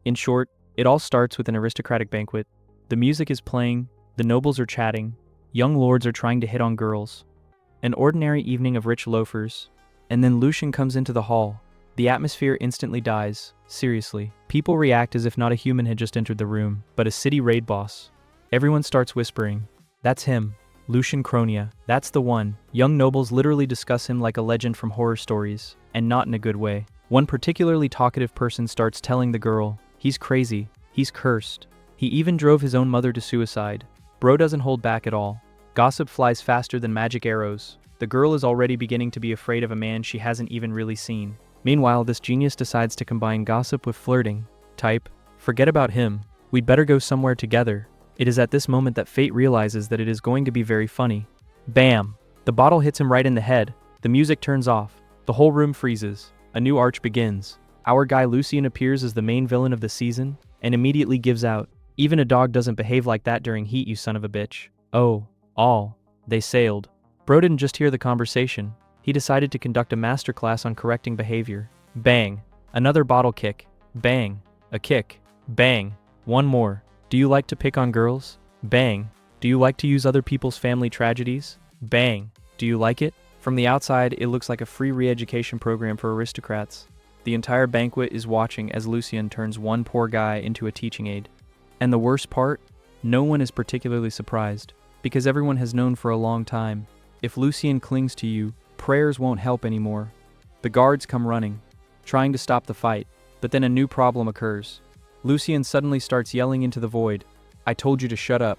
In short, it all starts with an aristocratic banquet. The music is playing, the nobles are chatting, young lords are trying to hit on girls. An ordinary evening of rich loafers. And then Lucian comes into the hall. The atmosphere instantly dies. Seriously. People react as if not a human had just entered the room, but a city raid boss. Everyone starts whispering, "That's him. Lucian Cronia. That's the one." Young nobles literally discuss him like a legend from horror stories, and not in a good way. One particularly talkative person starts telling the girl, "He's crazy. He's cursed. He even drove his own mother to suicide." Bro doesn't hold back at all. Gossip flies faster than magic arrows. The girl is already beginning to be afraid of a man she hasn't even really seen. Meanwhile, this genius decides to combine gossip with flirting. Type, "Forget about him. We'd better go somewhere together." It is at this moment that fate realizes that it is going to be very funny. Bam! The bottle hits him right in the head. The music turns off. The whole room freezes. A new arch begins. Our guy Lucian appears as the main villain of the season, and immediately gives out. "Even a dog doesn't behave like that during heat, you son of a bitch." Oh, they sailed. Bro didn't just hear the conversation. He decided to conduct a masterclass on correcting behavior. Bang! Another bottle kick. Bang! A kick. Bang! One more. "Do you like to pick on girls?" Bang! "Do you like to use other people's family tragedies?" Bang! "Do you like it?" From the outside, it looks like a free re-education program for aristocrats. The entire banquet is watching as Lucian turns one poor guy into a teaching aid. And the worst part? No one is particularly surprised, because everyone has known for a long time. If Lucian clings to you, prayers won't help anymore. The guards come running, trying to stop the fight, but then a new problem occurs. Lucian suddenly starts yelling into the void, "I told you to shut up."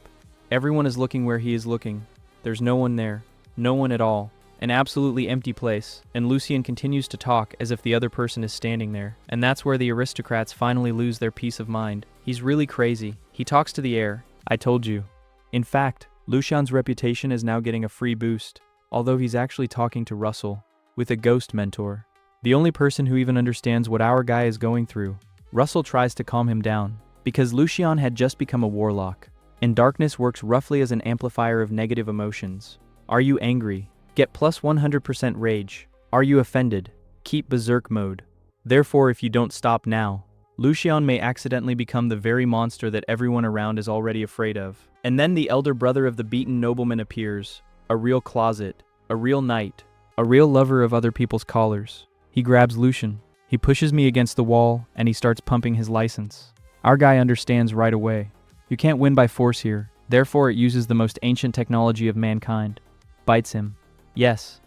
Everyone is looking where he is looking. There's no one there. No one at all. An absolutely empty place, and Lucian continues to talk as if the other person is standing there. And that's where the aristocrats finally lose their peace of mind. He's really crazy. He talks to the air. I told you. In fact, Lucian's reputation is now getting a free boost, although he's actually talking to Russell, with a ghost mentor. The only person who even understands what our guy is going through. Russell tries to calm him down, because Lucian had just become a warlock, and darkness works roughly as an amplifier of negative emotions. Are you angry? Get plus 100% rage. Are you offended? Keep berserk mode. Therefore, if you don't stop now, Lucian may accidentally become the very monster that everyone around is already afraid of. And then the elder brother of the beaten nobleman appears, a real closet, a real knight, a real lover of other people's collars. He grabs Lucian. He pushes me against the wall, and he starts pumping his license. Our guy understands right away. You can't win by force here, therefore it uses the most ancient technology of mankind. Bites him. Yes.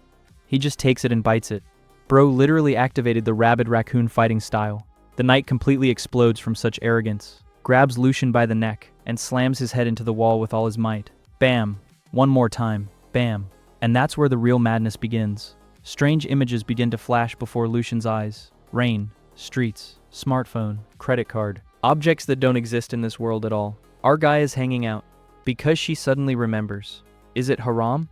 He just takes it and bites it. Bro literally activated the rabid raccoon fighting style. The knight completely explodes from such arrogance, grabs Lucian by the neck, and slams his head into the wall with all his might. Bam. One more time. Bam. And that's where the real madness begins. Strange images begin to flash before Lucian's eyes. Rain, streets, smartphone, credit card. Objects that don't exist in this world at all. Our guy is hanging out, because she suddenly remembers. Is it haram?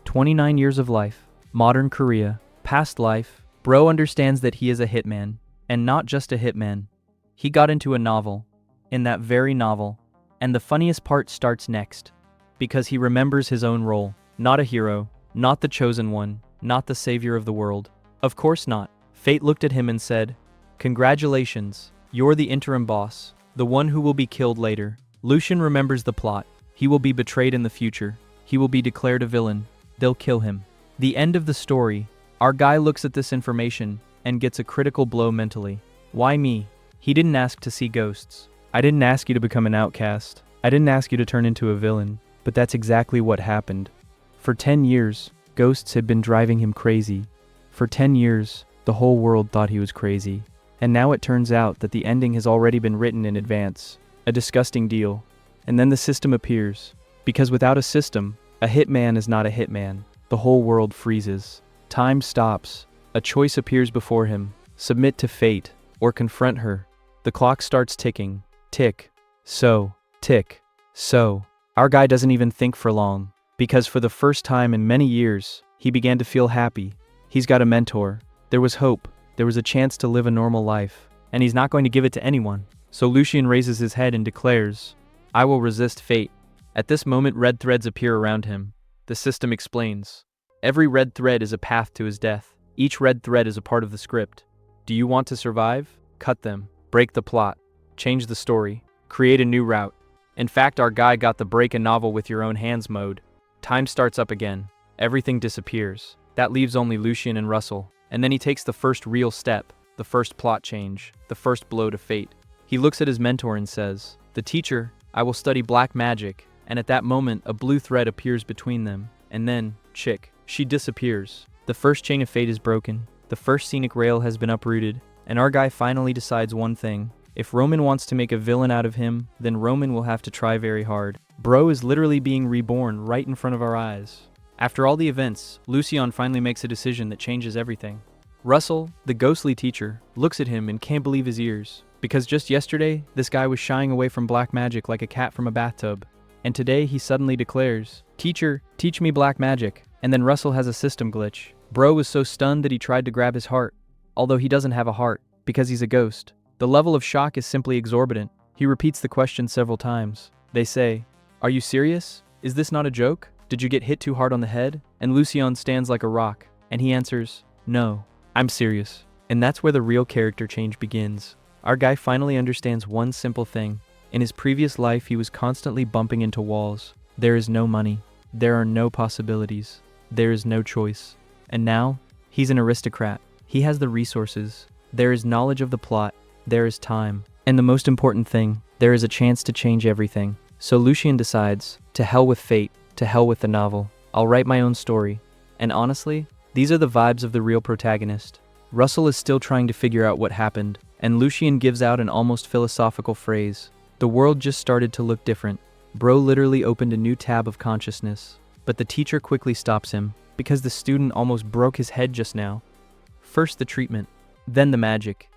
29 years of life, modern Korea, past life. Bro understands that he is a hitman, and not just a hitman. He got into a novel, in that very novel, and the funniest part starts next, because he remembers his own role. Not a hero, not the chosen one, not the savior of the world. Of course not. Fate looked at him and said, "Congratulations, you're the interim boss, the one who will be killed later." Lucian remembers the plot. He will be betrayed in the future. He will be declared a villain. They'll kill him. The end of the story. Our guy looks at this information and gets a critical blow mentally. Why me? He didn't ask to see ghosts. I didn't ask you to become an outcast. I didn't ask you to turn into a villain. But that's exactly what happened. For 10 years, ghosts had been driving him crazy. For 10 years, the whole world thought he was crazy. And now it turns out that the ending has already been written in advance. A disgusting deal. And then the system appears. Because without a system, a hitman is not a hitman. The whole world freezes. Time stops. A choice appears before him. Submit to fate, or confront her. The clock starts ticking. Tick. So. Tick. So. Our guy doesn't even think for long. Because for the first time in many years, he began to feel happy. He's got a mentor. There was hope. There was a chance to live a normal life. And he's not going to give it to anyone. So Lucian raises his head and declares, "I will resist fate." At this moment, red threads appear around him. The system explains. Every red thread is a path to his death. Each red thread is a part of the script. Do you want to survive? Cut them. Break the plot. change the story, create a new route. In fact, our guy got the break a novel with your own hands mode. Time starts up again. Everything disappears. That leaves only Lucian and Russell. And then he takes the first real step, the first plot change, the first blow to fate. He looks at his mentor and says, "The teacher, I will study black magic." And at that moment, a blue thread appears between them. And then, chick, she disappears. The first chain of fate is broken. The first scenic rail has been uprooted. And our guy finally decides one thing. If Roman wants to make a villain out of him, then Roman will have to try very hard. Bro is literally being reborn right in front of our eyes. After all the events, Lucian finally makes a decision that changes everything. Russell, the ghostly teacher, looks at him and can't believe his ears. Because just yesterday, this guy was shying away from black magic like a cat from a bathtub. And today he suddenly declares, "Teacher, teach me black magic." And then Russell has a system glitch. Bro was so stunned that he tried to grab his heart. Although he doesn't have a heart, because he's a ghost. The level of shock is simply exorbitant. He repeats the question several times. They say, "Are you serious? Is this not a joke? Did you get hit too hard on the head?" And Lucian stands like a rock, and he answers, "No, I'm serious." And that's where the real character change begins. Our guy finally understands one simple thing. In his previous life, he was constantly bumping into walls. There is no money. There are no possibilities. There is no choice. And now, he's an aristocrat. He has the resources. There is knowledge of the plot. There is time. And the most important thing, there is a chance to change everything. So Lucian decides, to hell with fate, to hell with the novel. I'll write my own story. And honestly, these are the vibes of the real protagonist. Russell is still trying to figure out what happened, and Lucian gives out an almost philosophical phrase. The world just started to look different. Bro literally opened a new tab of consciousness. But the teacher quickly stops him, because the student almost broke his head just now. First the treatment, then the magic.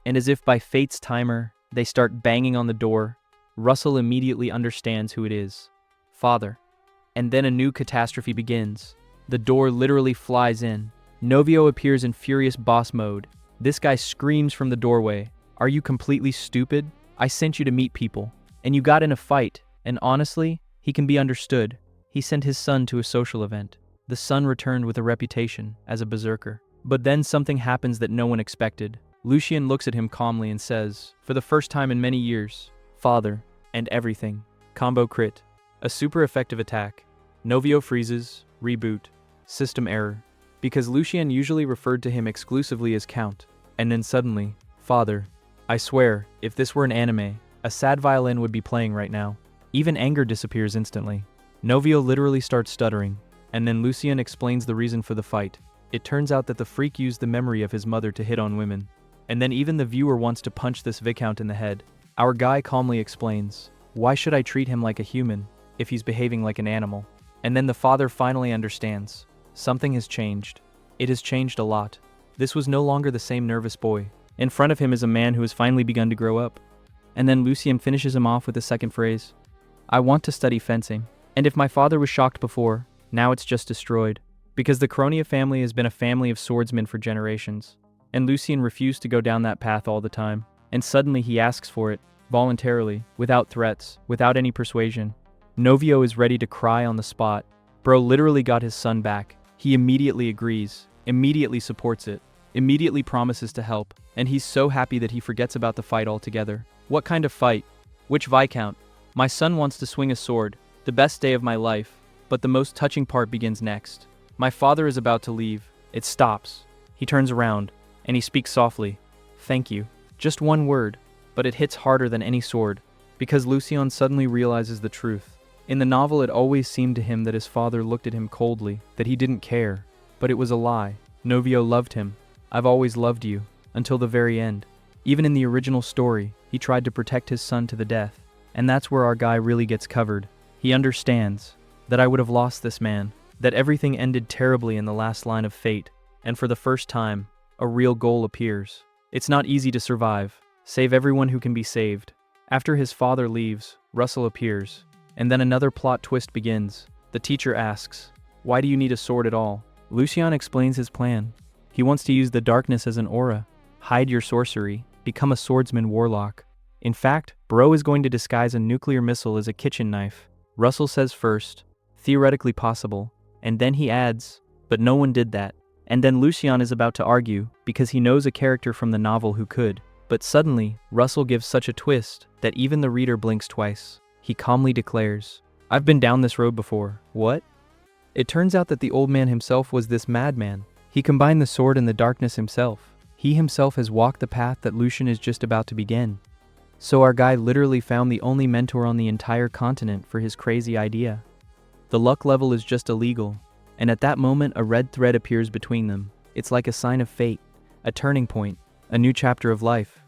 And as if by fate's timer, they start banging on the door. Russell immediately understands who it is. Father. And then a new catastrophe begins. The door literally flies in. Novio appears in furious boss mode. This guy screams from the doorway. "Are you completely stupid? I sent you to meet people. And you got in a fight. And honestly, he can be understood. He sent his son to a social event. The son returned with a reputation as a berserker. But then something happens that no one expected. Lucian looks at him calmly and says, for the first time in many years, Father, and everything. Combo crit. A super effective attack. Novio freezes, reboot, system error. Because Lucian usually referred to him exclusively as Count. And then suddenly, Father. I swear, if this were an anime, a sad violin would be playing right now. Even anger disappears instantly. Novio literally starts stuttering, and then Lucian explains the reason for the fight. It turns out that the freak used the memory of his mother to hit on women. And then even the viewer wants to punch this Viscount in the head. Our guy calmly explains, why should I treat him like a human, if he's behaving like an animal? And then the father finally understands. Something has changed. It has changed a lot. This was no longer the same nervous boy. In front of him is a man who has finally begun to grow up. And then Lucian finishes him off with the second phrase. I want to study fencing. And if my father was shocked before, now it's just destroyed. Because the Cronia family has been a family of swordsmen for generations. And Lucian refused to go down that path all the time. And suddenly he asks for it, voluntarily, without threats, without any persuasion. Novio is ready to cry on the spot. Bro literally got his son back. He immediately agrees, immediately supports it, immediately promises to help, and he's so happy that he forgets about the fight altogether. What kind of fight? Which Viscount? My son wants to swing a sword, the best day of my life, but the most touching part begins next. My father is about to leave. It stops. He turns around, and he speaks softly. Thank you. Just one word, but it hits harder than any sword, because Lucian suddenly realizes the truth. In the novel, it always seemed to him that his father looked at him coldly, that he didn't care, but it was a lie. Novio loved him. I've always loved you, until the very end. Even in the original story, he tried to protect his son to the death, and that's where our guy really gets covered. He understands that I would have lost this man, that everything ended terribly in the last line of fate, and for the first time, a real goal appears. It's not easy to survive. Save everyone who can be saved. After his father leaves, Russell appears, and then another plot twist begins. The teacher asks, why do you need a sword at all? Lucian explains his plan. He wants to use the darkness as an aura, hide your sorcery, become a swordsman warlock. In fact, Bro is going to disguise a nuclear missile as a kitchen knife. Russell says first, theoretically possible, and then he adds, but no one did that. And then Lucian is about to argue, because he knows a character from the novel who could, But suddenly, Russell gives such a twist that even the reader blinks twice. He calmly declares, "I've been down this road before." What? It turns out that the old man himself was this madman. He combined the sword and the darkness himself. He himself has walked the path that Lucian is just about to begin. So our guy literally found the only mentor on the entire continent for his crazy idea. The luck level is just illegal, and at that moment a red thread appears between them. It's like a sign of fate, a turning point, a new chapter of life.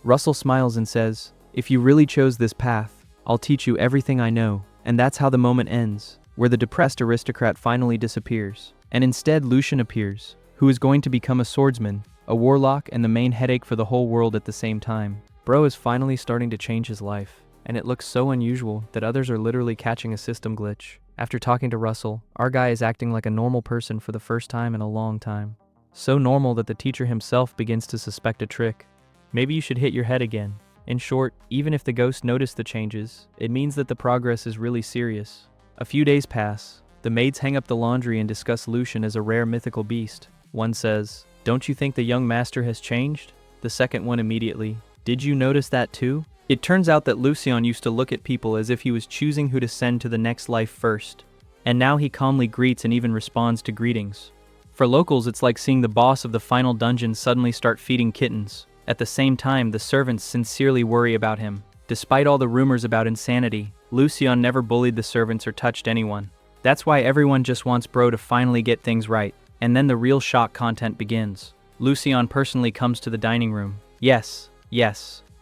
Russell smiles and says, "If you really chose this path, I'll teach you everything I know." And that's how the moment ends, where the depressed aristocrat finally disappears. And instead Lucian appears, who is going to become a swordsman, a warlock, and the main headache for the whole world at the same time. Bro is finally starting to change his life, and it looks so unusual that others are literally catching a system glitch. After talking to Russell, our guy is acting like a normal person for the first time in a long time. So normal that the teacher himself begins to suspect a trick. Maybe you should hit your head again. In short, even if the ghost noticed the changes, it means that the progress is really serious. A few days pass. The maids hang up the laundry and discuss Lucian as a rare mythical beast. One says, "Don't you think the young master has changed?" The second one immediately, "Did you notice that too?" It turns out that Lucian used to look at people as if he was choosing who to send to the next life first. And now he calmly greets and even responds to greetings. For locals, it's like seeing the boss of the final dungeon suddenly start feeding kittens. At the same time, the servants sincerely worry about him. Despite all the rumors about insanity, Lucian never bullied the servants or touched anyone. That's why everyone just wants bro to finally get things right. And then the real shock content begins. Lucian personally comes to the dining room. Yes.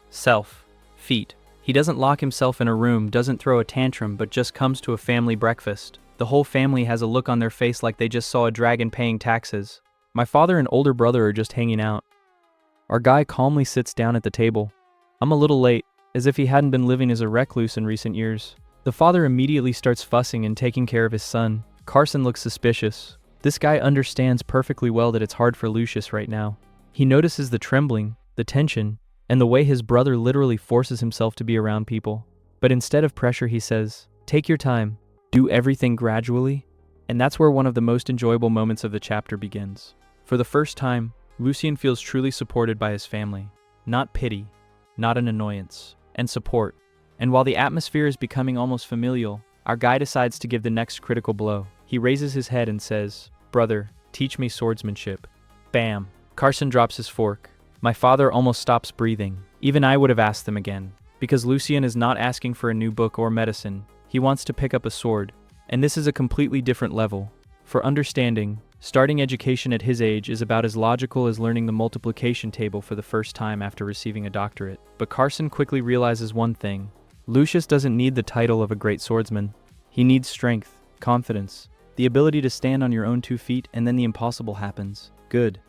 Self. Feet. He doesn't lock himself in a room, doesn't throw a tantrum, but just comes to a family breakfast. The whole family has a look on their face like they just saw a dragon paying taxes. My father and older brother are just hanging out. Our guy calmly sits down at the table. I'm a little late, as if he hadn't been living as a recluse in recent years. The father immediately starts fussing and taking care of his son. Carson looks suspicious. This guy understands perfectly well that it's hard for Lucius right now. He notices the trembling, the tension, and the way his brother literally forces himself to be around people. But instead of pressure, he says, "Take your time, do everything gradually." And that's where one of the most enjoyable moments of the chapter begins. For the first time, Lucian feels truly supported by his family. Not pity, not an annoyance, and support. And while the atmosphere is becoming almost familial, our guy decides to give the next critical blow. He raises his head and says, "Brother, teach me swordsmanship." Bam! Carson drops his fork. My father almost stops breathing. Even I would have asked them again. Because Lucian is not asking for a new book or medicine. He wants to pick up a sword. And this is a completely different level. For understanding, starting education at his age is about as logical as learning the multiplication table for the first time after receiving a doctorate. But Carson quickly realizes one thing. Lucius doesn't need the title of a great swordsman. He needs strength, confidence, the ability to stand on your own 2 feet, and then the impossible happens. Good.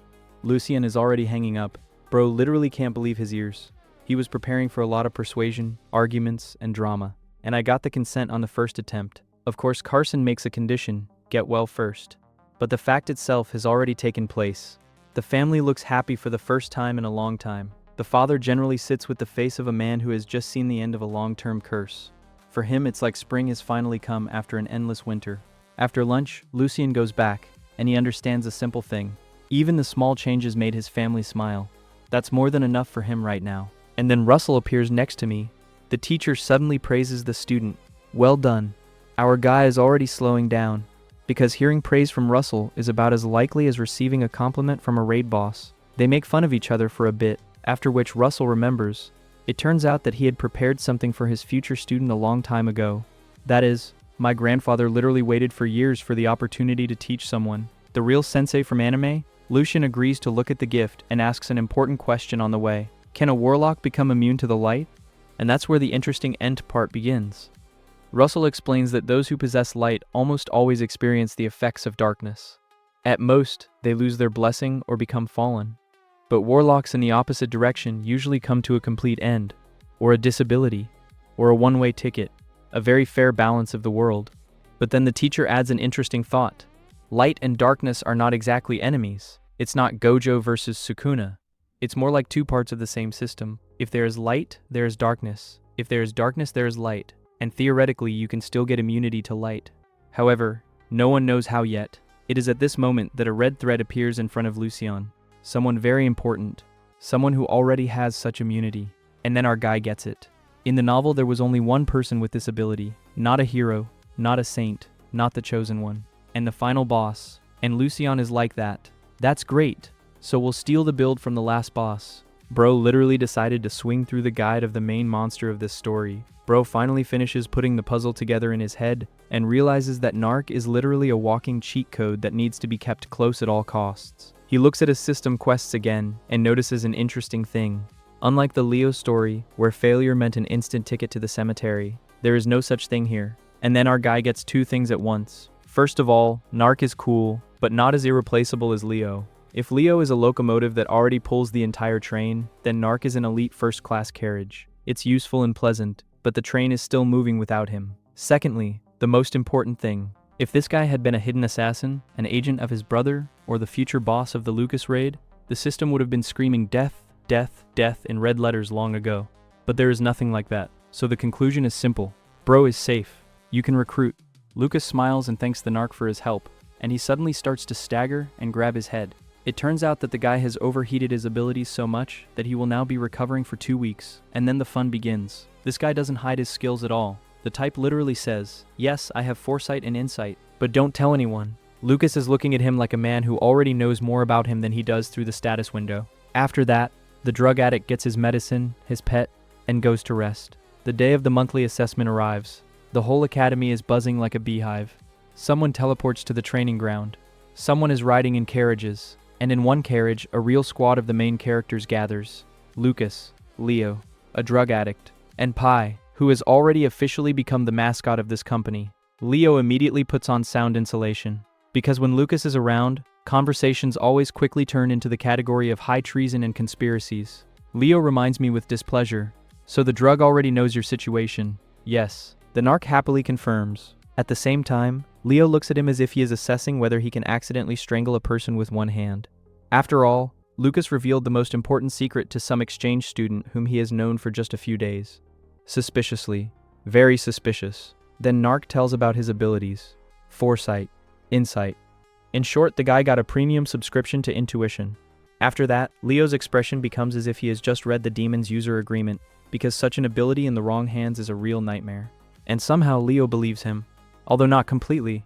Lucian is already hanging up. Bro literally can't believe his ears. He was preparing for a lot of persuasion, arguments, and drama. And I got the consent on the first attempt. Of course, Carson makes a condition, get well first. But the fact itself has already taken place. The family looks happy for the first time in a long time. The father generally sits with the face of a man who has just seen the end of a long-term curse. For him, it's like spring has finally come after an endless winter. After lunch, Lucian goes back, and he understands a simple thing. Even the small changes made his family smile. That's more than enough for him right now. And then Russell appears next to me. The teacher suddenly praises the student. Well done. Our guy is already slowing down, because hearing praise from Russell is about as likely as receiving a compliment from a raid boss. They make fun of each other for a bit, after which Russell remembers. It turns out that he had prepared something for his future student a long time ago. That is, my grandfather literally waited for years for the opportunity to teach someone. The real sensei from anime? Lucian agrees to look at the gift and asks an important question on the way. Can a warlock become immune to the light? And that's where the interesting end part begins. Russell explains that those who possess light almost always experience the effects of darkness. At most, they lose their blessing or become fallen. But warlocks in the opposite direction usually come to a complete end, or a disability, or a one-way ticket, a very fair balance of the world. But then the teacher adds an interesting thought. Light and darkness are not exactly enemies. It's not Gojo versus Sukuna. It's more like 2 parts of the same system. If there is light, there is darkness. If there is darkness, there is light. And theoretically, you can still get immunity to light. However, no one knows how yet. It is at this moment that a red thread appears in front of Lucian. Someone very important. someone who already has such immunity. And then our guy gets it. In the novel, there was only one person with this ability. Not a hero, not a saint, not the chosen one. And the final boss. And Lucian is like that. That's great. So we'll steal the build from the last boss. Bro literally decided to swing through the guide of the main monster of this story. Bro finally finishes putting the puzzle together in his head and realizes that Narc is literally a walking cheat code that needs to be kept close at all costs. He looks at his system quests again and notices an interesting thing. Unlike the Leo story, where failure meant an instant ticket to the cemetery, there is no such thing here. And then our guy gets two things at once. First of all, Narc is cool, but not as irreplaceable as Leo. If Leo is a locomotive that already pulls the entire train, then Narc is an elite first-class carriage. It's useful and pleasant, but the train is still moving without him. Secondly, the most important thing. If this guy had been a hidden assassin, an agent of his brother, or the future boss of the Lucas raid, the system would have been screaming death, death, death in red letters long ago. But there is nothing like that. So the conclusion is simple. Bro is safe. You can recruit. Lucas smiles and thanks the Narc for his help, and he suddenly starts to stagger and grab his head. It turns out that the guy has overheated his abilities so much that he will now be recovering for 2 weeks, and then the fun begins. This guy doesn't hide his skills at all. The type literally says, "Yes, I have foresight and insight, but don't tell anyone." Lucas is looking at him like a man who already knows more about him than he does through the status window. After that, the drug addict gets his medicine, his pet, and goes to rest. The day of the monthly assessment arrives. The whole academy is buzzing like a beehive. Someone teleports to the training ground. Someone is riding in carriages. And in one carriage, a real squad of the main characters gathers. Lucas, Leo, a drug addict, and Pi, who has already officially become the mascot of this company. Leo immediately puts on sound insulation, because when Lucas is around, conversations always quickly turn into the category of high treason and conspiracies. Leo reminds me with displeasure, "So the drug already knows your situation." Yes, the Narc happily confirms. At the same time, Leo looks at him as if he is assessing whether he can accidentally strangle a person with one hand. After all, Lucas revealed the most important secret to some exchange student whom he has known for just a few days. Suspiciously, very suspicious. Then Narc tells about his abilities. Foresight, insight. In short, the guy got a premium subscription to intuition. After that, Leo's expression becomes as if he has just read the demon's user agreement, because such an ability in the wrong hands is a real nightmare. And somehow Leo believes him. Although not completely.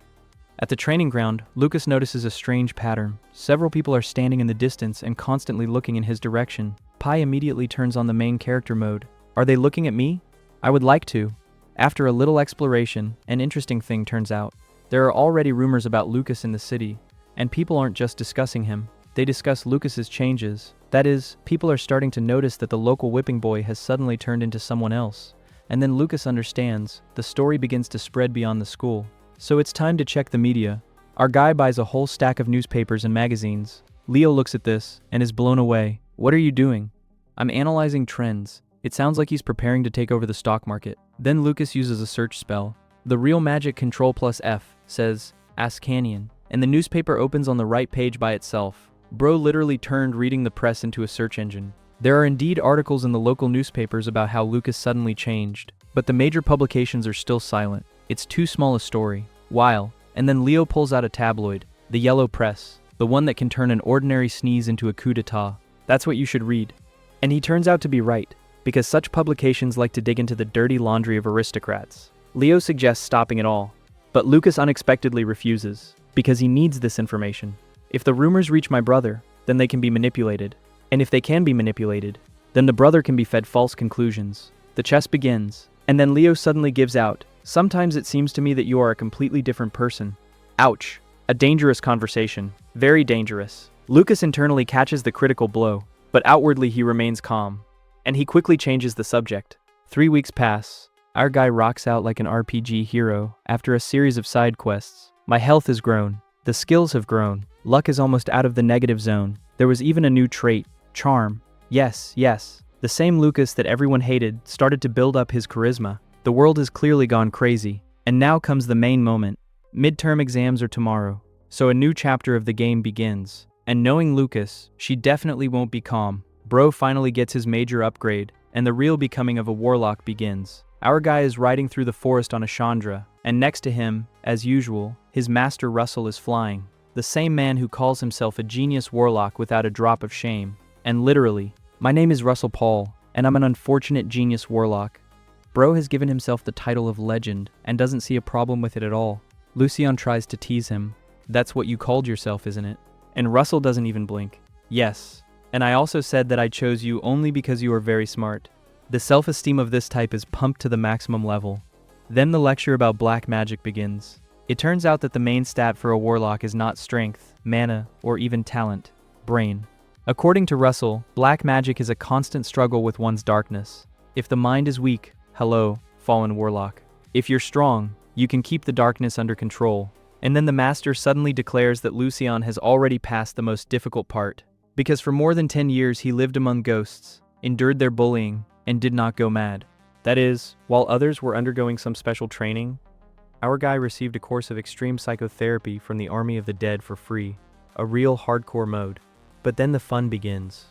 At the training ground, Lucas notices a strange pattern. Several people are standing in the distance and constantly looking in his direction. Pi immediately turns on the main character mode. Are they looking at me? I would like to. After a little exploration, an interesting thing turns out. There are already rumors about Lucas in the city, and people aren't just discussing him. They discuss Lucas's changes. That is, people are starting to notice that the local whipping boy has suddenly turned into someone else. And then Lucas understands. The story begins to spread beyond the school. So it's time to check the media. Our guy buys a whole stack of newspapers and magazines. Leo looks at this and is blown away. "What are you doing?" "I'm analyzing trends." It sounds like he's preparing to take over the stock market. Then Lucas uses a search spell. The real magic Ctrl+F says, "Ask Canyon," and the newspaper opens on the right page by itself. Bro literally turned reading the press into a search engine. There are indeed articles in the local newspapers about how Lucas suddenly changed, but the major publications are still silent. It's too small a story. While, and then Leo pulls out a tabloid, the Yellow Press, the one that can turn an ordinary sneeze into a coup d'etat. "That's what you should read." And he turns out to be right, because such publications like to dig into the dirty laundry of aristocrats. Leo suggests stopping it all, but Lucas unexpectedly refuses, because he needs this information. If the rumors reach my brother, then they can be manipulated. And if they can be manipulated, then the brother can be fed false conclusions. The chess begins, and then Leo suddenly gives out. "Sometimes it seems to me that you are a completely different person." Ouch. A dangerous conversation. Very dangerous. Lucas internally catches the critical blow, but outwardly he remains calm. And he quickly changes the subject. 3 weeks pass. Our guy rocks out like an RPG hero after a series of side quests. My health has grown. The skills have grown. Luck is almost out of the negative zone. There was even a new trait. Charm. Yes. The same Lucas that everyone hated started to build up his charisma. The world has clearly gone crazy. And now comes the main moment. Midterm exams are tomorrow. So a new chapter of the game begins. And knowing Lucas, she definitely won't be calm. Bro finally gets his major upgrade, and the real becoming of a warlock begins. Our guy is riding through the forest on a Chandra, and next to him, as usual, his master Russell is flying. The same man who calls himself a genius warlock without a drop of shame. And literally, My name is Russell Paul, and I'm an unfortunate genius warlock. Bro has given himself the title of legend and doesn't see a problem with it at all. Lucian tries to tease him. That's what you called yourself, isn't it? And Russell doesn't even blink. Yes. And I also said that I chose you only because you are very smart. The self-esteem of this type is pumped to the maximum level. Then the lecture about black magic begins. It turns out that the main stat for a warlock is not strength, mana, or even talent, brain. According to Russell, black magic is a constant struggle with one's darkness. If the mind is weak, hello, fallen warlock. If you're strong, you can keep the darkness under control. And then the master suddenly declares that Lucian has already passed the most difficult part. Because for more than 10 years he lived among ghosts, endured their bullying, and did not go mad. That is, while others were undergoing some special training, our guy received a course of extreme psychotherapy from the Army of the Dead for free, a real hardcore mode. But then the fun begins.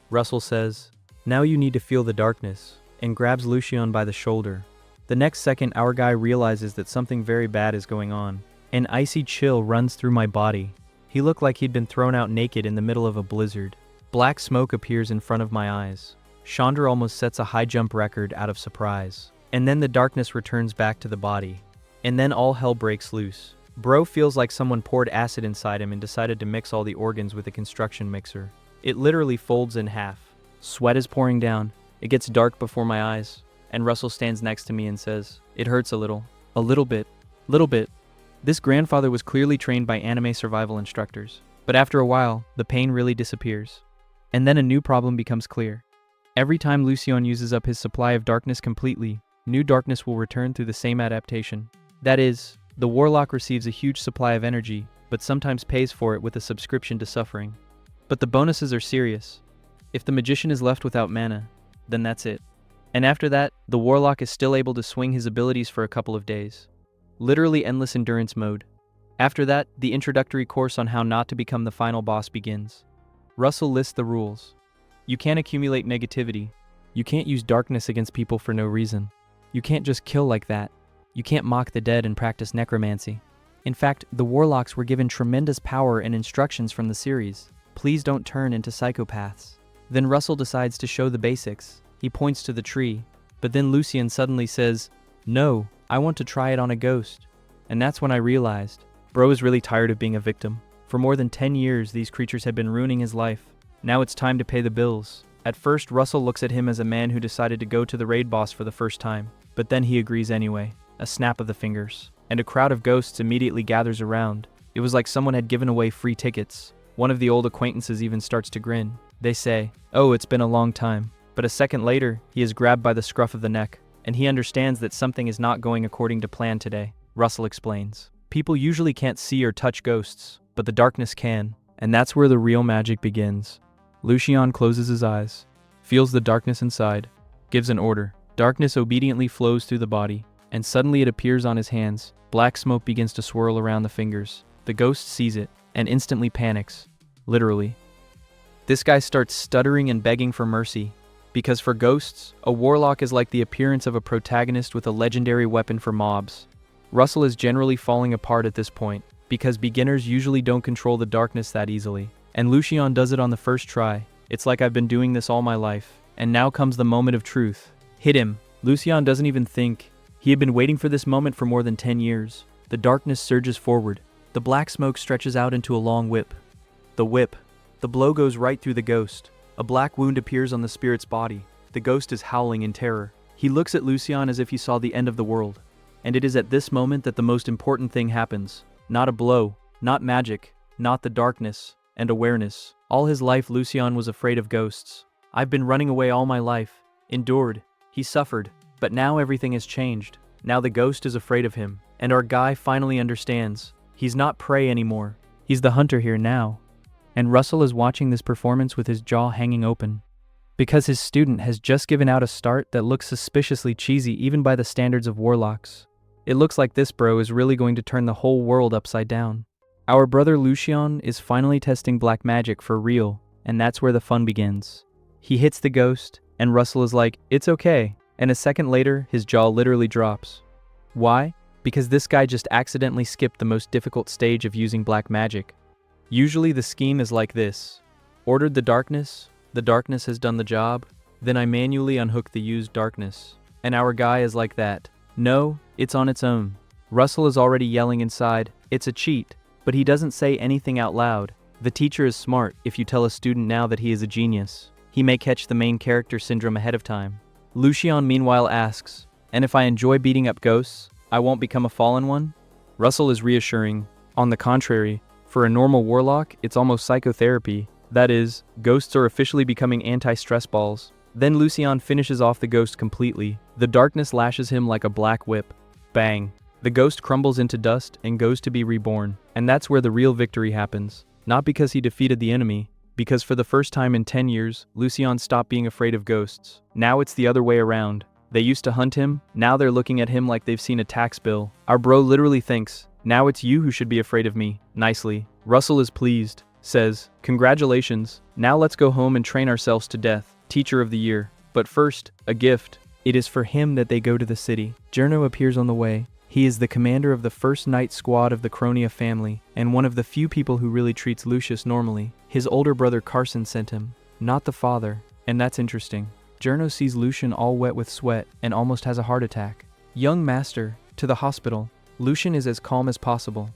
Russell says, "Now you need to feel the darkness," and grabs Lucian by the shoulder. The next second our guy realizes that something very bad is going on. An icy chill runs through my body. He looked like he'd been thrown out naked in the middle of a blizzard. Black smoke appears in front of my eyes. Chandra almost sets a high jump record out of surprise. And then the darkness returns back to the body. And then all hell breaks loose. Bro feels like someone poured acid inside him and decided to mix all the organs with a construction mixer. It literally folds in half. Sweat is pouring down. It gets dark before my eyes. And Russell stands next to me and says, "It hurts a little. A little bit. Little bit." This grandfather was clearly trained by anime survival instructors. But after a while, the pain really disappears. And then a new problem becomes clear. Every time Lucian uses up his supply of darkness completely, new darkness will return through the same adaptation. That is, the warlock receives a huge supply of energy, but sometimes pays for it with a subscription to suffering. But the bonuses are serious. If the magician is left without mana, then that's it. And after that, the warlock is still able to swing his abilities for a couple of days. Literally endless endurance mode. After that, the introductory course on how not to become the final boss begins. Russell lists the rules. You can't accumulate negativity. You can't use darkness against people for no reason. You can't just kill like that. You can't mock the dead and practice necromancy. In fact, the warlocks were given tremendous power and instructions from the series. Please don't turn into psychopaths. Then Russell decides to show the basics. He points to the tree, but then Lucian suddenly says, "No, I want to try it on a ghost." And that's when I realized, bro is really tired of being a victim. For more than 10 years, these creatures had been ruining his life. Now it's time to pay the bills. At first, Russell looks at him as a man who decided to go to the raid boss for the first time, but then he agrees anyway. A snap of the fingers, and a crowd of ghosts immediately gathers around. It was like someone had given away free tickets. One of the old acquaintances even starts to grin. They say, "Oh, it's been a long time." But a second later, he is grabbed by the scruff of the neck, and he understands that something is not going according to plan today. Russell explains. People usually can't see or touch ghosts, but the darkness can, and that's where the real magic begins. Lucian closes his eyes, feels the darkness inside, gives an order. Darkness obediently flows through the body, and suddenly it appears on his hands. Black smoke begins to swirl around the fingers. The ghost sees it, and instantly panics. Literally. This guy starts stuttering and begging for mercy. Because for ghosts, a warlock is like the appearance of a protagonist with a legendary weapon for mobs. Russell is generally falling apart at this point, because beginners usually don't control the darkness that easily. And Lucian does it on the first try. It's like I've been doing this all my life. And now comes the moment of truth. Hit him. Lucian doesn't even think. He had been waiting for this moment for more than 10 years. The darkness surges forward. The black smoke stretches out into a long whip. The whip. The blow goes right through the ghost. A black wound appears on the spirit's body. The ghost is howling in terror. He looks at Lucian as if he saw the end of the world. And it is at this moment that the most important thing happens. Not a blow, not magic, not the darkness, and awareness. All his life Lucian was afraid of ghosts. I've been running away all my life. Endured. He suffered. But now everything has changed. Now the ghost is afraid of him. And our guy finally understands. He's not prey anymore. He's the hunter here now. And Russell is watching this performance with his jaw hanging open. Because his student has just given out a start that looks suspiciously cheesy even by the standards of warlocks. It looks like this bro is really going to turn the whole world upside down. Our brother Lucian is finally testing black magic for real, and that's where the fun begins. He hits the ghost, and Russell is like, "It's okay," and a second later, his jaw literally drops. Why? Because this guy just accidentally skipped the most difficult stage of using black magic. Usually the scheme is like this. Ordered the darkness, The darkness has done the job? Then I manually unhook the used darkness. And our guy is like that. No, it's on its own. Russell is already yelling inside, it's a cheat, but he doesn't say anything out loud. The teacher is smart. If you tell a student now that he is a genius, he may catch the main character syndrome ahead of time. Lucian meanwhile asks, and if I enjoy beating up ghosts, I won't become a fallen one? Russell is reassuring. On the contrary, for a normal warlock, it's almost psychotherapy. That is, ghosts are officially becoming anti-stress balls. Then Lucian finishes off the ghost completely. The darkness lashes him like a black whip. Bang. The ghost crumbles into dust and goes to be reborn. And that's where the real victory happens. Not because he defeated the enemy, because for the first time in 10 years, Lucian stopped being afraid of ghosts. Now it's the other way around. They used to hunt him, now they're looking at him like they've seen a tax bill. Our bro literally thinks, now it's you who should be afraid of me. Nicely. Russell is pleased. Says, congratulations, now let's go home and train ourselves to death. Teacher of the year. But first, a gift. It is for him that they go to the city. Jerno appears on the way. He is the commander of the first night squad of the Cronia family, and one of the few people who really treats Lucius normally. His older brother Carson sent him, not the father, and that's interesting. Jerno sees Lucian all wet with sweat and almost has a heart attack. Young master, to the hospital. Lucian is as calm as possible.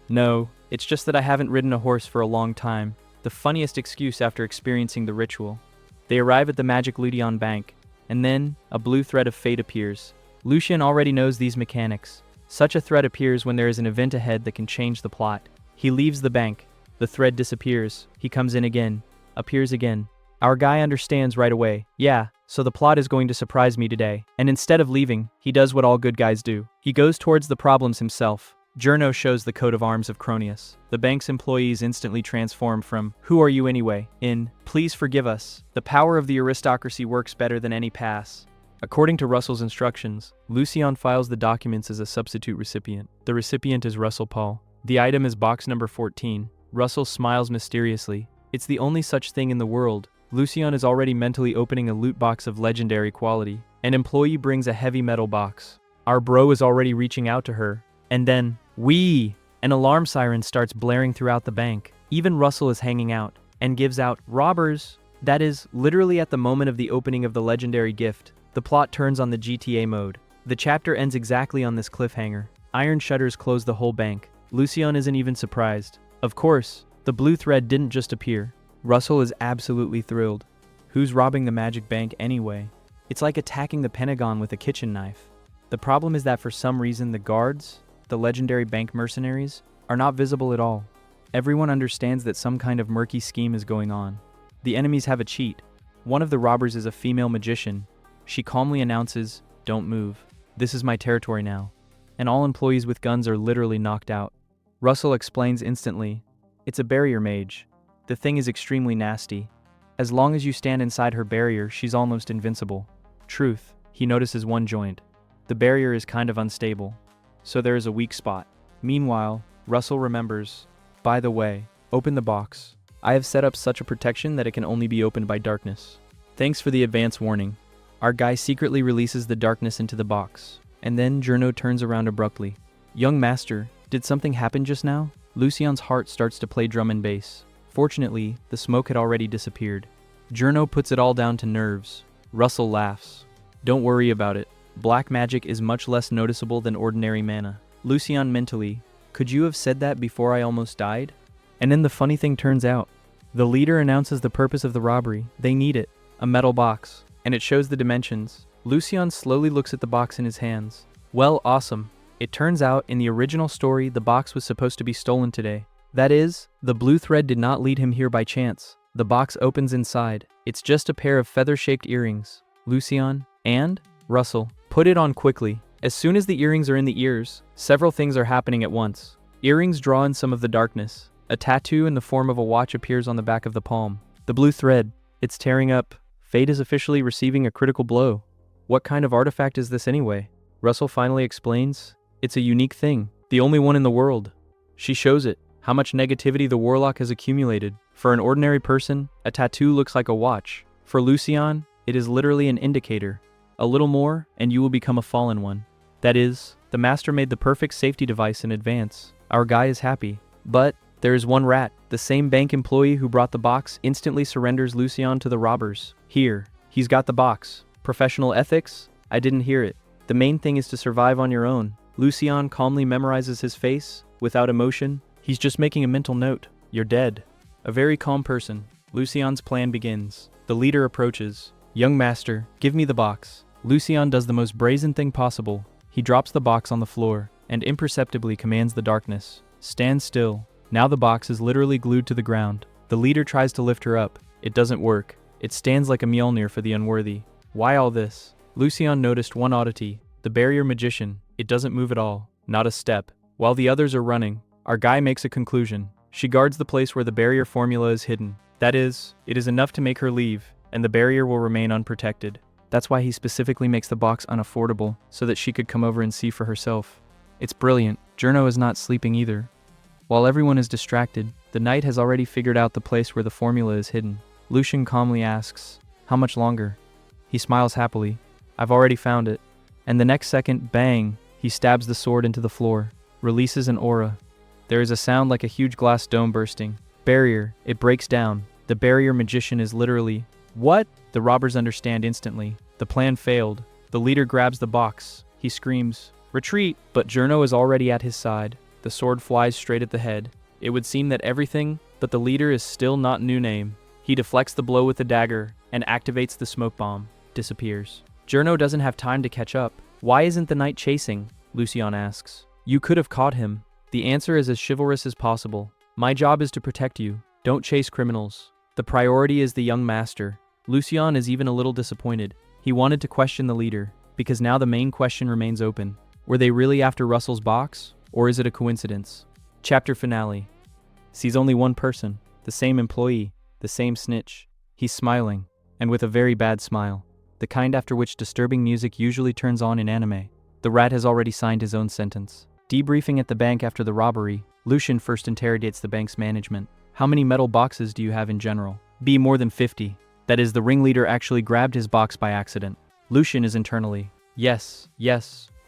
No, it's just that I haven't ridden a horse for a long time. The funniest excuse after experiencing the ritual. They arrive at the magic Ludion bank, and then a blue thread of fate appears. Lucian already knows these mechanics. Such a thread appears when there is an event ahead that can change the plot. He leaves the bank. The thread disappears. He comes in again. Appears again. Our guy understands right away. Yeah, so the plot is going to surprise me today. And instead of leaving, he does what all good guys do. He goes towards the problems himself. Jerno shows the coat of arms of Cronius. The bank's employees instantly transform from, "Who are you anyway?" in, "Please forgive us. The power of the aristocracy works better than any pass." According to Russell's instructions, Lucian files the documents as a substitute recipient. The recipient is Russell Paul. The item is box number 14. Russell smiles mysteriously. It's the only such thing in the world. Lucian is already mentally opening a loot box of legendary quality. An employee brings a heavy metal box. Our bro is already reaching out to her. And then, an alarm siren starts blaring throughout the bank. Even Russell is hanging out and gives out, "Robbers!" That is, literally at the moment of the opening of the legendary gift. The plot turns on the GTA mode. The chapter ends exactly on this cliffhanger. Iron shutters close the whole bank. Lucian isn't even surprised. Of course, the blue thread didn't just appear. Russell is absolutely thrilled. Who's robbing the magic bank anyway? It's like attacking the Pentagon with a kitchen knife. The problem is that for some reason the guards, the legendary bank mercenaries, are not visible at all. Everyone understands that some kind of murky scheme is going on. The enemies have a cheat. One of the robbers is a female magician. She calmly announces, "Don't move. This is my territory now." And all employees with guns are literally knocked out. Russell explains instantly, "It's a barrier mage. The thing is extremely nasty. As long as you stand inside her barrier, she's almost invincible." Truth, he notices one joint. The barrier is kind of unstable, so there is a weak spot. Meanwhile, Russell remembers, "By the way, open the box. I have set up such a protection that it can only be opened by darkness. Thanks for the advance warning." Our guy secretly releases the darkness into the box, and then Jerno turns around abruptly. "Young master, did something happen just now?" Lucian's heart starts to play drum and bass. Fortunately, the smoke had already disappeared. Jerno puts it all down to nerves. Russell laughs. "Don't worry about it. Black magic is much less noticeable than ordinary mana." Lucian mentally, "Could you have said that before I almost died?" And then the funny thing turns out. The leader announces the purpose of the robbery. They need it. A metal box. And it shows the dimensions. Lucian slowly looks at the box in his hands. Well, awesome. It turns out, in the original story, the box was supposed to be stolen today. That is, the blue thread did not lead him here by chance. The box opens inside. It's just a pair of feather-shaped earrings. Lucian and Russell put it on quickly. As soon as the earrings are in the ears, several things are happening at once. Earrings draw in some of the darkness. A tattoo in the form of a watch appears on the back of the palm. The blue thread, it's tearing up. Fate is officially receiving a critical blow. What kind of artifact is this anyway? Russell finally explains. It's a unique thing, the only one in the world. She shows it, how much negativity the warlock has accumulated. For an ordinary person, a tattoo looks like a watch. For Lucian, it is literally an indicator. A little more, and you will become a fallen one. That is, the master made the perfect safety device in advance. Our guy is happy. But, There is one rat. The same bank employee who brought the box instantly surrenders Lucien to the robbers. Here, he's got the box. Professional ethics? I didn't hear it. The main thing is to survive on your own. Lucien calmly memorizes his face, without emotion. He's just making a mental note. You're dead. A very calm person. Lucien's plan begins. The leader approaches. Young master, give me the box. Lucien does the most brazen thing possible. He drops the box on the floor, and imperceptibly commands the darkness. Stand still. Now the box is literally glued to the ground. The leader tries to lift her up. It doesn't work. It stands like a Mjolnir for the unworthy. Why all this? Lucien noticed one oddity. The barrier magician. It doesn't move at all. Not a step. While the others are running, our guy makes a conclusion. She guards the place where the barrier formula is hidden. That is, it is enough to make her leave, and the barrier will remain unprotected. That's why he specifically makes the box unaffordable, so that she could come over and see for herself. It's brilliant. Jurno is not sleeping either. While everyone is distracted, the knight has already figured out the place where the formula is hidden. Lucien calmly asks, "How much longer?" He smiles happily. "I've already found it." And the next second, bang, he stabs the sword into the floor, releases an aura. There is a sound like a huge glass dome bursting. Barrier, it breaks down. The barrier magician is literally... What? The robbers understand instantly. The plan failed. The leader grabs the box. He screams, "Retreat!" But Jurno is already at his side. The sword flies straight at the head. It would seem that everything, but the leader is still not new name. He deflects the blow with the dagger, and activates the smoke bomb. Disappears. Jurno doesn't have time to catch up. Why isn't the knight chasing? Lucien asks. You could have caught him. The answer is as chivalrous as possible. My job is to protect you. Don't chase criminals. The priority is the young master. Lucien is even a little disappointed. He wanted to question the leader, because now the main question remains open. Were they really after Russell's box, or is it a coincidence? Chapter finale. Sees only one person, the same employee, the same snitch. He's smiling, and with a very bad smile, the kind after which disturbing music usually turns on in anime. The rat has already signed his own sentence. Debriefing at the bank after the robbery, Lucien first interrogates the bank's management. How many metal boxes do you have in general? B, more than 50. That is, the ringleader actually grabbed his box by accident. Lucien is internally. Yes,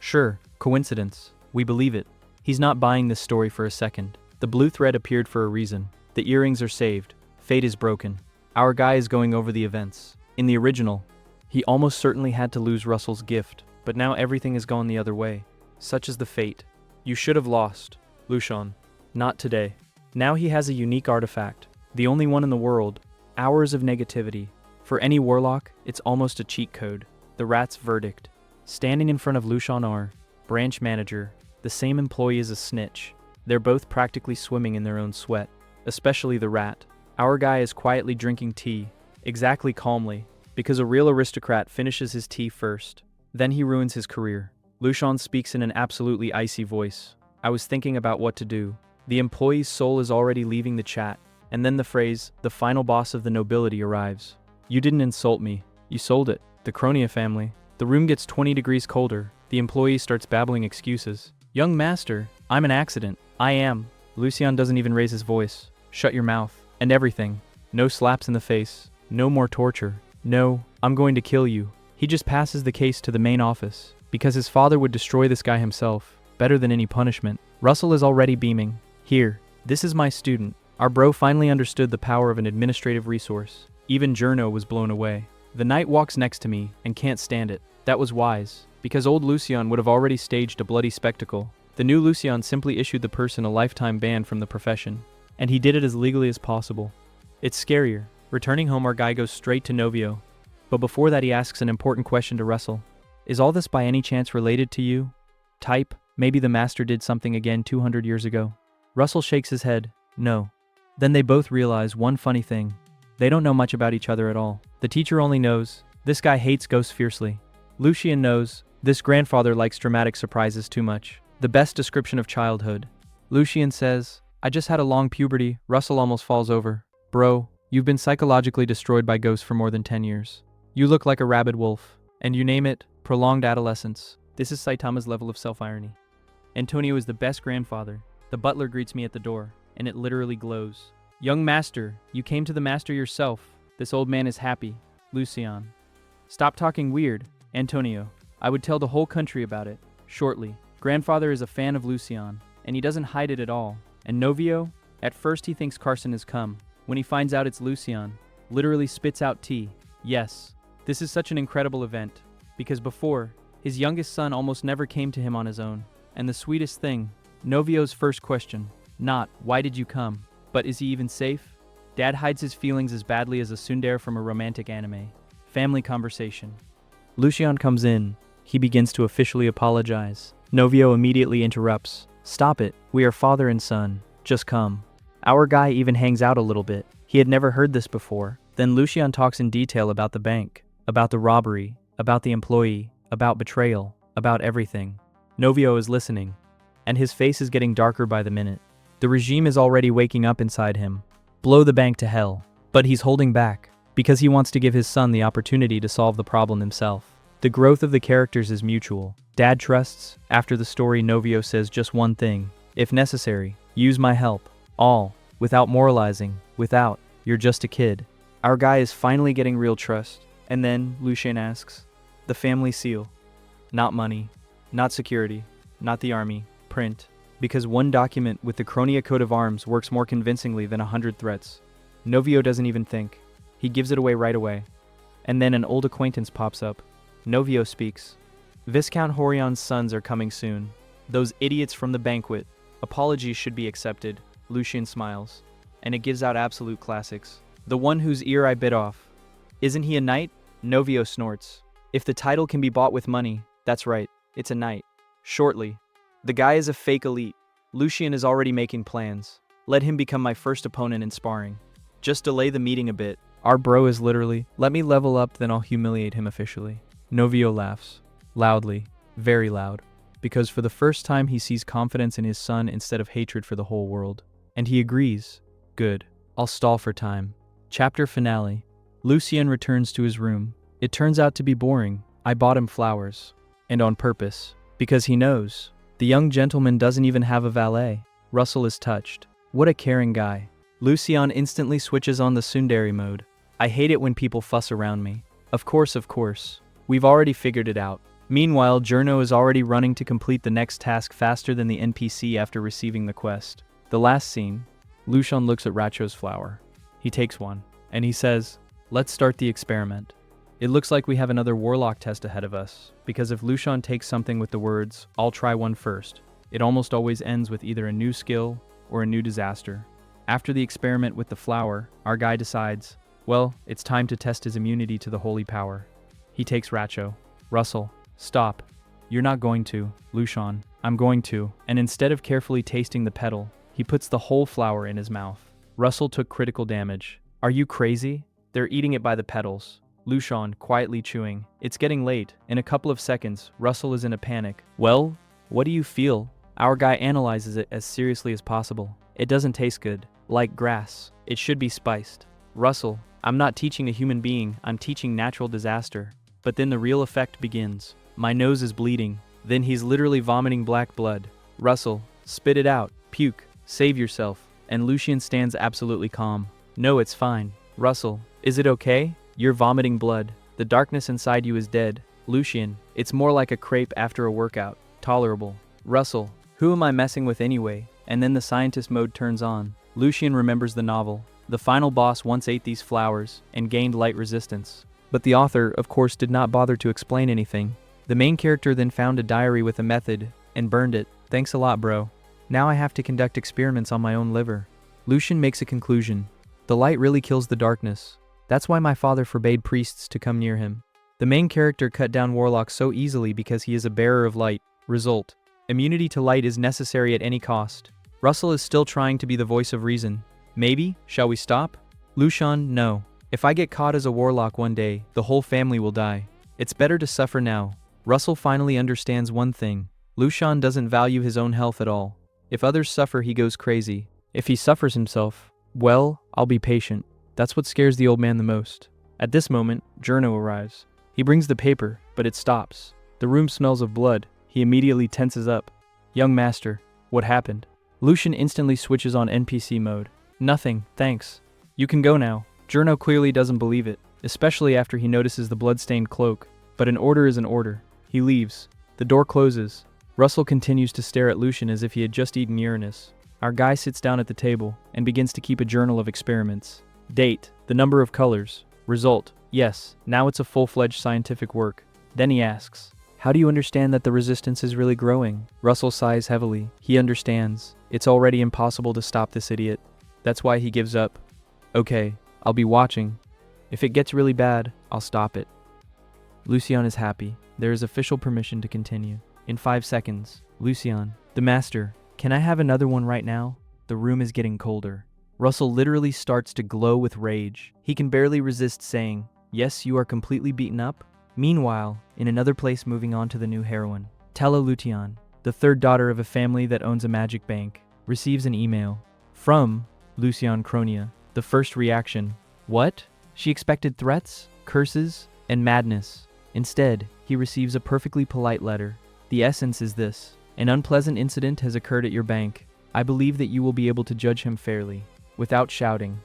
sure, coincidence. We believe it. He's not buying this story for a second. The blue thread appeared for a reason. The earrings are saved. Fate is broken. Our guy is going over the events. In the original, he almost certainly had to lose Russell's gift, but now everything has gone the other way. Such is the fate. You should have lost, Lucien. Not today. Now he has a unique artifact, the only one in the world. Hours of negativity. For any warlock, it's almost a cheat code. The rat's verdict. Standing in front of Lucien are branch manager. The same employee as a snitch. They're both practically swimming in their own sweat. Especially the rat. Our guy is quietly drinking tea. Exactly calmly. Because a real aristocrat finishes his tea first. Then he ruins his career. Lucien speaks in an absolutely icy voice. I was thinking about what to do. The employee's soul is already leaving the chat. And then the phrase, the final boss of the nobility arrives. You didn't insult me. You sold it. The Cronia family. The room gets 20 degrees colder. The employee starts babbling excuses. Young master, I'm an accident. I am. Lucien doesn't even raise his voice. Shut your mouth. And everything. No slaps in the face. No more torture. No, I'm going to kill you. He just passes the case to the main office. Because his father would destroy this guy himself. Better than any punishment. Russell is already beaming. Here. This is my student. Our bro finally understood the power of an administrative resource. Even Jurno was blown away. The knight walks next to me and can't stand it. That was wise, because old Lucien would have already staged a bloody spectacle. The new Lucien simply issued the person a lifetime ban from the profession, and he did it as legally as possible. It's scarier. Returning home, our guy goes straight to Novio. But before that, he asks an important question to Russell. Is all this by any chance related to you? Type, maybe the master did something again 200 years ago. Russell shakes his head. No. Then they both realize one funny thing. They don't know much about each other at all. The teacher only knows, this guy hates ghosts fiercely. Lucien knows, this grandfather likes dramatic surprises too much. The best description of childhood. Lucien says, I just had a long puberty. Russell almost falls over. Bro, you've been psychologically destroyed by ghosts for more than 10 years. You look like a rabid wolf. And you name it, prolonged adolescence. This is Saitama's level of self-irony. Antonio is the best grandfather. The butler greets me at the door, and it literally glows. Young master, you came to the master yourself. This old man is happy. Lucien. Stop talking weird. Antonio. I would tell the whole country about it. Shortly. Grandfather is a fan of Lucien, and he doesn't hide it at all. And Novio? At first he thinks Carson has come. When he finds out it's Lucian, literally spits out tea. Yes, this is such an incredible event, because before, his youngest son almost never came to him on his own. And the sweetest thing, Novio's first question, not, why did you come, but is he even safe? Dad hides his feelings as badly as a tsundere from a romantic anime. Family conversation. Lucian comes in. He begins to officially apologize. Novio immediately interrupts. Stop it, we are father and son. Just come. Our guy even hangs out a little bit. He had never heard this before. Then Lucian talks in detail about the bank, about the robbery, about the employee, about betrayal, about everything. Novio is listening, and his face is getting darker by the minute. The regime is already waking up inside him. Blow the bank to hell. But he's holding back, because he wants to give his son the opportunity to solve the problem himself. The growth of the characters is mutual. Dad trusts. After the story, Novio says just one thing. If necessary, use my help. All. Without moralizing. Without, you're just a kid. Our guy is finally getting real trust. And then, Lucian asks, the family seal. Not money. Not security. Not the army. Print. Because one document with the Cronia coat of arms works more convincingly than 100 threats. Novio doesn't even think. He gives it away right away. And then an old acquaintance pops up. Novio speaks. Viscount Horion's sons are coming soon. Those idiots from the banquet. Apologies should be accepted. Lucian smiles. And it gives out absolute classics. The one whose ear I bit off. Isn't he a knight? Novio snorts. If the title can be bought with money, that's right, it's a knight. Shortly. The guy is a fake elite. Lucian is already making plans. Let him become my first opponent in sparring. Just delay the meeting a bit. Our bro is literally, let me level up, then I'll humiliate him officially. Novio laughs. Loudly. Very loud. Because for the first time he sees confidence in his son instead of hatred for the whole world. And he agrees. Good. I'll stall for time. Chapter finale. Lucian returns to his room. It turns out to be boring. I bought him flowers. And on purpose. Because he knows. The young gentleman doesn't even have a valet. Russell is touched. What a caring guy. Lucian instantly switches on the tsundere mode. I hate it when people fuss around me. Of course. We've already figured it out. Meanwhile, Journo is already running to complete the next task faster than the NPC after receiving the quest. The last scene. Lucian looks at Racho's flower. He takes one. And he says, let's start the experiment. It looks like we have another warlock test ahead of us, because if Lucian takes something with the words, I'll try one first, it almost always ends with either a new skill or a new disaster. After the experiment with the flower, our guy decides, well, it's time to test his immunity to the holy power. He takes Racho. Russell, stop. You're not going to. Lucian, I'm going to. And instead of carefully tasting the petal, he puts the whole flower in his mouth. Russell took critical damage. Are you crazy? They're eating it by the petals. Lucian, quietly chewing. It's getting late. In a couple of seconds, Russell is in a panic. Well, what do you feel? Our guy analyzes it as seriously as possible. It doesn't taste good. Like grass. It should be spiced. Russell, I'm not teaching a human being, I'm teaching natural disaster. But then the real effect begins. My nose is bleeding. Then he's literally vomiting black blood. Russell, spit it out. Puke. Save yourself. And Lucian stands absolutely calm. No, it's fine. Russell, is it okay? You're vomiting blood. The darkness inside you is dead. Lucian, it's more like a crepe after a workout. Tolerable. Russell, who am I messing with anyway? And then the scientist mode turns on. Lucian remembers the novel. The final boss once ate these flowers and gained light resistance. But the author, of course, did not bother to explain anything. The main character then found a diary with a method and burned it. Thanks a lot, bro. Now I have to conduct experiments on my own liver. Lucian makes a conclusion. The light really kills the darkness. That's why my father forbade priests to come near him. The main character cut down warlocks so easily because he is a bearer of light. Result. Immunity to light is necessary at any cost. Russell is still trying to be the voice of reason. Maybe? Shall we stop? Lucian, no. If I get caught as a warlock one day, the whole family will die. It's better to suffer now. Russell finally understands one thing. Lucian doesn't value his own health at all. If others suffer, he goes crazy. If he suffers himself, well, I'll be patient. That's what scares the old man the most. At this moment, Journo arrives. He brings the paper, but it stops. The room smells of blood. He immediately tenses up. Young master, what happened? Lucian instantly switches on NPC mode. Nothing, thanks. You can go now. Journo clearly doesn't believe it, especially after he notices the blood-stained cloak. But an order is an order. He leaves. The door closes. Russell continues to stare at Lucian as if he had just eaten Uranus. Our guy sits down at the table and begins to keep a journal of experiments. Date, the number of colors. Result, yes, now it's a full-fledged scientific work. Then he asks, how do you understand that the resistance is really growing? Russell sighs heavily. He understands. It's already impossible to stop this idiot. That's why he gives up. Okay, I'll be watching. If it gets really bad, I'll stop it. Lucien is happy. There is official permission to continue. In 5 seconds, Lucien, the master, can I have another one right now? The room is getting colder. Russell literally starts to glow with rage. He can barely resist saying, yes, you are completely beaten up. Meanwhile, in another place moving on to the new heroine, Tella Lution, the third daughter of a family that owns a magic bank, receives an email from Lucien Cronia. The first reaction, what? She expected threats, curses, and madness. Instead, he receives a perfectly polite letter. The essence is this. An unpleasant incident has occurred at your bank. I believe that you will be able to judge him fairly, without shouting,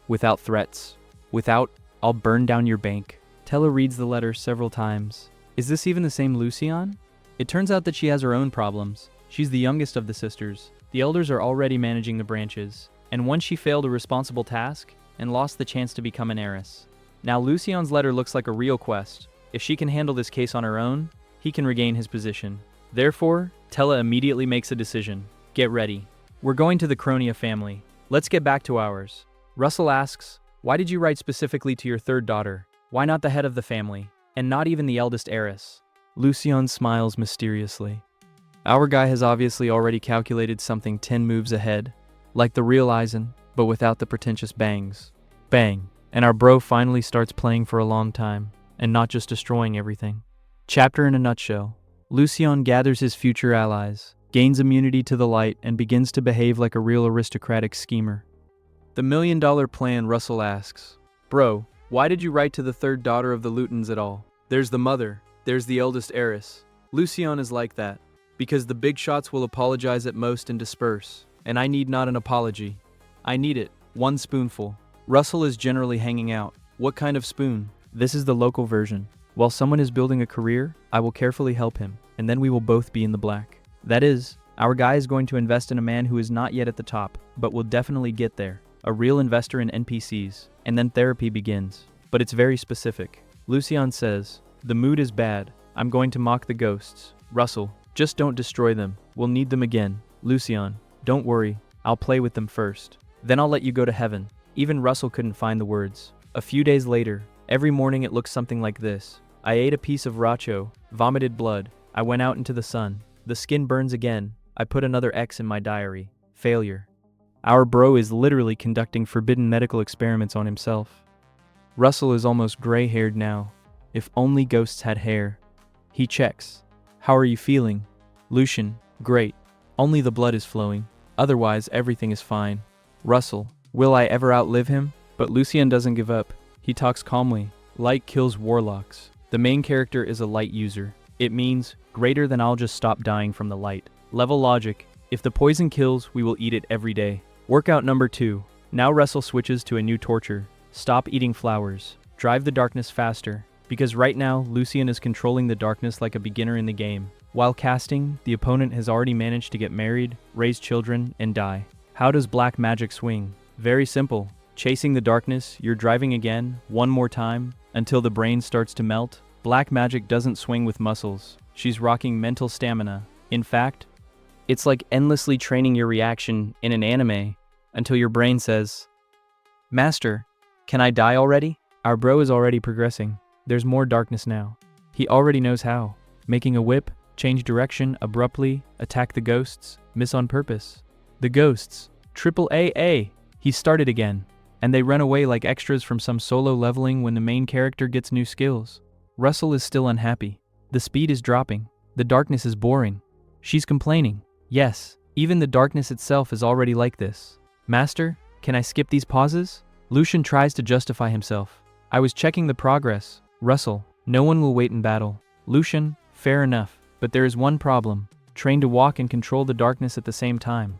without threats, without, I'll burn down your bank. Tella reads the letter several times. Is this even the same Lucien? It turns out that she has her own problems. She's the youngest of the sisters. The elders are already managing the branches, and once she failed a responsible task and lost the chance to become an heiress. Now Lucien's letter looks like a real quest. If she can handle this case on her own, he can regain his position. Therefore, Tella immediately makes a decision. Get ready. We're going to the Cronia family. Let's get back to ours. Russell asks, why did you write specifically to your third daughter? Why not the head of the family, and not even the eldest heiress? Lucien smiles mysteriously. Our guy has obviously already calculated something 10 moves ahead, like the real Eisen, but without the pretentious bangs. Bang, and our bro finally starts playing for a long time, and not just destroying everything. Chapter in a nutshell. Lucien gathers his future allies, gains immunity to the light, and begins to behave like a real aristocratic schemer. The $1 million plan, Russell asks. Bro, why did you write to the third daughter of the Lutons at all? There's the mother, there's the eldest heiress. Lucien is like that, because the big shots will apologize at most and disperse, and I need not an apology. I need it, 1 spoonful. Russell is generally hanging out. What kind of spoon? This is the local version. While someone is building a career, I will carefully help him, and then we will both be in the black. That is, our guy is going to invest in a man who is not yet at the top, but will definitely get there. A real investor in NPCs, and then therapy begins. But it's very specific. Lucien says, the mood is bad. I'm going to mock the ghosts. Russell, just don't destroy them. We'll need them again. Lucien, don't worry. I'll play with them first. Then I'll let you go to heaven. Even Russell couldn't find the words. A few days later, every morning it looks something like this. I ate a piece of racho, vomited blood. I went out into the sun. The skin burns again. I put another X in my diary. Failure. Our bro is literally conducting forbidden medical experiments on himself. Russell is almost gray-haired now. If only ghosts had hair. He checks. How are you feeling? Lucien, great. Only the blood is flowing. Otherwise, everything is fine. Russell, will I ever outlive him? But Lucien doesn't give up. He talks calmly. Light kills warlocks. The main character is a light user. It means, greater than I'll just stop dying from the light. Level logic. If the poison kills, we will eat it every day. Workout number 2. Now Russell switches to a new torture. Stop eating flowers. Drive the darkness faster. Because right now, Lucien is controlling the darkness like a beginner in the game. While casting, the opponent has already managed to get married, raise children, and die. How does black magic swing? Very simple. Chasing the darkness, you're driving again, one more time, until the brain starts to melt. Black magic doesn't swing with muscles. She's rocking mental stamina. In fact, it's like endlessly training your reaction in an anime until your brain says, Master, can I die already? Our bro is already progressing. There's more darkness now. He already knows how. Making a whip, change direction abruptly, attack the ghosts, miss on purpose. The ghosts, triple AA. He started again. And they run away like extras from some solo leveling when the main character gets new skills. Russell is still unhappy. The speed is dropping. The darkness is boring. She's complaining. Yes, even the darkness itself is already like this. Master, can I skip these pauses? Lucien tries to justify himself. I was checking the progress. Russell, no one will wait in battle. Lucien, fair enough, but there is one problem. Train to walk and control the darkness at the same time.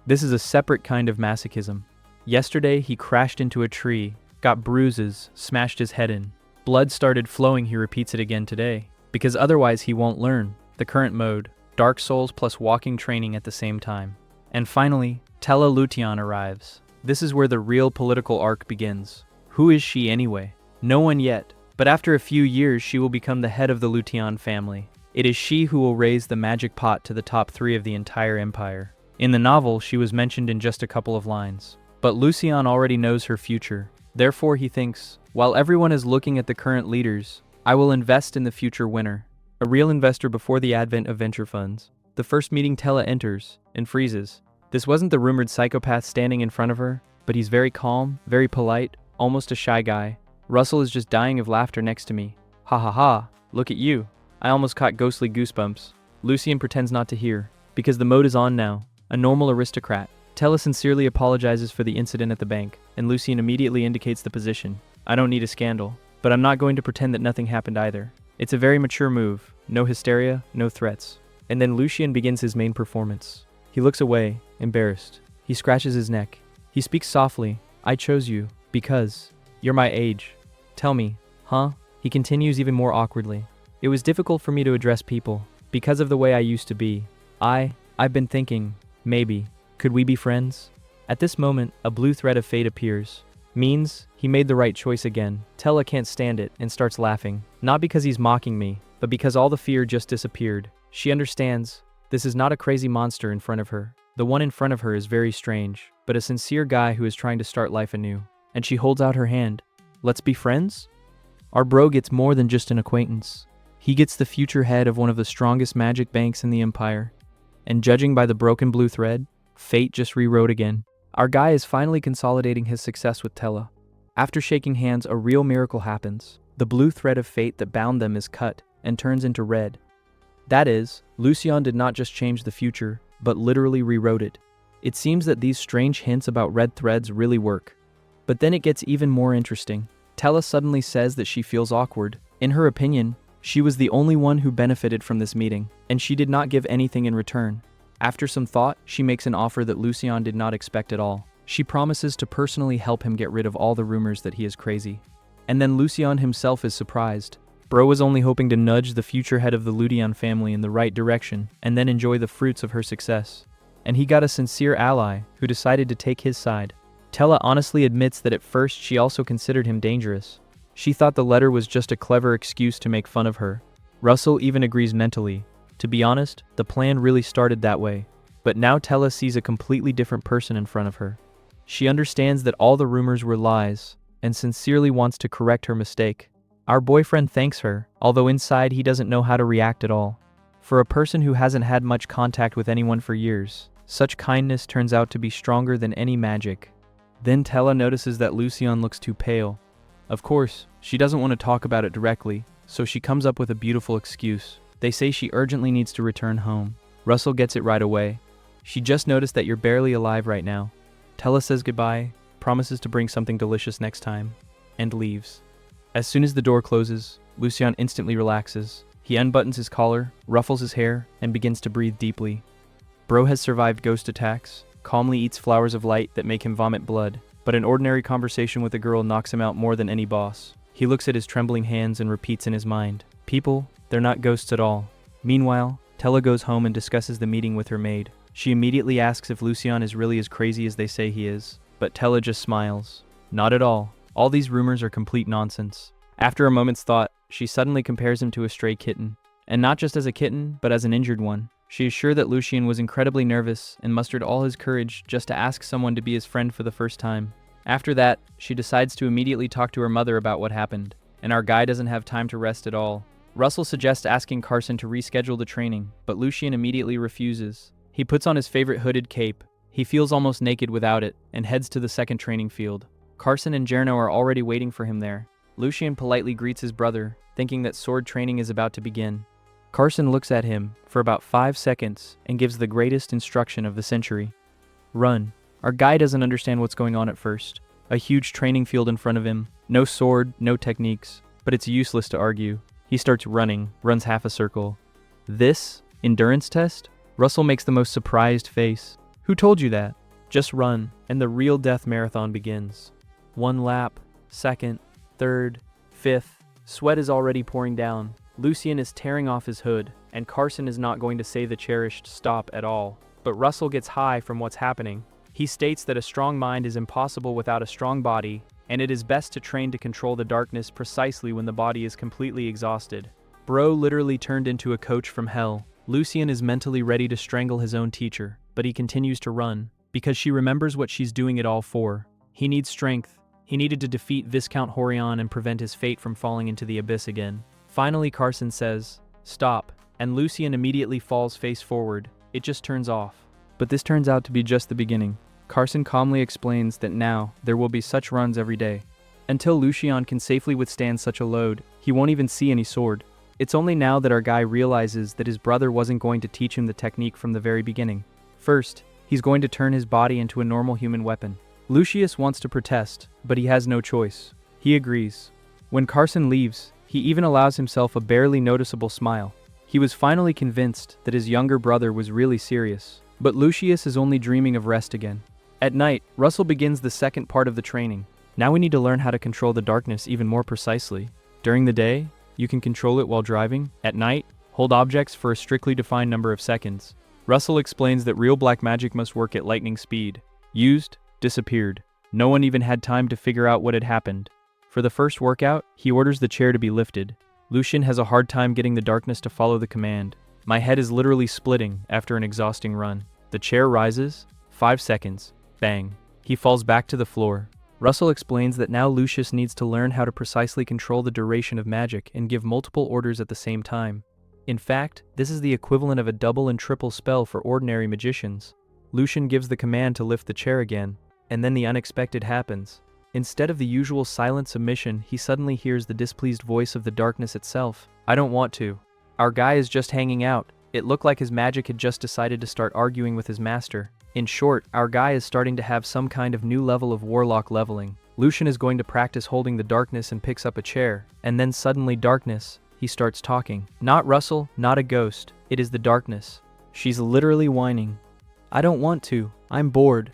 This is a separate kind of masochism. Yesterday, he crashed into a tree, got bruises, smashed his head in. Blood started flowing, he repeats it again today. Because otherwise he won't learn. The current mode, Dark Souls plus walking training at the same time. And finally, Tella Lution arrives. This is where the real political arc begins. Who is she anyway? No one yet, but after a few years she will become the head of the Lution family. It is she who will raise the magic pot to the top 3 of the entire empire. In the novel, she was mentioned in just a couple of lines. But Lucian already knows her future. Therefore he thinks, while everyone is looking at the current leaders, I will invest in the future winner. A real investor before the advent of venture funds. The first meeting, Tella enters and freezes. This wasn't the rumored psychopath standing in front of her, but he's very calm, very polite, almost a shy guy. Russell is just dying of laughter next to me. Ha ha ha, look at you. I almost caught ghostly goosebumps. Lucian pretends not to hear, because the mode is on now. A normal aristocrat. Tella sincerely apologizes for the incident at the bank, and Lucian immediately indicates the position. I don't need a scandal, but I'm not going to pretend that nothing happened either. It's a very mature move. No hysteria, no threats. And then Lucian begins his main performance. He looks away, embarrassed. He scratches his neck. He speaks softly. I chose you, because you're my age. Tell me, huh? He continues even more awkwardly. It was difficult for me to address people, because of the way I used to be. I've been thinking, maybe, could we be friends? At this moment, a blue thread of fate appears. Means, he made the right choice again. Tella can't stand it and starts laughing. Not because he's mocking me, but because all the fear just disappeared. She understands, this is not a crazy monster in front of her. The one in front of her is very strange, but a sincere guy who is trying to start life anew. And she holds out her hand. Let's be friends? Our bro gets more than just an acquaintance. He gets the future head of one of the strongest magic banks in the empire. And judging by the broken blue thread, fate just rewrote again. Our guy is finally consolidating his success with Tella. After shaking hands, a real miracle happens. The blue thread of fate that bound them is cut and turns into red. That is, Lucian did not just change the future, but literally rewrote it. It seems that these strange hints about red threads really work. But then it gets even more interesting. Tella suddenly says that she feels awkward. In her opinion, she was the only one who benefited from this meeting, and she did not give anything in return. After some thought, she makes an offer that Lucian did not expect at all. She promises to personally help him get rid of all the rumors that he is crazy. And then Lucian himself is surprised. Bro was only hoping to nudge the future head of the Lution family in the right direction, and then enjoy the fruits of her success. And he got a sincere ally, who decided to take his side. Tella honestly admits that at first she also considered him dangerous. She thought the letter was just a clever excuse to make fun of her. Russell even agrees mentally. To be honest, the plan really started that way. But now Tella sees a completely different person in front of her. She understands that all the rumors were lies, and sincerely wants to correct her mistake. Our boyfriend thanks her, although inside he doesn't know how to react at all. For a person who hasn't had much contact with anyone for years, such kindness turns out to be stronger than any magic. Then Tella notices that Lucian looks too pale. Of course, she doesn't want to talk about it directly, so she comes up with a beautiful excuse. They say she urgently needs to return home. Russell gets it right away. She just noticed that you're barely alive right now. Tella says goodbye, promises to bring something delicious next time, and leaves. As soon as the door closes, Lucian instantly relaxes. He unbuttons his collar, ruffles his hair, and begins to breathe deeply. Bro has survived ghost attacks, calmly eats flowers of light that make him vomit blood, but an ordinary conversation with a girl knocks him out more than any boss. He looks at his trembling hands and repeats in his mind, people, they're not ghosts at all. Meanwhile, Tella goes home and discusses the meeting with her maid. She immediately asks if Lucian is really as crazy as they say he is, but Tella just smiles. Not at all. All these rumors are complete nonsense. After a moment's thought, she suddenly compares him to a stray kitten. And not just as a kitten, but as an injured one. She is sure that Lucian was incredibly nervous and mustered all his courage just to ask someone to be his friend for the first time. After that, she decides to immediately talk to her mother about what happened, and our guy doesn't have time to rest at all. Russell suggests asking Carson to reschedule the training, but Lucian immediately refuses. He puts on his favorite hooded cape. He feels almost naked without it, and heads to the second training field. Carson and Jerno are already waiting for him there. Lucian politely greets his brother, thinking that sword training is about to begin. Carson looks at him for about 5 seconds and gives the greatest instruction of the century. Run. Our guy doesn't understand what's going on at first. A huge training field in front of him. No sword, no techniques. But it's useless to argue. He starts running, runs half a circle. This? Endurance test? Russell makes the most surprised face. Who told you that? Just run, and the real death marathon begins. 1 lap, second, third, fifth. Sweat is already pouring down. Lucian is tearing off his hood, and Carson is not going to say the cherished stop at all. but Russell gets high from what's happening. He states that a strong mind is impossible without a strong body, and it is best to train to control the darkness precisely when the body is completely exhausted. Bro literally turned into a coach from hell. Lucian is mentally ready to strangle his own teacher, but he continues to run, because she remembers what she's doing it all for. He needs strength. He needed to defeat Viscount Horion and prevent his fate from falling into the abyss again. Finally, Carson says, "Stop," and Lucian immediately falls face forward. It just turns off. But this turns out to be just the beginning. Carson calmly explains that now there will be such runs every day. Until Lucian can safely withstand such a load, he won't even see any sword. It's only now that our guy realizes that his brother wasn't going to teach him the technique from the very beginning. First, he's going to turn his body into a normal human weapon. Lucius wants to protest, but he has no choice. He agrees. When Carson leaves, he even allows himself a barely noticeable smile. He was finally convinced that his younger brother was really serious. But Lucius is only dreaming of rest again. At night, Russell begins the second part of the training. Now we need to learn how to control the darkness even more precisely. During the day, you can control it while driving. At night, hold objects for a strictly defined number of seconds. Russell explains that real black magic must work at lightning speed. Used, disappeared. No one even had time to figure out what had happened. For the first workout, he orders the chair to be lifted. Lucian has a hard time getting the darkness to follow the command. My head is literally splitting after an exhausting run. The chair rises. 5 seconds. Bang. He falls back to the floor. Russell explains that now Lucius needs to learn how to precisely control the duration of magic and give multiple orders at the same time. In fact, this is the equivalent of a double and triple spell for ordinary magicians. Lucian gives the command to lift the chair again, and then the unexpected happens. Instead of the usual silent submission, he suddenly hears the displeased voice of the darkness itself. "I don't want to. Our guy is just hanging out." It looked like his magic had just decided to start arguing with his master. In short, our guy is starting to have some kind of new level of warlock leveling. Lucian is going to practice holding the darkness and picks up a chair, and then suddenly darkness, he starts talking. Not Russell, not a ghost, it is the darkness. She's literally whining. "I don't want to, I'm bored."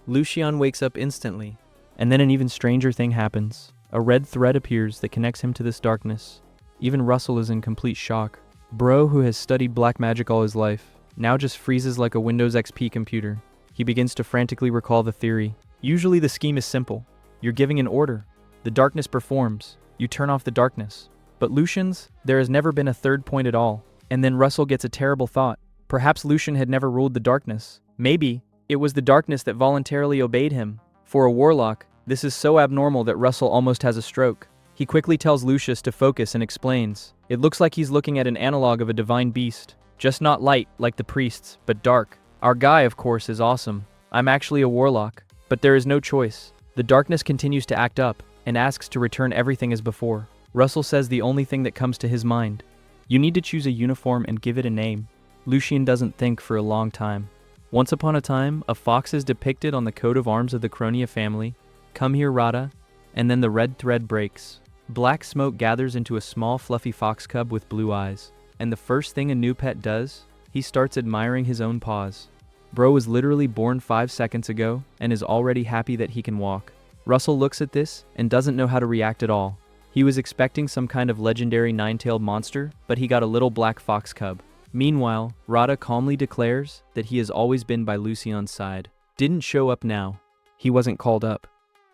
Lucian wakes up instantly, and then an even stranger thing happens. A red thread appears that connects him to this darkness. Even Russell is in complete shock. Bro, who has studied black magic all his life, now just freezes like a Windows XP computer. He begins to frantically recall the theory. Usually the scheme is simple. You're giving an order. The darkness performs. You turn off the darkness. But Lucian's, there has never been a third point at all. And then Russell gets a terrible thought. Perhaps Lucian had never ruled the darkness. Maybe it was the darkness that voluntarily obeyed him. For a warlock, this is so abnormal that Russell almost has a stroke. He quickly tells Lucius to focus and explains. It looks like he's looking at an analog of a divine beast. Just not light, like the priests, but dark. Our guy, of course, is awesome. I'm actually a warlock. But there is no choice. The darkness continues to act up, and asks to return everything as before. Russell says the only thing that comes to his mind. You need to choose a uniform and give it a name. Lucian doesn't think for a long time. Once upon a time, a fox is depicted on the coat of arms of the Cronia family. Come here, Rada. And then the red thread breaks. Black smoke gathers into a small fluffy fox cub with blue eyes. And the first thing a new pet does, he starts admiring his own paws. Bro was literally born 5 seconds ago and is already happy that he can walk. Russell looks at this and doesn't know how to react at all. He was expecting some kind of legendary 9-tailed monster, but he got a little black fox cub. Meanwhile, Rada calmly declares that he has always been by Lucian's side. Didn't show up now. He wasn't called up.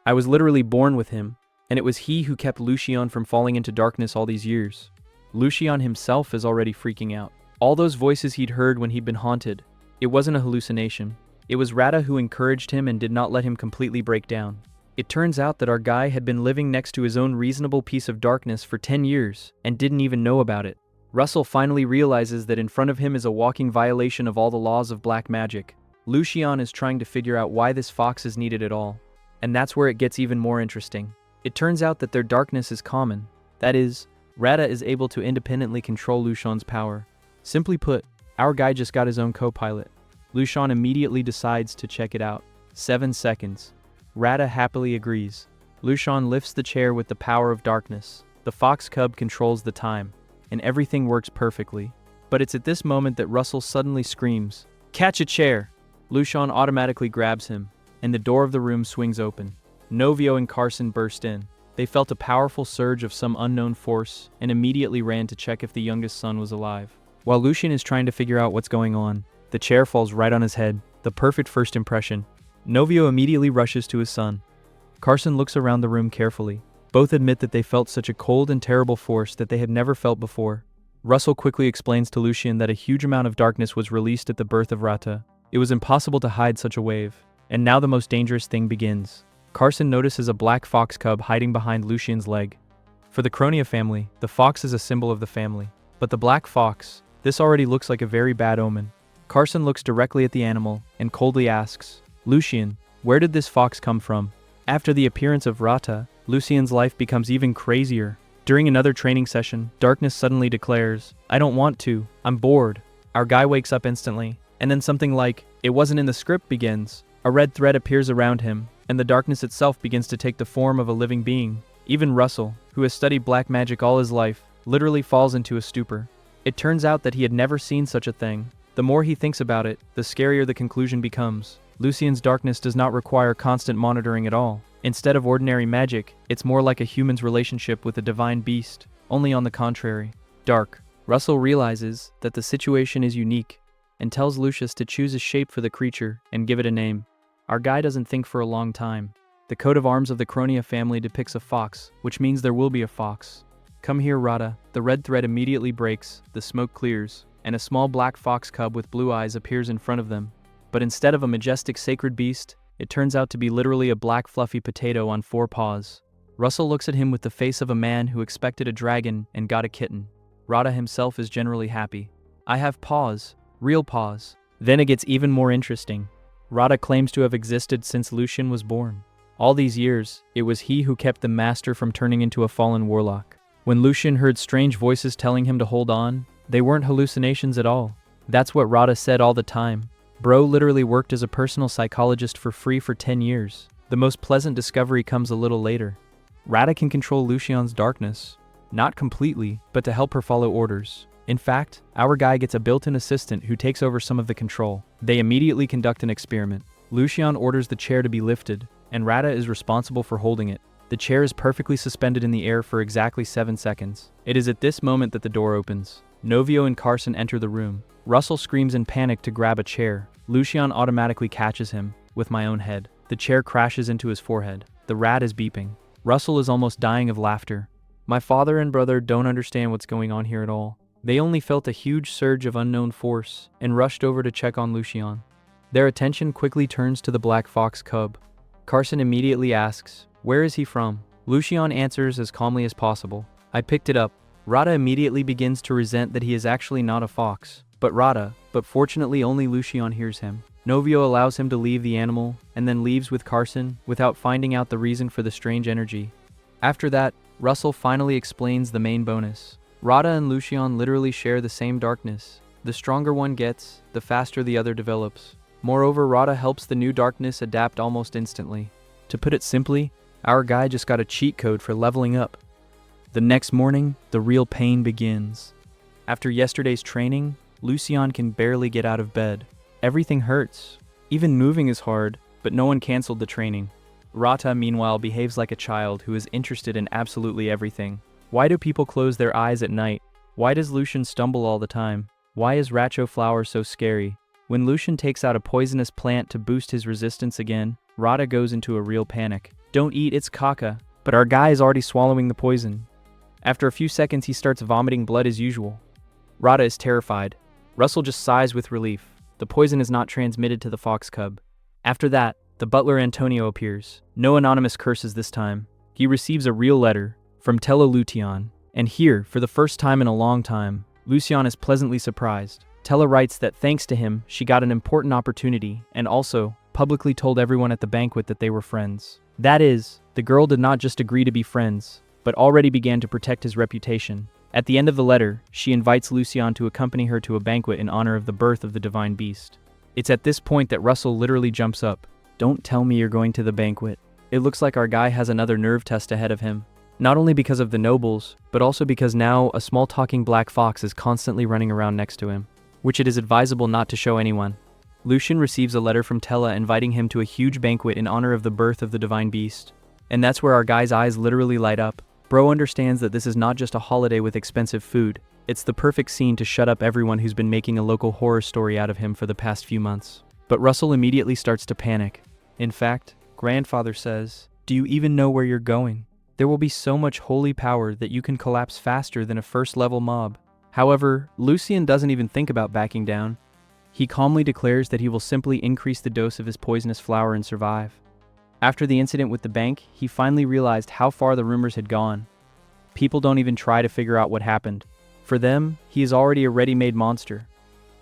I was literally born with him, and it was he who kept Lucian from falling into darkness all these years. Lucian himself is already freaking out. All those voices he'd heard when he'd been haunted, it wasn't a hallucination. It was Rada who encouraged him and did not let him completely break down. It turns out that our guy had been living next to his own reasonable piece of darkness for 10 years and didn't even know about it. Russell finally realizes that in front of him is a walking violation of all the laws of black magic. Lucian is trying to figure out why this fox is needed at all. And that's where it gets even more interesting. It turns out that their darkness is common. That is, Rada is able to independently control Lucian's power. Simply put, our guy just got his own co-pilot. Lucian immediately decides to check it out. 7 seconds. Rada happily agrees. Lucian lifts the chair with the power of darkness. The fox cub controls the time, and everything works perfectly. But it's at this moment that Russell suddenly screams, "Catch a chair!" Lucian automatically grabs him, and the door of the room swings open. Novio and Carson burst in. They felt a powerful surge of some unknown force and immediately ran to check if the youngest son was alive. While Lucian is trying to figure out what's going on, The chair falls right on his head, the perfect first impression. Novio immediately rushes to his son. Carson looks around the room carefully. Both admit that they felt such a cold and terrible force that they had never felt before. Russell quickly explains to Lucien that a huge amount of darkness was released at the birth of Rata. It was impossible to hide such a wave. And now the most dangerous thing begins. Carson notices a black fox cub hiding behind Lucien's leg. For the Cronia family, the fox is a symbol of the family. But the black fox, this already looks like a very bad omen. Carson looks directly at the animal and coldly asks, "Lucien, where did this fox come from?" After the appearance of Rata, Lucien's life becomes even crazier. During another training session, Darkness suddenly declares, "I don't want to, I'm bored." Our guy wakes up instantly, and then something like, "It wasn't in the script" begins. A red thread appears around him, and the darkness itself begins to take the form of a living being. Even Russell, who has studied black magic all his life, literally falls into a stupor. It turns out that he had never seen such a thing. The more he thinks about it, the scarier the conclusion becomes. Lucien's darkness does not require constant monitoring at all. Instead of ordinary magic, it's more like a human's relationship with a divine beast, only on the contrary, dark. Russell realizes that the situation is unique, and tells Lucius to choose a shape for the creature and give it a name. Our guy doesn't think for a long time. The coat of arms of the Cronia family depicts a fox, which means there will be a fox. "Come here, Rata." The red thread immediately breaks, the smoke clears, and a small black fox cub with blue eyes appears in front of them. But instead of a majestic sacred beast, it turns out to be literally a black fluffy potato on 4 paws. Russell looks at him with the face of a man who expected a dragon and got a kitten. Rata himself is generally happy. "I have paws, real paws." Then it gets even more interesting. Rata claims to have existed since Lucien was born. All these years, it was he who kept the master from turning into a fallen warlock. When Lucien heard strange voices telling him to hold on, they weren't hallucinations at all. That's what Rata said all the time. Bro literally worked as a personal psychologist for free for 10 years. The most pleasant discovery comes a little later. Rata can control Lucien's darkness. Not completely, but to help her follow orders. In fact, our guy gets a built-in assistant who takes over some of the control. They immediately conduct an experiment. Lucien orders the chair to be lifted, and Rata is responsible for holding it. The chair is perfectly suspended in the air for exactly 7 seconds. It is at this moment that the door opens. Novio and Carson enter the room. Russell screams in panic to grab a chair. Lucien automatically catches him, with my own head. The chair crashes into his forehead. The rat is beeping. Russell is almost dying of laughter. My father and brother don't understand what's going on here at all. They only felt a huge surge of unknown force and rushed over to check on Lucien. Their attention quickly turns to the black fox cub. Carson immediately asks, "Where is he from?" Lucien answers as calmly as possible, "I picked it up." Rata immediately begins to resent that he is actually not a fox, but fortunately only Lucien hears him. Novio allows him to leave the animal and then leaves with Carson without finding out the reason for the strange energy. After that, Russell finally explains the main bonus. Rata and Lucien literally share the same darkness. The stronger one gets, the faster the other develops. Moreover, Rata helps the new darkness adapt almost instantly. To put it simply, our guy just got a cheat code for leveling up. The next morning, the real pain begins. After yesterday's training, Lucien can barely get out of bed. Everything hurts. Even moving is hard, but no one canceled the training. Rata, meanwhile, behaves like a child who is interested in absolutely everything. Why do people close their eyes at night? Why does Lucien stumble all the time? Why is Racho flower so scary? When Lucien takes out a poisonous plant to boost his resistance again, Rata goes into a real panic. "Don't eat, it's caca." But our guy is already swallowing the poison. After a few seconds, he starts vomiting blood as usual. Rata is terrified. Russell just sighs with relief. The poison is not transmitted to the fox cub. After that, the butler Antonio appears. No anonymous curses this time. He receives a real letter from Tella Lution. And here, for the first time in a long time, Lucien is pleasantly surprised. Tella writes that thanks to him, she got an important opportunity and also publicly told everyone at the banquet that they were friends. That is, the girl did not just agree to be friends, but already began to protect his reputation. At the end of the letter, she invites Lucien to accompany her to a banquet in honor of the birth of the divine beast. It's at this point that Russell literally jumps up. "Don't tell me you're going to the banquet." It looks like our guy has another nerve test ahead of him. Not only because of the nobles, but also because now a small talking black fox is constantly running around next to him, which it is advisable not to show anyone. Lucien receives a letter from Tella inviting him to a huge banquet in honor of the birth of the divine beast. And that's where our guy's eyes literally light up. Bro understands that this is not just a holiday with expensive food, It's the perfect scene to shut up everyone who's been making a local horror story out of him for the past few months. But Russell immediately starts to panic. In fact, grandfather says, "Do you even know where you're going? There will be so much holy power that you can collapse faster than a first-level mob." However, Lucian doesn't even think about backing down. He calmly declares that he will simply increase the dose of his poisonous flower and survive. After the incident with the bank, he finally realized how far the rumors had gone. People don't even try to figure out what happened. For them, he is already a ready-made monster.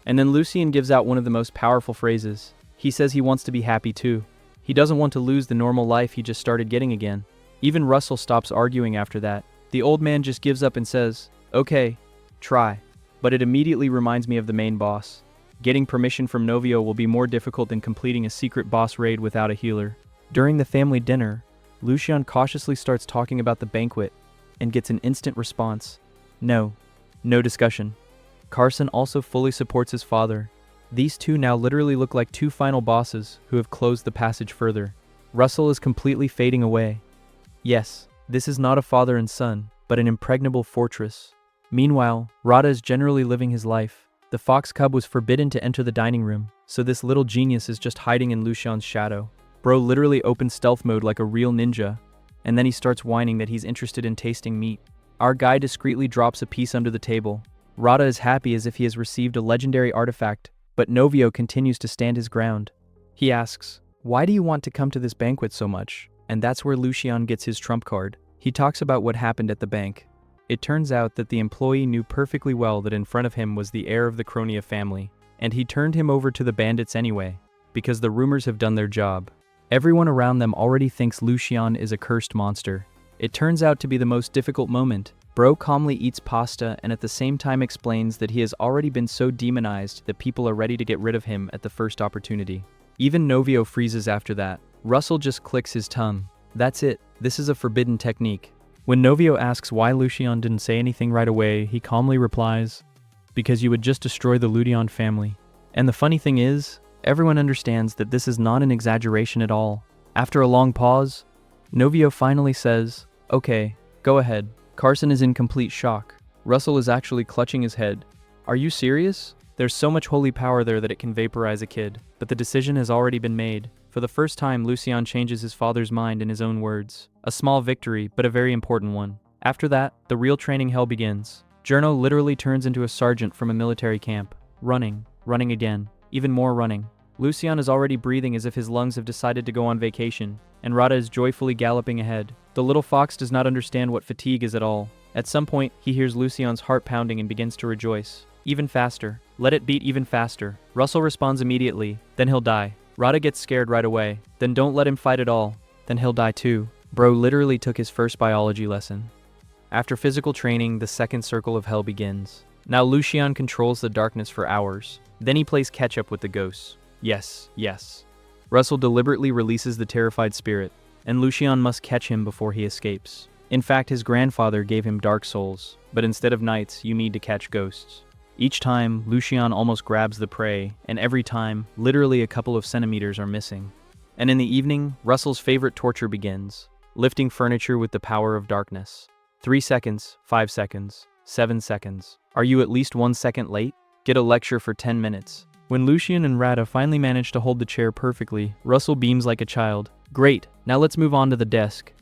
And then Lucian gives out one of the most powerful phrases. He says he wants to be happy too. He doesn't want to lose the normal life he just started getting again. Even Russell stops arguing after that. The old man just gives up and says, "Okay, try." But it immediately reminds me of the main boss. Getting permission from Novio will be more difficult than completing a secret boss raid without a healer. During the family dinner, Lucian cautiously starts talking about the banquet and gets an instant response. No discussion. Carson also fully supports his father. These two now literally look like two final bosses who have closed the passage further. Russell is completely fading away. Yes, this is not a father and son, but an impregnable fortress. Meanwhile, Rada is generally living his life. The fox cub was forbidden to enter the dining room, so this little genius is just hiding in Lucian's shadow. Bro literally opens stealth mode like a real ninja, and then he starts whining that he's interested in tasting meat. Our guy discreetly drops a piece under the table. Rada is happy as if he has received a legendary artifact, but Novio continues to stand his ground. He asks, "Why do you want to come to this banquet so much?" And that's where Lucian gets his trump card. He talks about what happened at the bank. It turns out that the employee knew perfectly well that in front of him was the heir of the Kronia family, and he turned him over to the bandits anyway, because the rumors have done their job. Everyone around them already thinks Lucian is a cursed monster. It turns out to be the most difficult moment. Bro calmly eats pasta and at the same time explains that he has already been so demonized that people are ready to get rid of him at the first opportunity. Even Novio freezes after that. Russell just clicks his tongue. That's it. This is a forbidden technique. When Novio asks why Lucian didn't say anything right away, he calmly replies, "Because you would just destroy the Ludion family." And the funny thing is, everyone understands that this is not an exaggeration at all. After a long pause, Novio finally says, "Okay, go ahead." Carson is in complete shock. Russell is actually clutching his head. "Are you serious? There's so much holy power there that it can vaporize a kid." But the decision has already been made. For the first time, Lucian changes his father's mind in his own words. A small victory, but a very important one. After that, the real training hell begins. Journo literally turns into a sergeant from a military camp. Running again, even more running. Lucian is already breathing as if his lungs have decided to go on vacation, and Rada is joyfully galloping ahead. The little fox does not understand what fatigue is at all. At some point, he hears Lucian's heart pounding and begins to rejoice. Even faster. Let it beat even faster. Russell responds immediately. Then he'll die. Rada gets scared right away. Then don't let him fight at all. Then he'll die too. Bro literally took his first biology lesson. After physical training, the second circle of hell begins. Now Lucian controls the darkness for hours. Then he plays catch-up with the ghosts. Yes. Russell deliberately releases the terrified spirit, and Lucian must catch him before he escapes. In fact, his grandfather gave him dark souls, but instead of knights, you need to catch ghosts. Each time, Lucian almost grabs the prey, and every time, literally a couple of centimeters are missing. And in the evening, Russell's favorite torture begins, lifting furniture with the power of darkness. 3 seconds, 5 seconds, 7 seconds. Are you at least 1 second late? Get a lecture for 10 minutes. When Lucian and Rada finally manage to hold the chair perfectly, Russell beams like a child. Great, now let's move on to the desk.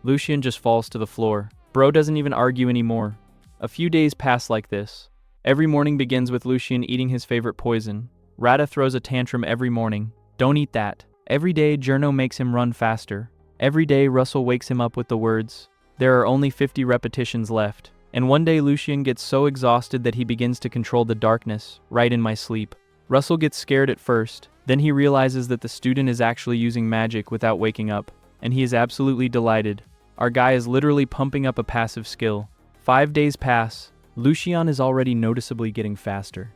Lucian just falls to the floor. Bro doesn't even argue anymore. A few days pass like this. Every morning begins with Lucian eating his favorite poison. Rada throws a tantrum every morning. Don't eat that. Every day, Journo makes him run faster. Every day, Russell wakes him up with the words, "There are only 50 repetitions left." And one day, Lucian gets so exhausted that he begins to control the darkness, right in my sleep. Russell gets scared at first. Then he realizes that the student is actually using magic without waking up, and he is absolutely delighted. Our guy is literally pumping up a passive skill. 5 days pass. Lucian is already noticeably getting faster.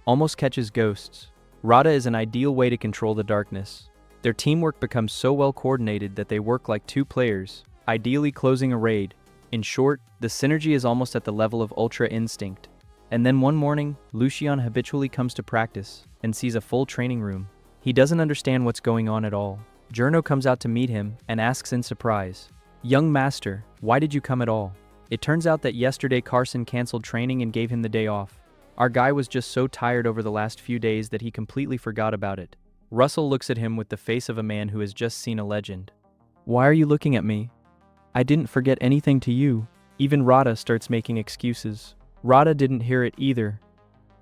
Almost catches ghosts. Rada is an ideal way to control the darkness. Their teamwork becomes so well coordinated that they work like two players, ideally closing a raid. In short, the synergy is almost at the level of Ultra Instinct. And then one morning, Lucian habitually comes to practice and sees a full training room. He doesn't understand what's going on at all. Journo comes out to meet him and asks in surprise, "Young master, why did you come at all?" It turns out that yesterday Carson canceled training and gave him the day off. Our guy was just so tired over the last few days that he completely forgot about it. Russell looks at him with the face of a man who has just seen a legend. Why are you looking at me? I didn't forget anything to you. Even Rada starts making excuses. Rada didn't hear it either.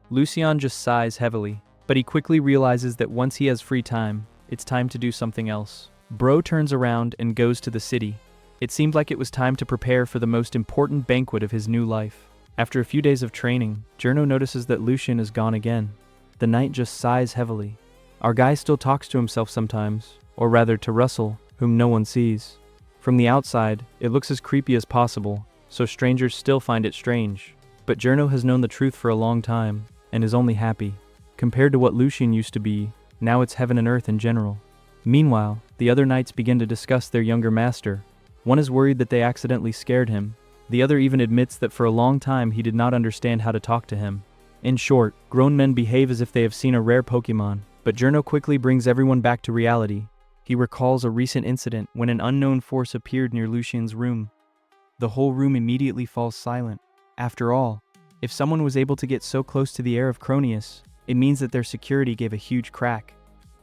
Lucian just sighs heavily, but he quickly realizes that once he has free time, it's time to do something else. Bro turns around and goes to the city. It seemed like it was time to prepare for the most important banquet of his new life. After a few days of training, Journo notices that Lucian is gone again. The knight just sighs heavily. Our guy still talks to himself sometimes, or rather to Russell, whom no one sees. From the outside, it looks as creepy as possible, so strangers still find it strange. But Journo has known the truth for a long time, and is only happy. Compared to what Lucian used to be, now it's heaven and earth in general. Meanwhile, the other knights begin to discuss their younger master. One is worried that they accidentally scared him. The other even admits that for a long time he did not understand how to talk to him. In short, grown men behave as if they have seen a rare Pokemon, but Journo quickly brings everyone back to reality. He recalls a recent incident when an unknown force appeared near Lucian's room. The whole room immediately falls silent. After all, if someone was able to get so close to the heir of Cronius, it means that their security gave a huge crack.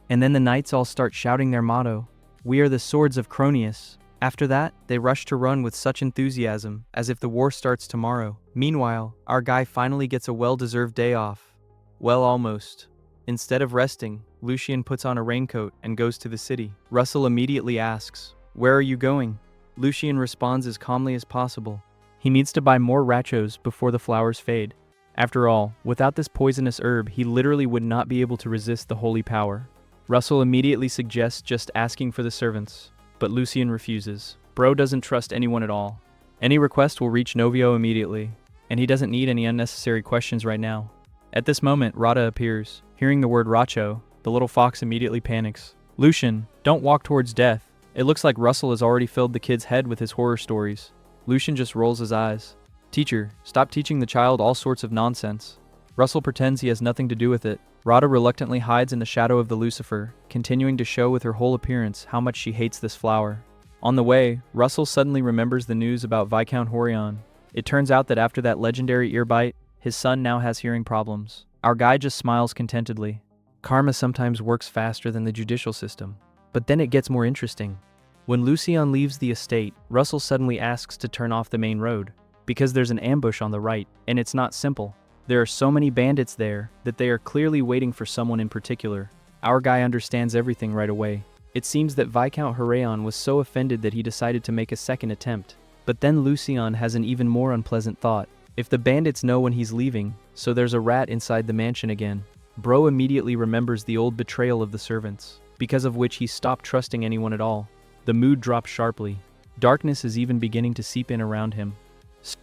And then the knights all start shouting their motto, "We are the swords of Cronius." After that, they rush to run with such enthusiasm, as if the war starts tomorrow. Meanwhile, our guy finally gets a well-deserved day off. Well, almost. Instead of resting, Lucian puts on a raincoat and goes to the city. Russell immediately asks, "Where are you going?" Lucian responds as calmly as possible. He needs to buy more rachos before the flowers fade. After all, without this poisonous herb, he literally would not be able to resist the holy power. Russell immediately suggests just asking for the servants, but Lucian refuses. Bro doesn't trust anyone at all. Any request will reach Novio immediately, and he doesn't need any unnecessary questions right now. At this moment, Rada appears. Hearing the word Racho, the little fox immediately panics. "Lucian, don't walk towards death." It looks like Russell has already filled the kid's head with his horror stories. Lucian just rolls his eyes. "Teacher, stop teaching the child all sorts of nonsense." Russell pretends he has nothing to do with it. Rada reluctantly hides in the shadow of the Lucifer, continuing to show with her whole appearance how much she hates this flower. On the way, Russell suddenly remembers the news about Viscount Horion. It turns out that after that legendary ear bite, his son now has hearing problems. Our guy just smiles contentedly. Karma sometimes works faster than the judicial system. But then it gets more interesting. When Lucian leaves the estate, Russell suddenly asks to turn off the main road, because there's an ambush on the right, and it's not simple. There are so many bandits there that they are clearly waiting for someone in particular. Our guy understands everything right away. It seems that Viscount Horion was so offended that he decided to make a second attempt. But then Lucian has an even more unpleasant thought. If the bandits know when he's leaving, so there's a rat inside the mansion again. Bro immediately remembers the old betrayal of the servants, because of which he stopped trusting anyone at all. The mood drops sharply. Darkness is even beginning to seep in around him.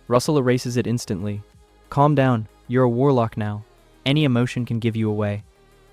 Russell erases it instantly. "Calm down, you're a warlock now. Any emotion can give you away."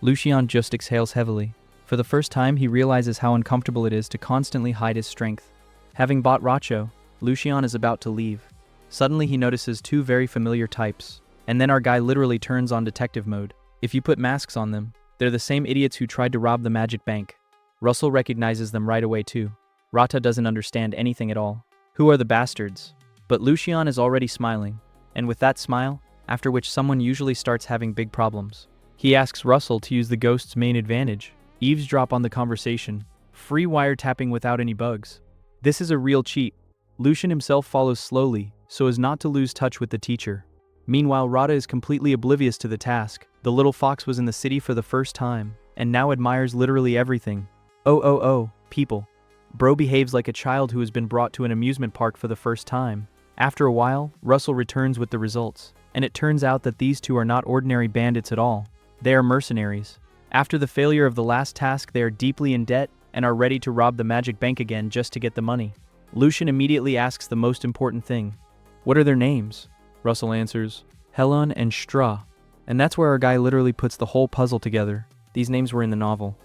Lucian just exhales heavily. For the first time, he realizes how uncomfortable it is to constantly hide his strength. Having bought Racho, Lucian is about to leave. Suddenly he notices two very familiar types, and then our guy literally turns on detective mode. If you put masks on them, they're the same idiots who tried to rob the magic bank. Russell recognizes them right away too. Rata doesn't understand anything at all. Who are the bastards? But Lucian is already smiling, and with that smile, after which someone usually starts having big problems. He asks Russell to use the ghost's main advantage, eavesdrop on the conversation, free wiretapping without any bugs. This is a real cheat. Lucian himself follows slowly, so as not to lose touch with the teacher. Meanwhile, Rada is completely oblivious to the task. The little fox was in the city for the first time, and now admires literally everything. Oh, people. Bro behaves like a child who has been brought to an amusement park for the first time. After a while, Russell returns with the results, and it turns out that these two are not ordinary bandits at all. They are mercenaries. After the failure of the last task, they are deeply in debt and are ready to rob the magic bank again just to get the money. Lucian immediately asks the most important thing. "What are their names?" Russell answers, "Helon and Stra." And that's where our guy literally puts the whole puzzle together. These names were in the novel.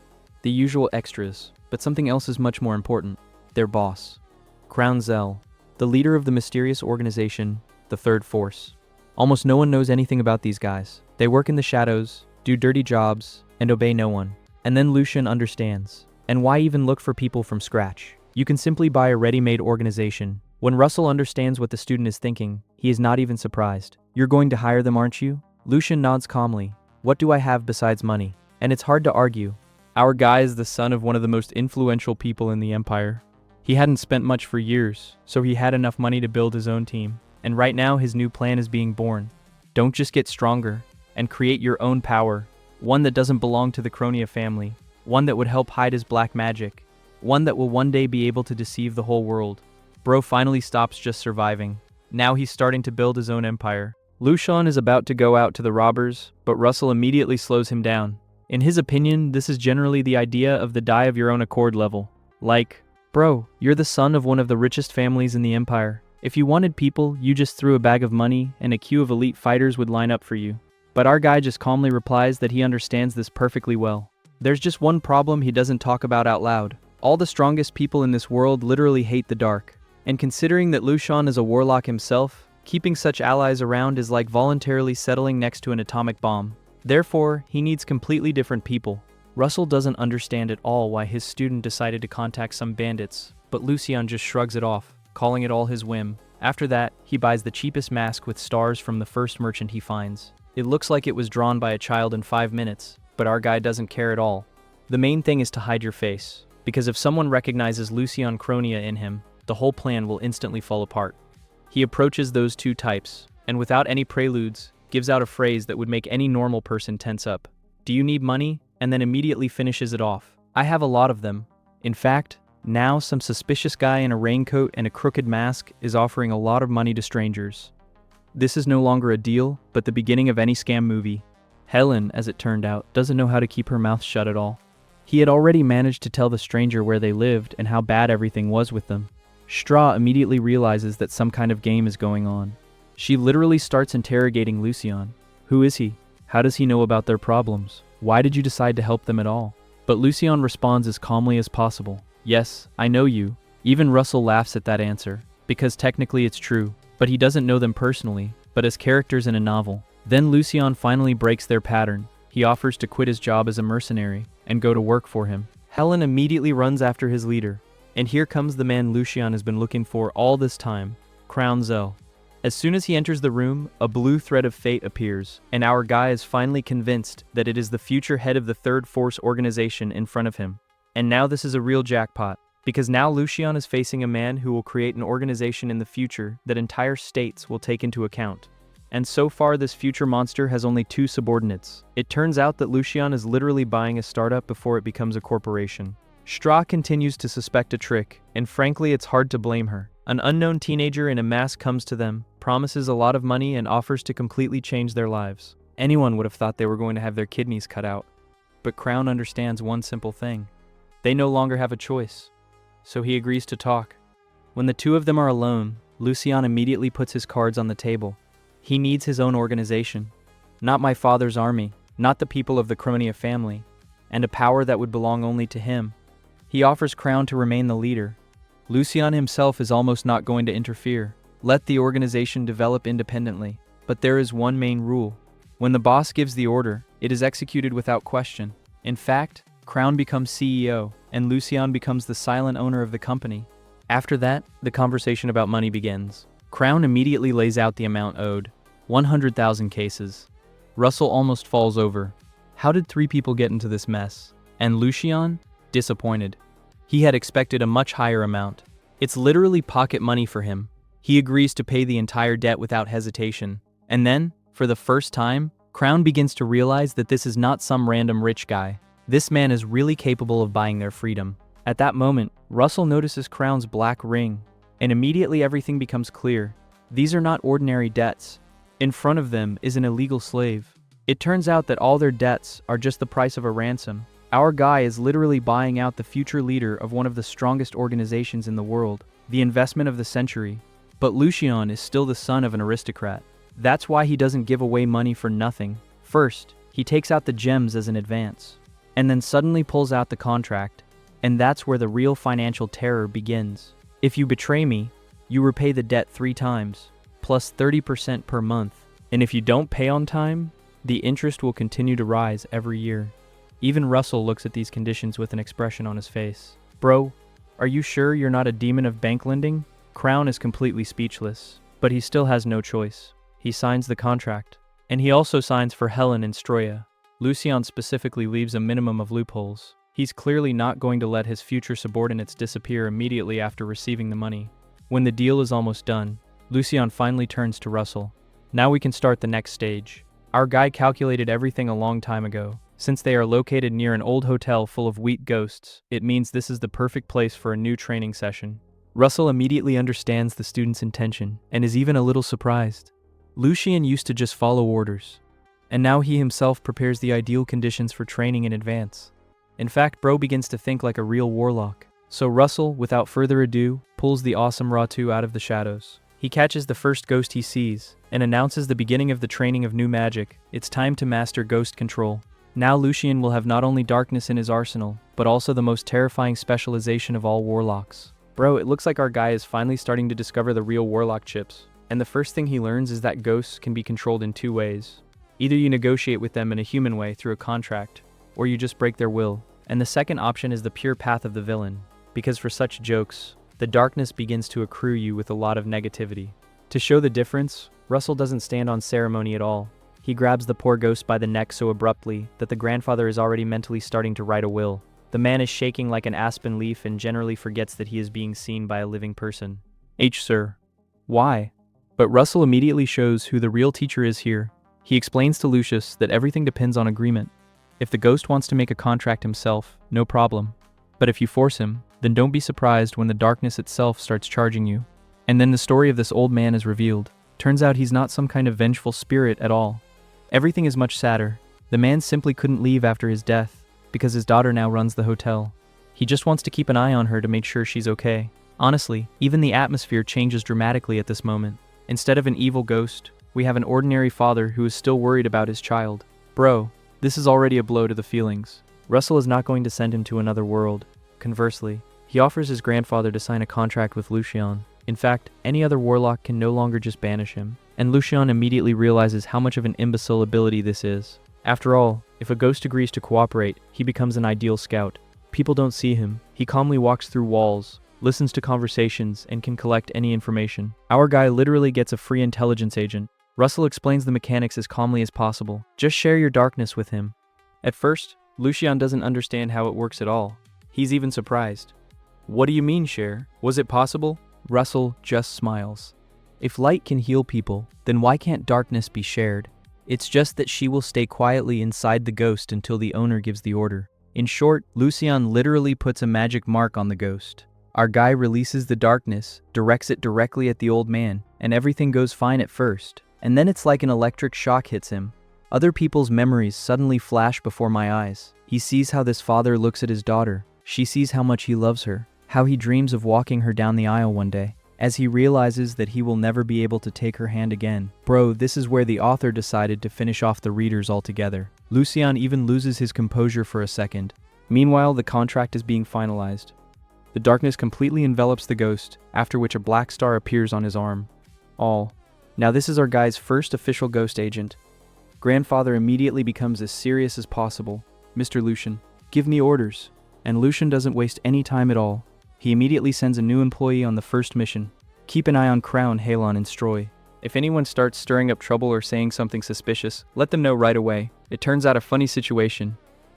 The usual extras, but something else is much more important. Their boss. Crown Zell, the leader of the mysterious organization, the Third Force. Almost no one knows anything about these guys. They work in the shadows, do dirty jobs, and obey no one. And then Lucian understands. And why even look for people from scratch? You can simply buy a ready-made organization, When Russell understands what the student is thinking, he is not even surprised. "You're going to hire them, aren't you?" Lucian nods calmly. "What do I have besides money?" And it's hard to argue. Our guy is the son of one of the most influential people in the Empire. He hadn't spent much for years, so he had enough money to build his own team. And right now his new plan is being born. Don't just get stronger, and create your own power. One that doesn't belong to the Cronia family. One that would help hide his black magic. One that will one day be able to deceive the whole world. Bro finally stops just surviving. Now he's starting to build his own empire. Lucian is about to go out to the robbers, but Russell immediately slows him down. In his opinion, this is generally the idea of the die of your own accord level. Like, bro, you're the son of one of the richest families in the Empire. If you wanted people, you just threw a bag of money and a queue of elite fighters would line up for you. But our guy just calmly replies that he understands this perfectly well. There's just one problem he doesn't talk about out loud. All the strongest people in this world literally hate the dark. And considering that Lucian is a warlock himself, keeping such allies around is like voluntarily settling next to an atomic bomb. Therefore, he needs completely different people. Russell doesn't understand at all why his student decided to contact some bandits, but Lucian just shrugs it off, calling it all his whim. After that, he buys the cheapest mask with stars from the first merchant he finds. It looks like it was drawn by a child in 5 minutes, but our guy doesn't care at all. The main thing is to hide your face, because if someone recognizes Lucian Cronia in him, the whole plan will instantly fall apart. He approaches those two types, and without any preludes, gives out a phrase that would make any normal person tense up. "Do you need money?" And then immediately finishes it off. "I have a lot of them." In fact, now some suspicious guy in a raincoat and a crooked mask is offering a lot of money to strangers. This is no longer a deal, but the beginning of any scam movie. Helen, as it turned out, doesn't know how to keep her mouth shut at all. He had already managed to tell the stranger where they lived and how bad everything was with them. Straw immediately realizes that some kind of game is going on. She literally starts interrogating Lucian. Who is he? How does he know about their problems? Why did you decide to help them at all? But Lucian responds as calmly as possible. "Yes, I know you." Even Russell laughs at that answer, because technically it's true, but he doesn't know them personally, but as characters in a novel. Then Lucian finally breaks their pattern. He offers to quit his job as a mercenary and go to work for him. Helen immediately runs after his leader. And here comes the man Lucian has been looking for all this time, Crown Zell. As soon as he enters the room, a blue thread of fate appears, and our guy is finally convinced that it is the future head of the Third Force organization in front of him. And now this is a real jackpot, because now Lucian is facing a man who will create an organization in the future that entire states will take into account. And so far this future monster has only 2 subordinates. It turns out that Lucian is literally buying a startup before it becomes a corporation. Straw continues to suspect a trick, and frankly it's hard to blame her. An unknown teenager in a mask comes to them, promises a lot of money and offers to completely change their lives. Anyone would have thought they were going to have their kidneys cut out. But Crown understands one simple thing. They no longer have a choice. So he agrees to talk. When the two of them are alone, Lucian immediately puts his cards on the table. He needs his own organization. Not my father's army, not the people of the Cronia family, and a power that would belong only to him. He offers Crown to remain the leader. Lucian himself is almost not going to interfere. Let the organization develop independently. But there is one main rule. When the boss gives the order, it is executed without question. In fact, Crown becomes CEO, and Lucian becomes the silent owner of the company. After that, the conversation about money begins. Crown immediately lays out the amount owed. 100,000 cases. Russell almost falls over. How did 3 people get into this mess? And Lucian? Disappointed. He had expected a much higher amount. It's literally pocket money for him. He agrees to pay the entire debt without hesitation. And then, for the first time, Crown begins to realize that this is not some random rich guy. This man is really capable of buying their freedom. At that moment, Russell notices Crown's black ring, and immediately everything becomes clear. These are not ordinary debts. In front of them is an illegal slave. It turns out that all their debts are just the price of a ransom. Our guy is literally buying out the future leader of one of the strongest organizations in the world, the investment of the century. But Lucian is still the son of an aristocrat. That's why he doesn't give away money for nothing. First, he takes out the gems as an advance, and then suddenly pulls out the contract. And that's where the real financial terror begins. If you betray me, you repay the debt 3 times, plus 30% per month. And if you don't pay on time, the interest will continue to rise every year. Even Russell looks at these conditions with an expression on his face. Bro, are you sure you're not a demon of bank lending? Crown is completely speechless, but he still has no choice. He signs the contract. And he also signs for Helen and Stroya. Lucien specifically leaves a minimum of loopholes. He's clearly not going to let his future subordinates disappear immediately after receiving the money. When the deal is almost done, Lucien finally turns to Russell. Now we can start the next stage. Our guy calculated everything a long time ago. Since they are located near an old hotel full of wheat ghosts, it means this is the perfect place for a new training session. Russell immediately understands the student's intention and is even a little surprised. Lucien used to just follow orders, and now he himself prepares the ideal conditions for training in advance. In fact, bro begins to think like a real warlock. So Russell, without further ado, pulls the awesome Ratu out of the shadows. He catches the first ghost he sees, and announces the beginning of the training of new magic. It's time to master ghost control. Now Lucien will have not only darkness in his arsenal, but also the most terrifying specialization of all warlocks. Bro, it looks like our guy is finally starting to discover the real warlock chips. And the first thing he learns is that ghosts can be controlled in two ways. Either you negotiate with them in a human way through a contract, or you just break their will. And the second option is the pure path of the villain, because for such jokes, the darkness begins to accrue you with a lot of negativity. To show the difference, Russell doesn't stand on ceremony at all. He grabs the poor ghost by the neck so abruptly that the grandfather is already mentally starting to write a will. The man is shaking like an aspen leaf and generally forgets that he is being seen by a living person. Sir. Why? But Russell immediately shows who the real teacher is here. He explains to Lucius that everything depends on agreement. If the ghost wants to make a contract himself, no problem. But if you force him, then don't be surprised when the darkness itself starts charging you. And then the story of this old man is revealed. Turns out he's not some kind of vengeful spirit at all. Everything is much sadder. The man simply couldn't leave after his death, because his daughter now runs the hotel. He just wants to keep an eye on her to make sure she's okay. Honestly, even the atmosphere changes dramatically at this moment. Instead of an evil ghost, we have an ordinary father who is still worried about his child. Bro, this is already a blow to the feelings. Russell is not going to send him to another world. Conversely, he offers his grandfather to sign a contract with Lucien. In fact, any other warlock can no longer just banish him. And Lucien immediately realizes how much of an imbecile ability this is. After all, if a ghost agrees to cooperate, he becomes an ideal scout. People don't see him. He calmly walks through walls, listens to conversations, and can collect any information. Our guy literally gets a free intelligence agent. Russell explains the mechanics as calmly as possible. Just share your darkness with him. At first, Lucien doesn't understand how it works at all. He's even surprised. What do you mean, share? Was it possible? Russell just smiles. If light can heal people, then why can't darkness be shared? It's just that she will stay quietly inside the ghost until the owner gives the order. In short, Lucien literally puts a magic mark on the ghost. Our guy releases the darkness, directs it directly at the old man, and everything goes fine at first. And then it's like an electric shock hits him. Other people's memories suddenly flash before my eyes. He sees how this father looks at his daughter. She sees how much he loves her, how he dreams of walking her down the aisle one day. As he realizes that he will never be able to take her hand again. Bro, this is where the author decided to finish off the readers altogether. Lucien even loses his composure for a second. Meanwhile, the contract is being finalized. The darkness completely envelops the ghost, after which a black star appears on his arm. Now this is our guy's first official ghost agent. Grandfather immediately becomes as serious as possible. Mr. Lucien, give me orders. And Lucien doesn't waste any time at all. He immediately sends a new employee on the first mission. Keep an eye on Crown, Halon, and Stroy. If anyone starts stirring up trouble or saying something suspicious, let them know right away. It turns out a funny situation.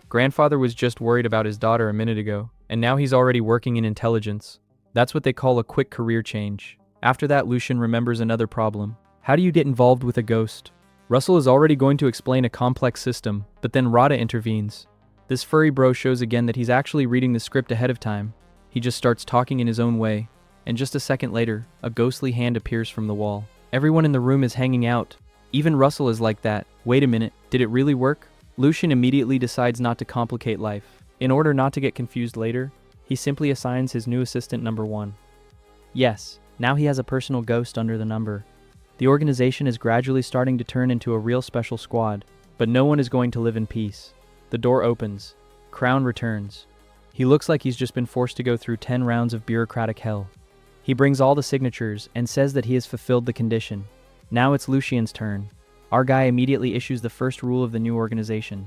Grandfather was just worried about his daughter a minute ago, and now he's already working in intelligence. That's what they call a quick career change. After that, Lucien remembers another problem. How do you get involved with a ghost? Russell is already going to explain a complex system, but then Rada intervenes. This furry bro shows again that he's actually reading the script ahead of time. He just starts talking in his own way, and just a second later, a ghostly hand appears from the wall. Everyone in the room is hanging out. Even Russell is like that. Wait a minute, did it really work? Lucien immediately decides not to complicate life. In order not to get confused later, he simply assigns his new assistant number 1. Yes, now he has a personal ghost under the number. The organization is gradually starting to turn into a real special squad, but no one is going to live in peace. The door opens. Crown returns. He looks like he's just been forced to go through 10 rounds of bureaucratic hell. He brings all the signatures and says that he has fulfilled the condition. Now it's Lucien's turn. Our guy immediately issues the first rule of the new organization.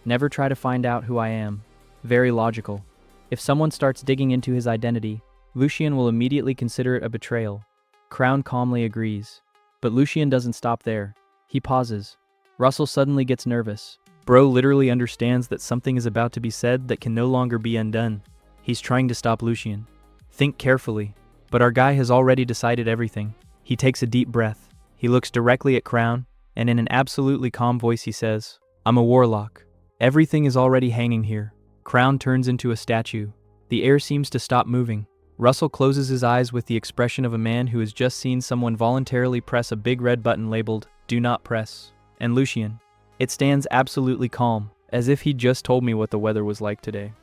Never try to find out who I am. Very logical. If someone starts digging into his identity, Lucian will immediately consider it a betrayal. Crown calmly agrees. But Lucian doesn't stop there. He pauses. Russell suddenly gets nervous. Bro literally understands that something is about to be said that can no longer be undone. He's trying to stop Lucian. Think carefully. But our guy has already decided everything. He takes a deep breath. He looks directly at Crown, and in an absolutely calm voice he says, "I'm a warlock. Everything is already hanging here." Crown turns into a statue. The air seems to stop moving. Russell closes his eyes with the expression of a man who has just seen someone voluntarily press a big red button labeled, "Do not press." And Lucian. It stands absolutely calm, as if he just told me what the weather was like today.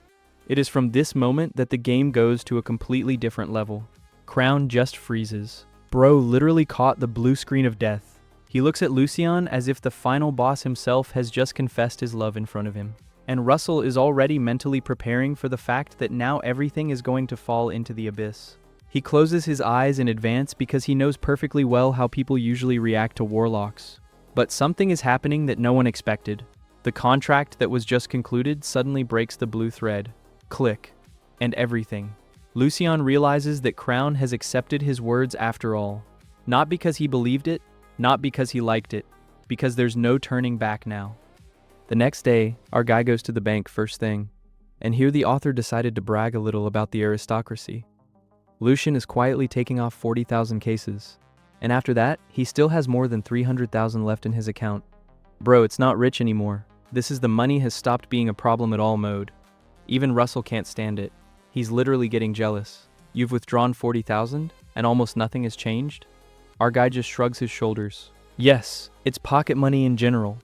It is from this moment that the game goes to a completely different level. Crown just freezes. Bro literally caught the blue screen of death. He looks at Lucian as if the final boss himself has just confessed his love in front of him. And Russell is already mentally preparing for the fact that now everything is going to fall into the abyss. He closes his eyes in advance because he knows perfectly well how people usually react to warlocks. But something is happening that no one expected. The contract that was just concluded suddenly breaks the blue thread. Click. And everything. Lucian realizes that Crown has accepted his words after all. Not because he believed it, not because he liked it, because there's no turning back now. The next day, our guy goes to the bank first thing, and here the author decided to brag a little about the aristocracy. Lucian is quietly taking off 40,000 cases, and after that, he still has more than 300,000 left in his account. Bro, it's not rich anymore. This is the money has stopped being a problem at all mode. Even Russell can't stand it. He's literally getting jealous. You've withdrawn 40,000, and almost nothing has changed? Our guy just shrugs his shoulders. Yes, it's pocket money in general.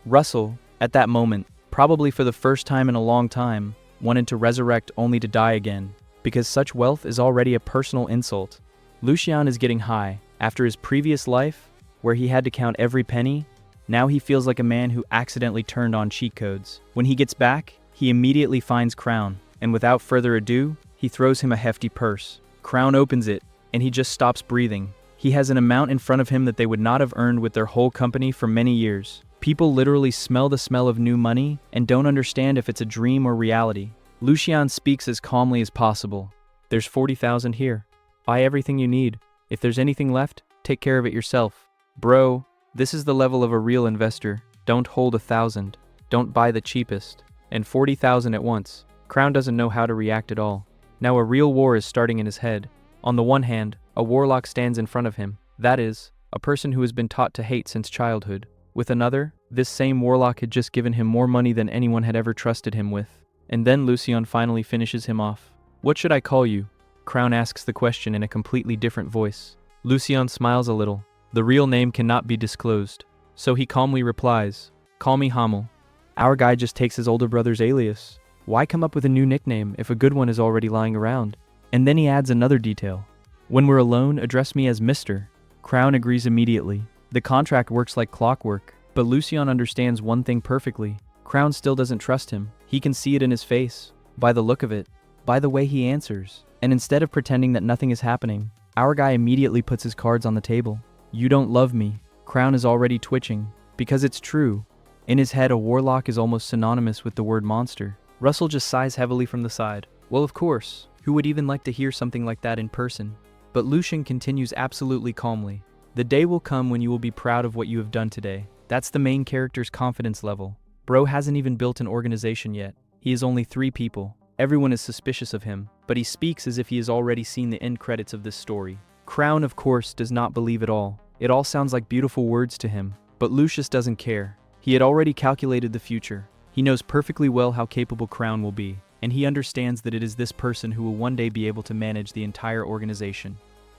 Russell, at that moment, probably for the first time in a long time, wanted to resurrect only to die again, because such wealth is already a personal insult. Lucian is getting high. After his previous life, where he had to count every penny, now he feels like a man who accidentally turned on cheat codes. When he gets back, he immediately finds Crown, and without further ado, he throws him a hefty purse. Crown opens it, and he just stops breathing. He has an amount in front of him that they would not have earned with their whole company for many years. People literally smell the smell of new money and don't understand if it's a dream or reality. Lucian speaks as calmly as possible. There's 40,000 here. Buy everything you need. If there's anything left, take care of it yourself. Bro, this is the level of a real investor. Don't hold 1,000. Don't buy the cheapest. And 40,000 at once. Crown doesn't know how to react at all. Now a real war is starting in his head. On the one hand, a warlock stands in front of him. That is, a person who has been taught to hate since childhood. With another, this same warlock had just given him more money than anyone had ever trusted him with. And then Lucian finally finishes him off. "What should I call you?" Crown asks the question in a completely different voice. Lucian smiles a little. The real name cannot be disclosed. So he calmly replies, "Call me Hamel." Our guy just takes his older brother's alias. Why come up with a new nickname if a good one is already lying around? And then he adds another detail. "When we're alone, address me as Mr." Crown agrees immediately. The contract works like clockwork, but Lucian understands one thing perfectly. Crown still doesn't trust him. He can see it in his face, by the look of it, by the way he answers. And instead of pretending that nothing is happening, our guy immediately puts his cards on the table. "You don't love me." Crown is already twitching, because it's true. In his head, a warlock is almost synonymous with the word monster. Russell just sighs heavily from the side. Well, of course, who would even like to hear something like that in person? But Lucian continues absolutely calmly. "The day will come when you will be proud of what you have done today." That's the main character's confidence level. Bro hasn't even built an organization yet. He is only 3 people. Everyone is suspicious of him, but he speaks as if he has already seen the end credits of this story. Crown, of course, does not believe it all. It all sounds like beautiful words to him, but Lucius doesn't care. He had already calculated the future. He knows perfectly well how capable Crown will be, and he understands that it is this person who will one day be able to manage the entire organization.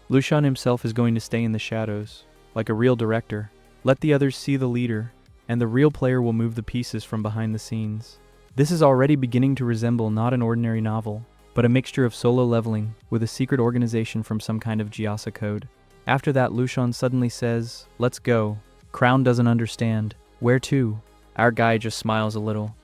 Lucian himself is going to stay in the shadows, like a real director. Let the others see the leader, and the real player will move the pieces from behind the scenes. This is already beginning to resemble not an ordinary novel, but a mixture of solo leveling with a secret organization from some kind of Gyasa code. After that, Lucian suddenly says, "Let's go." Crown doesn't understand. "Where to?" Our guy just smiles a little.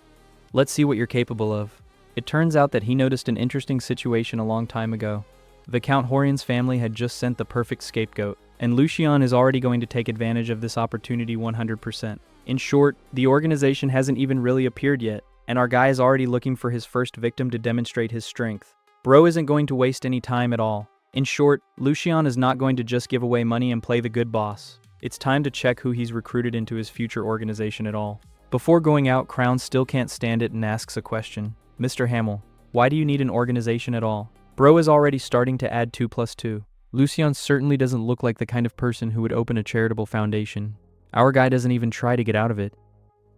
"Let's see what you're capable of." It turns out that he noticed an interesting situation a long time ago. The Count Horian's family had just sent the perfect scapegoat, and Lucian is already going to take advantage of this opportunity 100%. In short, the organization hasn't even really appeared yet, and our guy is already looking for his first victim to demonstrate his strength. Bro isn't going to waste any time at all. In short, Lucian is not going to just give away money and play the good boss. It's time to check who he's recruited into his future organization at all. Before going out, Crown still can't stand it and asks a question. Mr. Hamill, why do you need an organization at all? Bro is already starting to add 2 plus 2. Lucian certainly doesn't look like the kind of person who would open a charitable foundation. Our guy doesn't even try to get out of it.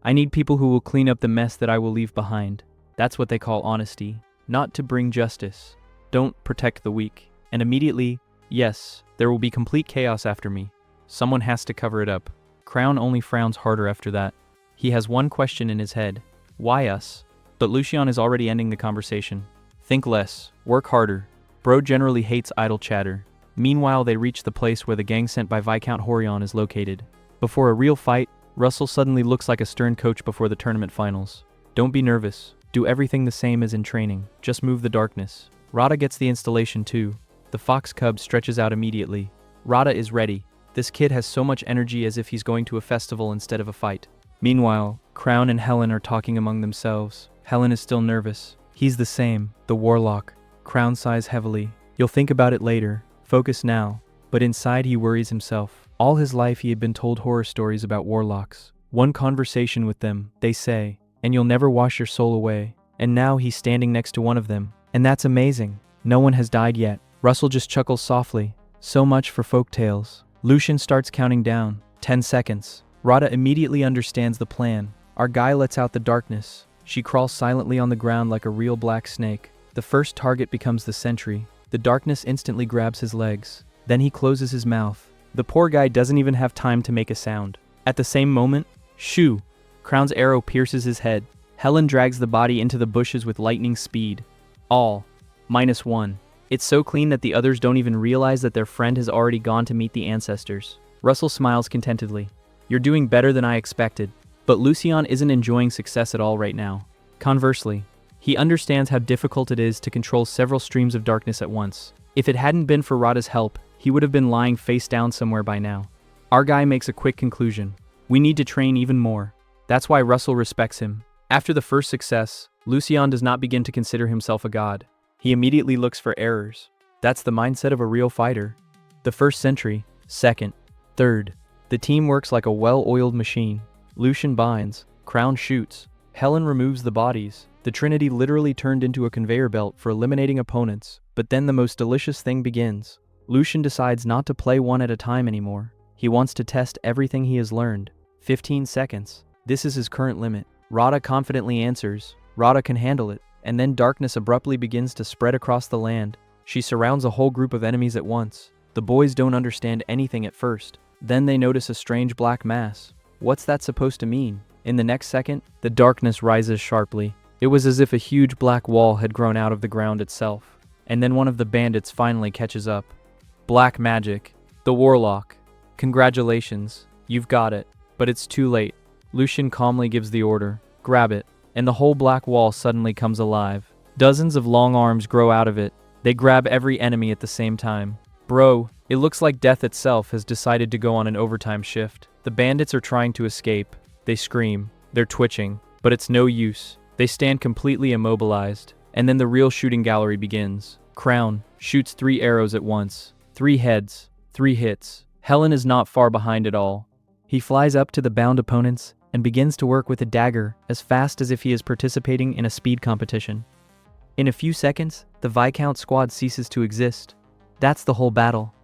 I need people who will clean up the mess that I will leave behind. That's what they call honesty. Not to bring justice. Don't protect the weak. And immediately, yes, there will be complete chaos after me. Someone has to cover it up. Crown only frowns harder after that. He has one question in his head. Why us? But Lucian is already ending the conversation. Think less. Work harder. Bro generally hates idle chatter. Meanwhile, they reach the place where the gang sent by Viscount Horion is located. Before a real fight, Russell suddenly looks like a stern coach before the tournament finals. Don't be nervous. Do everything the same as in training. Just move the darkness. Rada gets the installation too. The fox cub stretches out immediately. Rada is ready. This kid has so much energy as if he's going to a festival instead of a fight. Meanwhile, Crown and Helen are talking among themselves. Helen is still nervous. He's the same, the warlock. Crown sighs heavily. You'll think about it later. Focus now. But inside he worries himself. All his life he had been told horror stories about warlocks. One conversation with them, they say, and you'll never wash your soul away. And now he's standing next to one of them. And that's amazing. No one has died yet. Russell just chuckles softly. So much for folktales. Lucian starts counting down. 10 seconds. Rada immediately understands the plan. Our guy lets out the darkness. She crawls silently on the ground like a real black snake. The first target becomes the sentry. The darkness instantly grabs his legs. Then he closes his mouth. The poor guy doesn't even have time to make a sound. At the same moment, shoo! Crown's arrow pierces his head. Helen drags the body into the bushes with lightning speed. All. -1. It's so clean that the others don't even realize that their friend has already gone to meet the ancestors. Russell smiles contentedly. You're doing better than I expected. But Lucian isn't enjoying success at all right now. Conversely, he understands how difficult it is to control several streams of darkness at once. If it hadn't been for Rada's help, he would have been lying face down somewhere by now. Our guy makes a quick conclusion. We need to train even more. That's why Russell respects him. After the first success, Lucian does not begin to consider himself a god. He immediately looks for errors. That's the mindset of a real fighter. The first sentry, second, third. The team works like a well-oiled machine. Lucian binds, Crown shoots, Helen removes the bodies. The Trinity literally turned into a conveyor belt for eliminating opponents. But then the most delicious thing begins. Lucian decides not to play one at a time anymore. He wants to test everything he has learned. 15 seconds. This is his current limit. Rada confidently answers. Rada can handle it. And then darkness abruptly begins to spread across the land. She surrounds a whole group of enemies at once. The boys don't understand anything at first. Then they notice a strange black mass. What's that supposed to mean? In the next second, the darkness rises sharply. It was as if a huge black wall had grown out of the ground itself. And then one of the bandits finally catches up. Black magic. The warlock. Congratulations. You've got it. But it's too late. Lucian calmly gives the order. Grab it. And the whole black wall suddenly comes alive. Dozens of long arms grow out of it. They grab every enemy at the same time. Bro, it looks like death itself has decided to go on an overtime shift. The bandits are trying to escape. They scream. They're twitching. But it's no use. They stand completely immobilized. And then the real shooting gallery begins. Crown shoots 3 arrows at once. 3 heads. 3 hits. Helen is not far behind at all. He flies up to the bound opponents and begins to work with a dagger as fast as if he is participating in a speed competition. In a few seconds, the Viscount squad ceases to exist. That's the whole battle.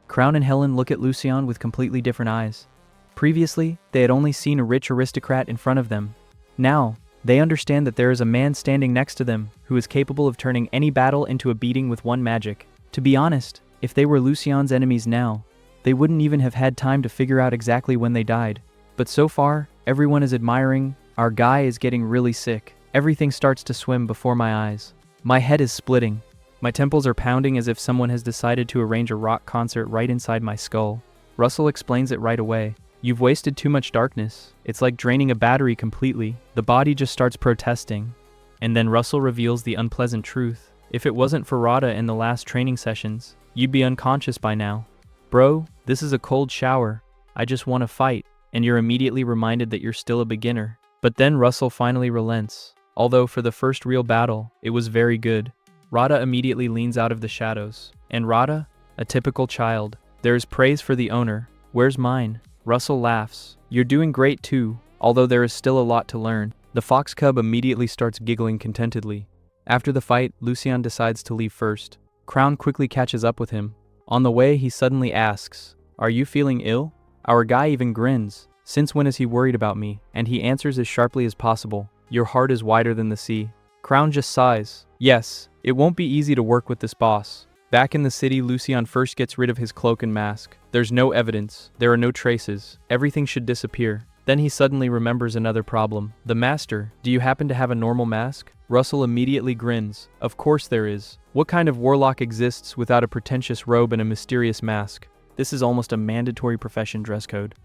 Crown and Helen look at Lucian with completely different eyes. Previously, they had only seen a rich aristocrat in front of them. Now, they understand that there is a man standing next to them who is capable of turning any battle into a beating with one magic. To be honest, if they were Lucian's enemies now, they wouldn't even have had time to figure out exactly when they died. But so far, everyone is admiring. Our guy is getting really sick. Everything starts to swim before my eyes. My head is splitting. My temples are pounding as if someone has decided to arrange a rock concert right inside my skull. Russell explains it right away. You've wasted too much darkness. It's like draining a battery completely. The body just starts protesting. And then Russell reveals the unpleasant truth. If it wasn't for Rada in the last training sessions, you'd be unconscious by now. Bro, this is a cold shower. I just want to fight. And you're immediately reminded that you're still a beginner. But then Russell finally relents. Although for the first real battle, it was very good. Rada immediately leans out of the shadows. And Rada? A typical child. There is praise for the owner. Where's mine? Russell laughs. You're doing great too, although there is still a lot to learn. The fox cub immediately starts giggling contentedly. After the fight, Lucien decides to leave first. Crown quickly catches up with him. On the way, he suddenly asks, "Are you feeling ill?" Our guy even grins. Since when is he worried about me? And he answers as sharply as possible, "Your heart is wider than the sea." Crown just sighs. Yes, it won't be easy to work with this boss. Back in the city, Lucien first gets rid of his cloak and mask. There's no evidence. There are no traces. Everything should disappear. Then he suddenly remembers another problem. The master, do you happen to have a normal mask? Russell immediately grins. Of course there is. What kind of warlock exists without a pretentious robe and a mysterious mask? This is almost a mandatory profession dress code.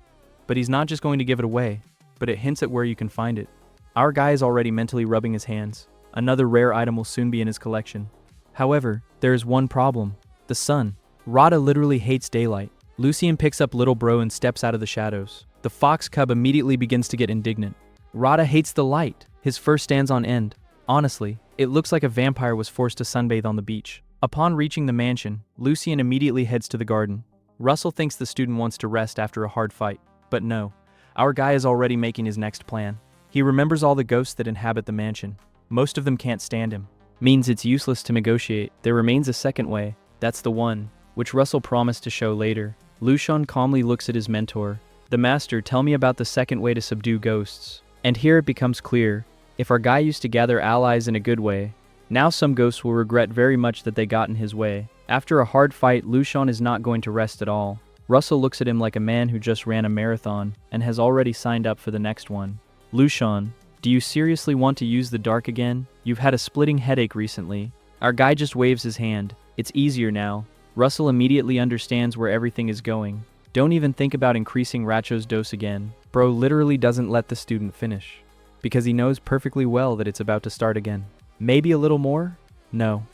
But he's not just going to give it away, but it hints at where you can find it. Our guy is already mentally rubbing his hands. Another rare item will soon be in his collection. However, there is one problem. The sun. Rada literally hates daylight. Lucien picks up little bro and steps out of the shadows. The fox cub immediately begins to get indignant. Rada hates the light. His fur stands on end. Honestly, it looks like a vampire was forced to sunbathe on the beach. Upon reaching the mansion, Lucien immediately heads to the garden. Russell thinks the student wants to rest after a hard fight. But no, our guy is already making his next plan. He remembers all the ghosts that inhabit the mansion. Most of them can't stand him. Means it's useless to negotiate. There remains a second way. That's the one, which Russell promised to show later. Lucien calmly looks at his mentor. The master, tell me about the second way to subdue ghosts. And here it becomes clear. If our guy used to gather allies in a good way, now some ghosts will regret very much that they got in his way. After a hard fight, Lucien is not going to rest at all. Russell looks at him like a man who just ran a marathon and has already signed up for the next one. Lucien, do you seriously want to use the dark again? You've had a splitting headache recently. Our guy just waves his hand. It's easier now. Russell immediately understands where everything is going. Don't even think about increasing Racho's dose again. Bro literally doesn't let the student finish, because he knows perfectly well that it's about to start again. Maybe a little more? No.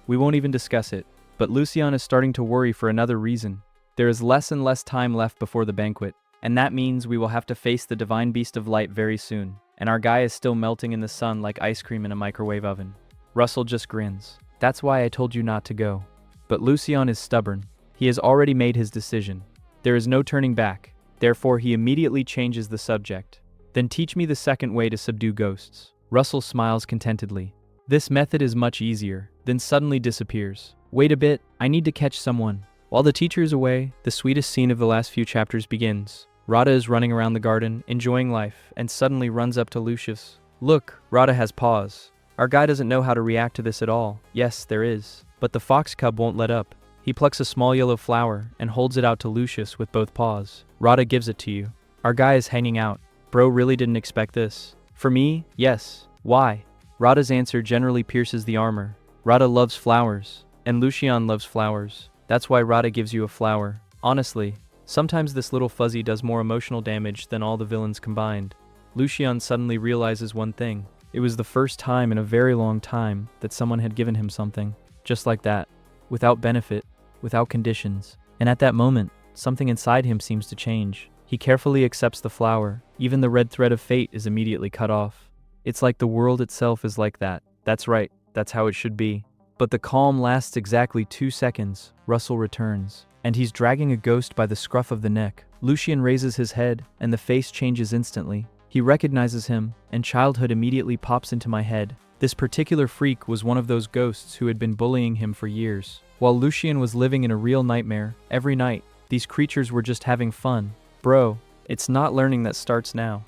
We won't even discuss it. But Lucien is starting to worry for another reason. There is less and less time left before the banquet, and that means we will have to face the divine beast of light very soon. And our guy is still melting in the sun like ice cream in a microwave oven. Russell just grins. That's why I told you not to go. But Lucien is stubborn. He has already made his decision. There is no turning back. Therefore, he immediately changes the subject. Then teach me the second way to subdue ghosts. Russell smiles contentedly. This method is much easier, then suddenly disappears. Wait a bit, I need to catch someone. While the teacher is away, the sweetest scene of the last few chapters begins. Rada is running around the garden, enjoying life, and suddenly runs up to Lucius. Look, Rada has paws. Our guy doesn't know how to react to this at all. Yes, there is. But the fox cub won't let up. He plucks a small yellow flower and holds it out to Lucius with both paws. Rada gives it to you. Our guy is hanging out. Bro really didn't expect this. For me, yes. Why? Rada's answer generally pierces the armor. Rada loves flowers, and Lucien loves flowers. That's why Rada gives you a flower. Honestly, sometimes this little fuzzy does more emotional damage than all the villains combined. Lucien suddenly realizes one thing. It was the first time in a very long time that someone had given him something. Just like that. Without benefit, without conditions. And at that moment, something inside him seems to change. He carefully accepts the flower. Even the red thread of fate is immediately cut off. It's like the world itself is like that. That's right, that's how it should be. But the calm lasts exactly 2 seconds. Russell returns, and he's dragging a ghost by the scruff of the neck. Lucien raises his head, and the face changes instantly. He recognizes him, and childhood immediately pops into my head. This particular freak was one of those ghosts who had been bullying him for years. While Lucien was living in a real nightmare, every night, these creatures were just having fun. Bro, it's not learning that starts now.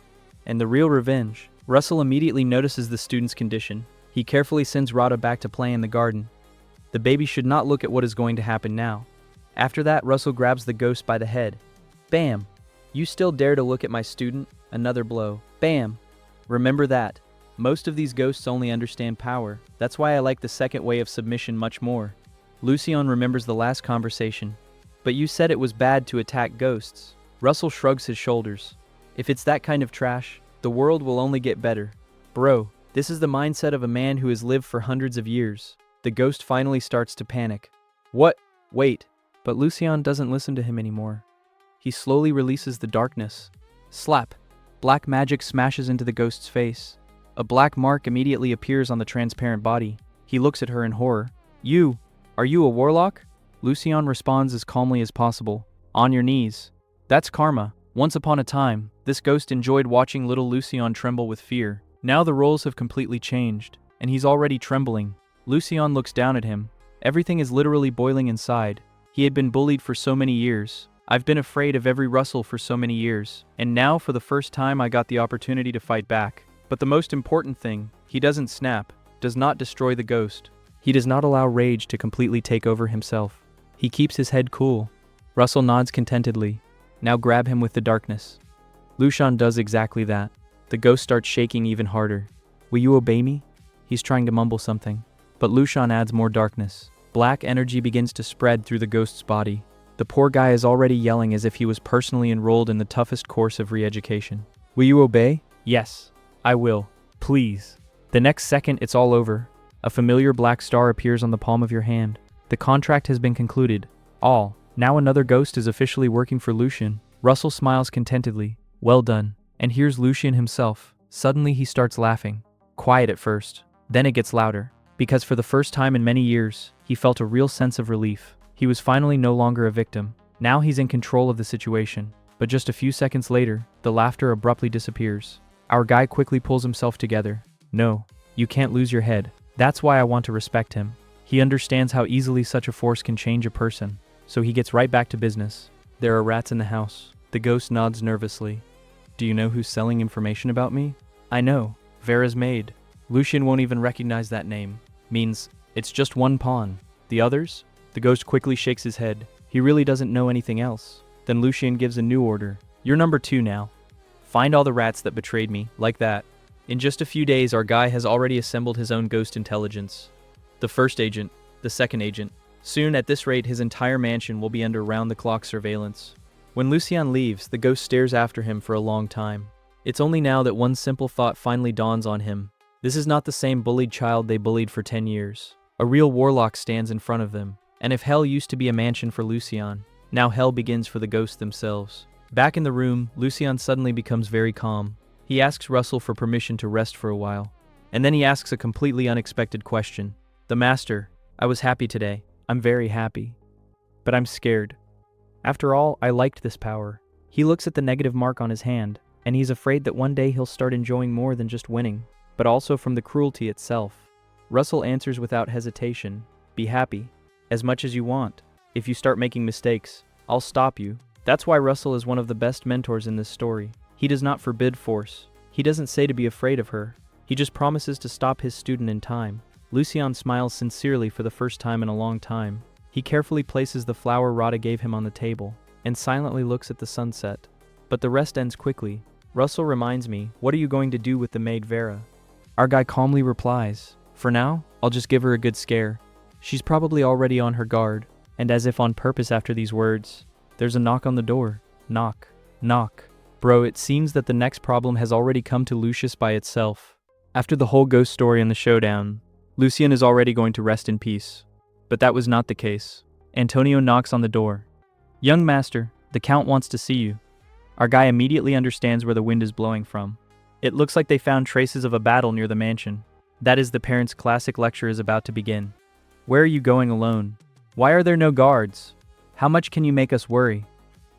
And the real revenge. Russell immediately notices the student's condition. He carefully sends Rada back to play in the garden. The baby should not look at what is going to happen now. After that, Russell grabs the ghost by the head. Bam! You still dare to look at my student? Another blow. Bam! Remember that. Most of these ghosts only understand power. That's why I like the second way of submission much more. Lucien remembers the last conversation. But you said it was bad to attack ghosts. Russell shrugs his shoulders. If it's that kind of trash, the world will only get better. Bro, this is the mindset of a man who has lived for hundreds of years. The ghost finally starts to panic. What? Wait. But Lucien doesn't listen to him anymore. He slowly releases the darkness. Slap. Black magic smashes into the ghost's face. A black mark immediately appears on the transparent body. He looks at her in horror. Are you a warlock? Lucien responds as calmly as possible. On your knees. That's karma. Once upon a time, this ghost enjoyed watching little Lucien tremble with fear. Now the roles have completely changed, and he's already trembling. Lucien looks down at him. Everything is literally boiling inside. He had been bullied for so many years. I've been afraid of every Russell for so many years, and now for the first time I got the opportunity to fight back. But the most important thing, he doesn't snap, does not destroy the ghost. He does not allow rage to completely take over himself. He keeps his head cool. Russell nods contentedly. Now grab him with the darkness. Lucien does exactly that. The ghost starts shaking even harder. Will you obey me? He's trying to mumble something. But Lucien adds more darkness. Black energy begins to spread through the ghost's body. The poor guy is already yelling as if he was personally enrolled in the toughest course of re-education. Will you obey? Yes, I will. Please. The next second, it's all over. A familiar black star appears on the palm of your hand. The contract has been concluded. All. Now another ghost is officially working for Lucien. Russell smiles contentedly. Well done. And here's Lucien himself. Suddenly he starts laughing. Quiet at first. Then it gets louder. Because for the first time in many years, he felt a real sense of relief. He was finally no longer a victim. Now he's in control of the situation. But just a few seconds later, the laughter abruptly disappears. Our guy quickly pulls himself together. No, you can't lose your head. That's why I want to respect him. He understands how easily such a force can change a person. So he gets right back to business. There are rats in the house. The ghost nods nervously. Do you know who's selling information about me? I know. Vera's maid. Lucien won't even recognize that name. Means it's just one pawn. The others? The ghost quickly shakes his head. He really doesn't know anything else. Then Lucien gives a new order. You're number 2 now. Find all the rats that betrayed me, like that. In just a few days, our guy has already assembled his own ghost intelligence. The first agent, the second agent. Soon, at this rate, his entire mansion will be under round-the-clock surveillance. When Lucien leaves, the ghost stares after him for a long time. It's only now that one simple thought finally dawns on him. This is not the same bullied child they bullied for 10 years. A real warlock stands in front of them. And if hell used to be a mansion for Lucien, now hell begins for the ghosts themselves. Back in the room, Lucien suddenly becomes very calm. He asks Russell for permission to rest for a while. And then he asks a completely unexpected question. The master, I was happy today. I'm very happy. But I'm scared. After all, I liked this power. He looks at the negative mark on his hand, and he's afraid that one day he'll start enjoying more than just winning, but also from the cruelty itself. Russell answers without hesitation. Be happy. As much as you want. If you start making mistakes, I'll stop you. That's why Russell is one of the best mentors in this story. He does not forbid force. He doesn't say to be afraid of her. He just promises to stop his student in time. Lucien smiles sincerely for the first time in a long time. He carefully places the flower Rada gave him on the table, and silently looks at the sunset. But the rest ends quickly. Russell reminds me, what are you going to do with the maid Vera? Our guy calmly replies, for now, I'll just give her a good scare. She's probably already on her guard, and as if on purpose after these words, there's a knock on the door. Knock. Knock. Bro, it seems that the next problem has already come to Lucius by itself. After the whole ghost story and the showdown, Lucien is already going to rest in peace. But that was not the case. Antonio knocks on the door. Young master, the Count wants to see you. Our guy immediately understands where the wind is blowing from. It looks like they found traces of a battle near the mansion. That is, the parents' classic lecture is about to begin. Where are you going alone? Why are there no guards? How much can you make us worry?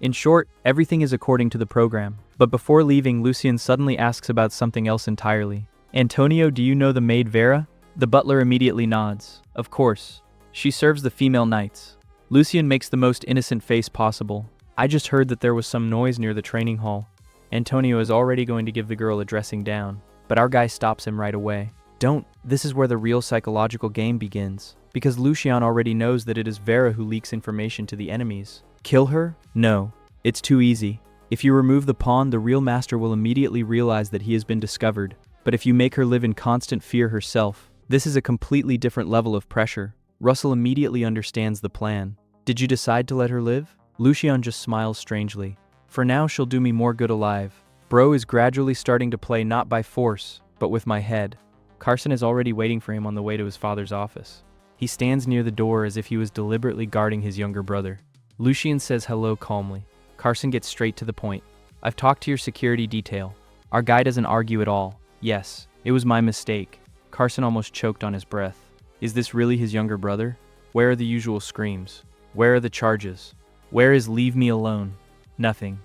In short, everything is according to the program. But before leaving, Lucien suddenly asks about something else entirely. Antonio, do you know the maid Vera? The butler immediately nods. Of course. She serves the female knights. Lucien makes the most innocent face possible. I just heard that there was some noise near the training hall. Antonio is already going to give the girl a dressing down, but our guy stops him right away. Don't. This is where the real psychological game begins. Because Lucien already knows that it is Vera who leaks information to the enemies. Kill her? No. It's too easy. If you remove the pawn, the real master will immediately realize that he has been discovered. But if you make her live in constant fear herself, this is a completely different level of pressure. Russell immediately understands the plan. Did you decide to let her live? Lucien just smiles strangely. For now, she'll do me more good alive. Bro is gradually starting to play not by force, but with my head. Carson is already waiting for him on the way to his father's office. He stands near the door as if he was deliberately guarding his younger brother. Lucien says hello calmly. Carson gets straight to the point. I've talked to your security detail. Our guy doesn't argue at all. Yes, it was my mistake. Carson almost choked on his breath. Is this really his younger brother? Where are the usual screams? Where are the charges? Where is "leave me alone"? Nothing.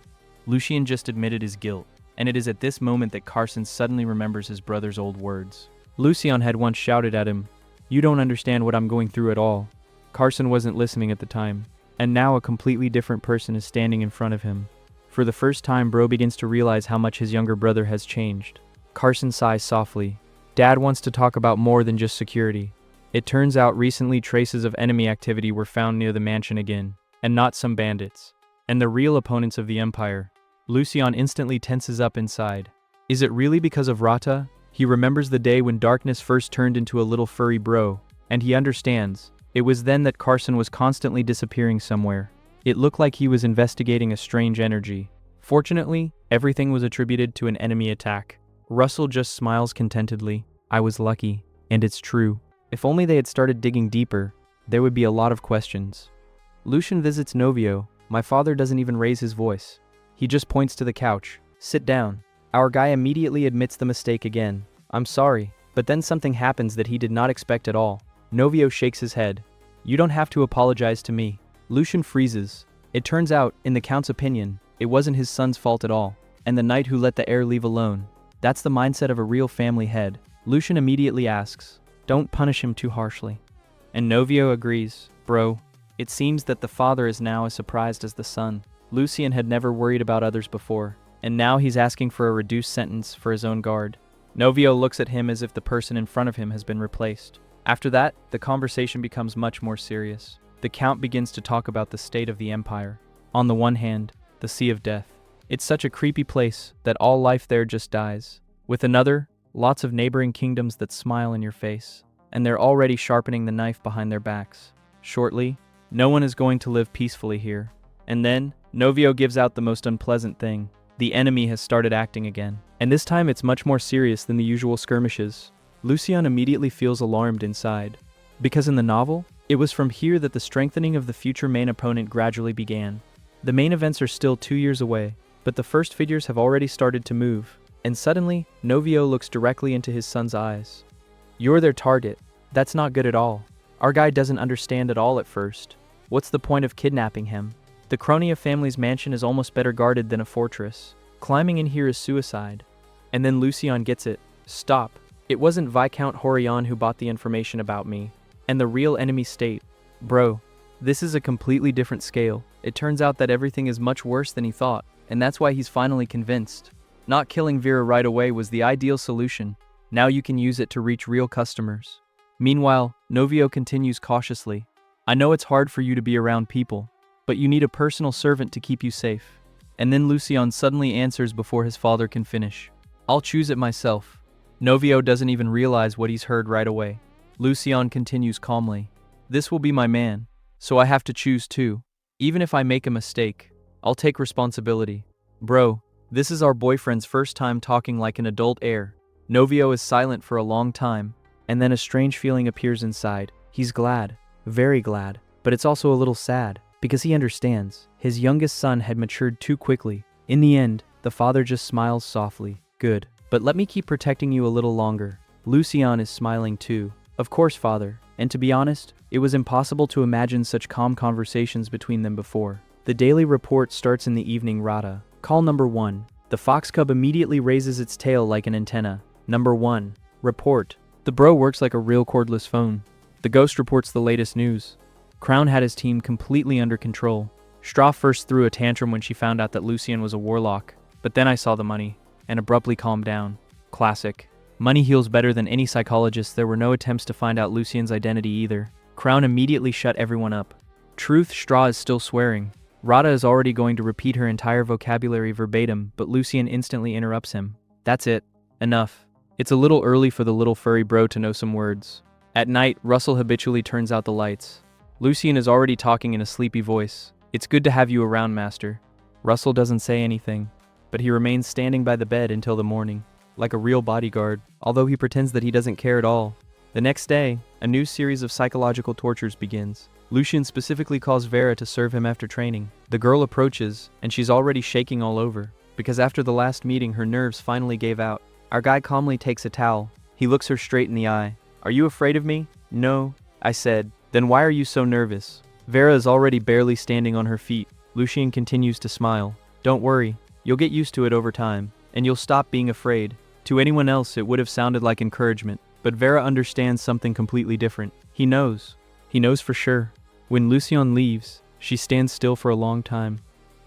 Lucien just admitted his guilt, and it is at this moment that Carson suddenly remembers his brother's old words. Lucien had once shouted at him, "You don't understand what I'm going through at all." Carson wasn't listening at the time, and now a completely different person is standing in front of him. For the first time, Bro begins to realize how much his younger brother has changed. Carson sighs softly. Dad wants to talk about more than just security. It turns out recently traces of enemy activity were found near the mansion again, and not some bandits, and the real opponents of the Empire. Lucien instantly tenses up inside. Is it really because of Rata? He remembers the day when darkness first turned into a little furry bro, and he understands. It was then that Carson was constantly disappearing somewhere. It looked like he was investigating a strange energy. Fortunately, everything was attributed to an enemy attack. Russell just smiles contentedly. I was lucky, and it's true. If only they had started digging deeper, there would be a lot of questions. Lucien visits Novio. My father doesn't even raise his voice. He just points to the couch. Sit down. Our guy immediately admits the mistake again. I'm sorry, but then something happens that he did not expect at all. Novio shakes his head. You don't have to apologize to me. Lucien freezes. It turns out, in the Count's opinion, it wasn't his son's fault at all, and the knight who let the heir leave alone. That's the mindset of a real family head. Lucien immediately asks, don't punish him too harshly. And Novio agrees. Bro, it seems that the father is now as surprised as the son. Lucien had never worried about others before, and now he's asking for a reduced sentence for his own guard. Novio looks at him as if the person in front of him has been replaced. After that, the conversation becomes much more serious. The Count begins to talk about the state of the Empire. On the one hand, the Sea of Death. It's such a creepy place that all life there just dies. With another, lots of neighboring kingdoms that smile in your face, and they're already sharpening the knife behind their backs. Shortly, no one is going to live peacefully here. And then, Novio gives out the most unpleasant thing. The enemy has started acting again. And this time it's much more serious than the usual skirmishes. Lucien immediately feels alarmed inside. Because in the novel, it was from here that the strengthening of the future main opponent gradually began. The main events are still 2 years away, but the first figures have already started to move. And suddenly, Novio looks directly into his son's eyes. You're their target. That's not good at all. Our guy doesn't understand at all at first. What's the point of kidnapping him? The Kronia family's mansion is almost better guarded than a fortress. Climbing in here is suicide. And then Lucien gets it. Stop. It wasn't Viscount Horion who bought the information about me. And the real enemy state. Bro, this is a completely different scale. It turns out that everything is much worse than he thought, and that's why he's finally convinced. Not killing Vera right away was the ideal solution. Now you can use it to reach real customers. Meanwhile, Novio continues cautiously. I know it's hard for you to be around people, but you need a personal servant to keep you safe. And then Lucien suddenly answers before his father can finish. I'll choose it myself. Novio doesn't even realize what he's heard right away. Lucien continues calmly. This will be my man, so I have to choose too. Even if I make a mistake, I'll take responsibility. Bro, this is our boyfriend's first time talking like an adult heir. Novio is silent for a long time, and then a strange feeling appears inside. He's glad, very glad, but it's also a little sad, because he understands. His youngest son had matured too quickly. In the end, the father just smiles softly. Good, but let me keep protecting you a little longer. Lucien is smiling too. Of course, father, and to be honest, it was impossible to imagine such calm conversations between them before. The daily report starts in the evening. Rata. Call number 1. The fox cub immediately raises its tail like an antenna. Number 1. Report. The bro works like a real cordless phone. The ghost reports the latest news. Crown had his team completely under control. Straw first threw a tantrum when she found out that Lucien was a warlock, but then I saw the money, and abruptly calmed down. Classic. Money heals better than any psychologist. There were no attempts to find out Lucien's identity either. Crown immediately shut everyone up. Truth, Straw is still swearing. Rata is already going to repeat her entire vocabulary verbatim, but Lucien instantly interrupts him. That's it. Enough. It's a little early for the little furry bro to know some words. At night, Russell habitually turns out the lights. Lucien is already talking in a sleepy voice. It's good to have you around, master. Russell doesn't say anything, but he remains standing by the bed until the morning, like a real bodyguard, although he pretends that he doesn't care at all. The next day, a new series of psychological tortures begins. Lucien specifically calls Vera to serve him after training. The girl approaches, and she's already shaking all over, because after the last meeting her nerves finally gave out. Our guy calmly takes a towel. He looks her straight in the eye. Are you afraid of me? No, I said. Then why are you so nervous? Vera is already barely standing on her feet. Lucien continues to smile. Don't worry, you'll get used to it over time, and you'll stop being afraid. To anyone else it would have sounded like encouragement, but Vera understands something completely different. He knows. He knows for sure. When Lucien leaves, she stands still for a long time.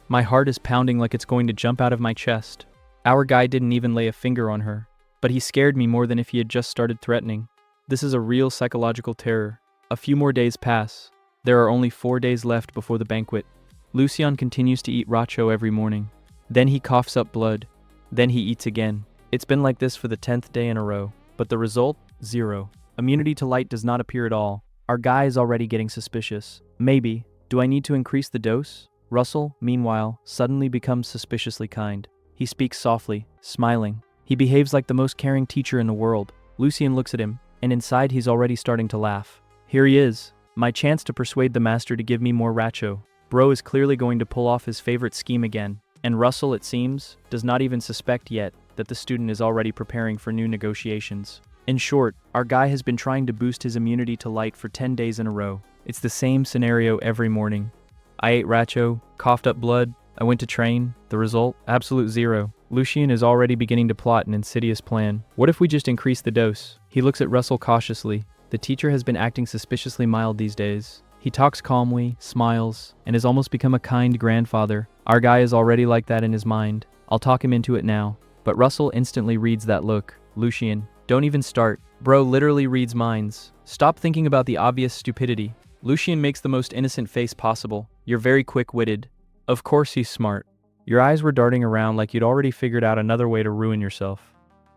My heart is pounding like it's going to jump out of my chest. Our guy didn't even lay a finger on her, but he scared me more than if he had just started threatening. This is a real psychological terror. A few more days pass. There are only 4 days left before the banquet. Lucien continues to eat racho every morning. Then he coughs up blood. Then he eats again. It's been like this for the 10th day in a row. But the result? 0. Immunity to light does not appear at all. Our guy is already getting suspicious. Maybe. Do I need to increase the dose? Russell, meanwhile, suddenly becomes suspiciously kind. He speaks softly, smiling. He behaves like the most caring teacher in the world. Lucien looks at him, and inside he's already starting to laugh. Here he is. My chance to persuade the master to give me more racho. Bro is clearly going to pull off his favorite scheme again. And Russell, it seems, does not even suspect yet that the student is already preparing for new negotiations. In short, our guy has been trying to boost his immunity to light for 10 days in a row. It's the same scenario every morning. I ate racho, coughed up blood, I went to train. The result? Absolute 0. Lucien is already beginning to plot an insidious plan. What if we just increase the dose? He looks at Russell cautiously. The teacher has been acting suspiciously mild these days. He talks calmly, smiles, and has almost become a kind grandfather. Our guy is already like that in his mind. I'll talk him into it now. But Russell instantly reads that look. Lucien, don't even start. Bro literally reads minds. Stop thinking about the obvious stupidity. Lucien makes the most innocent face possible. You're very quick-witted. Of course he's smart. Your eyes were darting around like you'd already figured out another way to ruin yourself.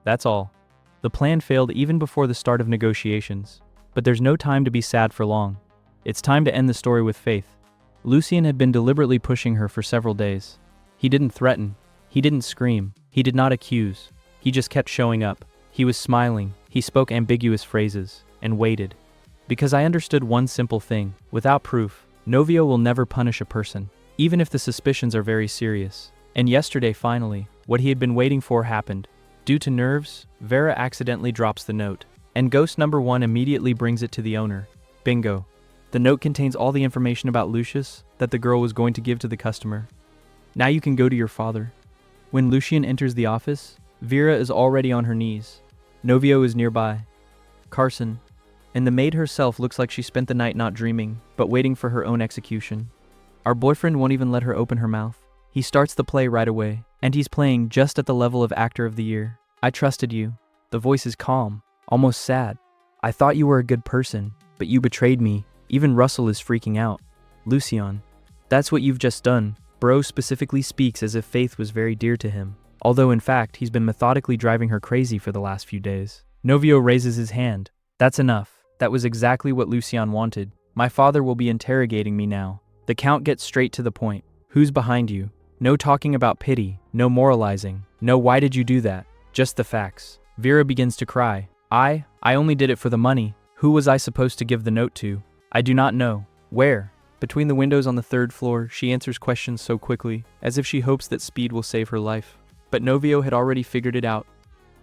That's all. The plan failed even before the start of negotiations. But there's no time to be sad for long. It's time to end the story with faith. Lucien had been deliberately pushing her for several days. He didn't threaten. He didn't scream. He did not accuse. He just kept showing up. He was smiling. He spoke ambiguous phrases. And waited. Because I understood one simple thing. Without proof, Novio will never punish a person, even if the suspicions are very serious. And yesterday, finally, what he had been waiting for happened. Due to nerves, Vera accidentally drops the note, and ghost number 1 immediately brings it to the owner. Bingo. The note contains all the information about Lucius that the girl was going to give to the customer. Now you can go to your father. When Lucien enters the office, Vera is already on her knees. Novio is nearby. Carson. And the maid herself looks like she spent the night not dreaming, but waiting for her own execution. Our boyfriend won't even let her open her mouth. He starts the play right away, and he's playing just at the level of Actor of the Year. I trusted you. The voice is calm, almost sad. I thought you were a good person, but you betrayed me. Even Russell is freaking out. Lucien. That's what you've just done. Bro specifically speaks as if Faith was very dear to him, although in fact he's been methodically driving her crazy for the last few days. Novio raises his hand. That's enough. That was exactly what Lucien wanted. My father will be interrogating me now. The Count gets straight to the point. Who's behind you? No talking about pity, no moralizing, no why did you do that? Just the facts. Vera begins to cry. I only did it for the money. Who was I supposed to give the note to? I do not know. Where? Between the windows on the 3rd floor, she answers questions so quickly, as if she hopes that speed will save her life. But Novio had already figured it out.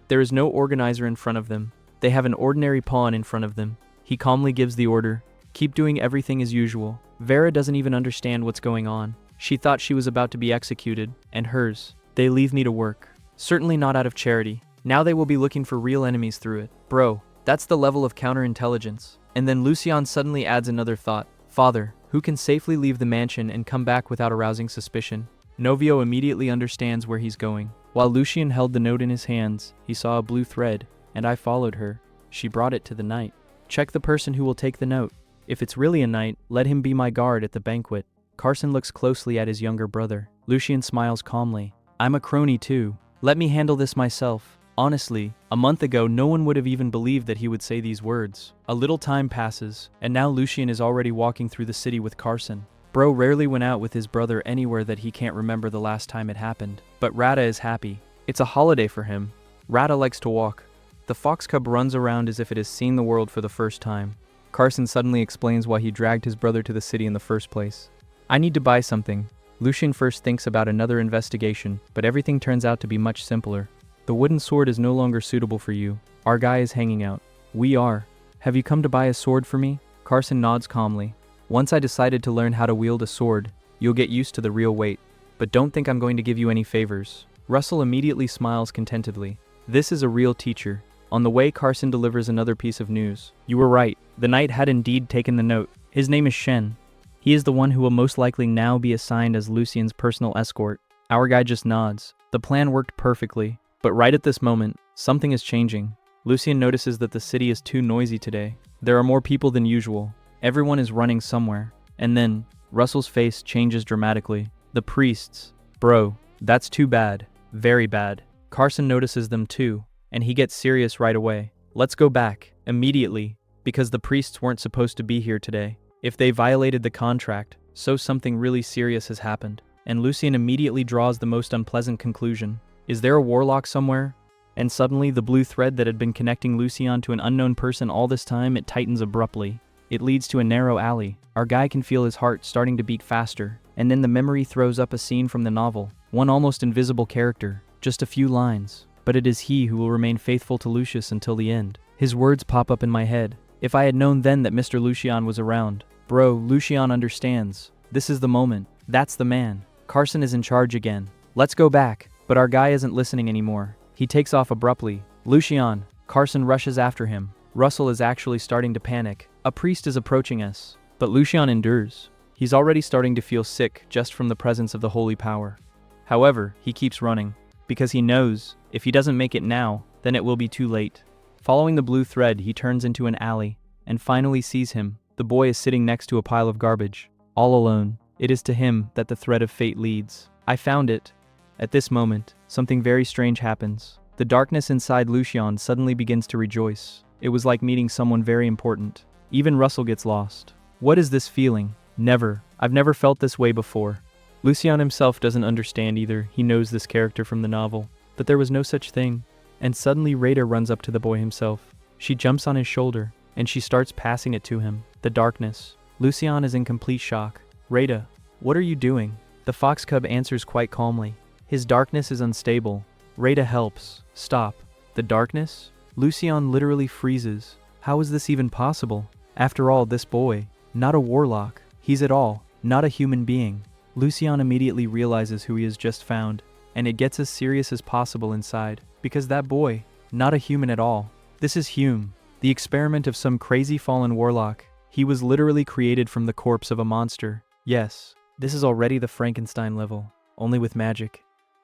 There is no organizer in front of them. They have an ordinary pawn in front of them. He calmly gives the order. Keep doing everything as usual. Vera doesn't even understand what's going on. She thought she was about to be executed, and hers. They leave me to work. Certainly not out of charity. Now they will be looking for real enemies through it. Bro, that's the level of counterintelligence. And then Lucien suddenly adds another thought. Father, who can safely leave the mansion and come back without arousing suspicion? Novio immediately understands where he's going. While Lucien held the note in his hands, he saw a blue thread, and I followed her. She brought it to the knight. Check the person who will take the note. If it's really a knight, let him be my guard at the banquet. Carson looks closely at his younger brother. Lucien smiles calmly. I'm a crony too. Let me handle this myself. Honestly, a month ago no one would have even believed that he would say these words. A little time passes, and now Lucien is already walking through the city with Carson. Bro rarely went out with his brother anywhere that he can't remember the last time it happened. But Rada is happy. It's a holiday for him. Rada likes to walk. The fox cub runs around as if it has seen the world for the first time. Carson suddenly explains why he dragged his brother to the city in the first place. I need to buy something. Lucien first thinks about another investigation, but everything turns out to be much simpler. The wooden sword is no longer suitable for you. Our guy is hanging out. We are. have you come to buy a sword for me? Carson nods calmly. Once I decided to learn how to wield a sword, you'll get used to the real weight. But don't think I'm going to give you any favors. Russell immediately smiles contentedly. This is a real teacher. On the way, Carson delivers another piece of news. You were right. The knight had indeed taken the note. His name is Shen. He is the one who will most likely now be assigned as Lucien's personal escort. Our guy just nods. The plan worked perfectly. But right at this moment, something is changing. Lucien notices that the city is too noisy today. There are more people than usual. Everyone is running somewhere. And then, Russell's face changes dramatically. The priests. Bro, that's too bad. Very bad. Carson notices them too, and he gets serious right away. Let's go back, immediately, because the priests weren't supposed to be here today. If they violated the contract, so something really serious has happened. And Lucien immediately draws the most unpleasant conclusion. Is there a warlock somewhere? And suddenly, the blue thread that had been connecting Lucien to an unknown person all this time, it tightens abruptly. It leads to a narrow alley. Our guy can feel his heart starting to beat faster. And then the memory throws up a scene from the novel. One almost invisible character. Just a few lines. But it is he who will remain faithful to Lucius until the end. His words pop up in my head. If I had known then that Mr. Lucien was around. Bro, Lucien understands. This is the moment. That's the man. Carson is in charge again. Let's go back. But our guy isn't listening anymore. He takes off abruptly. Lucien. Carson rushes after him. Russell is actually starting to panic. A priest is approaching us. But Lucien endures. He's already starting to feel sick just from the presence of the holy power. However, he keeps running. Because he knows, if he doesn't make it now, then it will be too late. Following the blue thread, he turns into an alley, and finally sees him. The boy is sitting next to a pile of garbage, all alone. It is to him that the thread of fate leads. I found it. At this moment, something very strange happens. The darkness inside Lucien suddenly begins to rejoice. It was like meeting someone very important. Even Russell gets lost. What is this feeling? Never. I've never felt this way before. Lucien himself doesn't understand either. He knows this character from the novel. But there was no such thing. And suddenly Rada runs up to the boy himself. She jumps on his shoulder, and she starts passing it to him. The darkness. Lucien is in complete shock. Rada, what are you doing? The fox cub answers quite calmly. His darkness is unstable. Rada helps. Stop. The darkness? Lucien literally freezes. How is this even possible? After all, this boy, not a warlock. He's at all, not a human being. Lucien immediately realizes who he has just found, and it gets as serious as possible inside. Because that boy, not a human at all. This is Hume, the experiment of some crazy fallen warlock. He was literally created from the corpse of a monster. Yes, this is already the Frankenstein level, only with magic.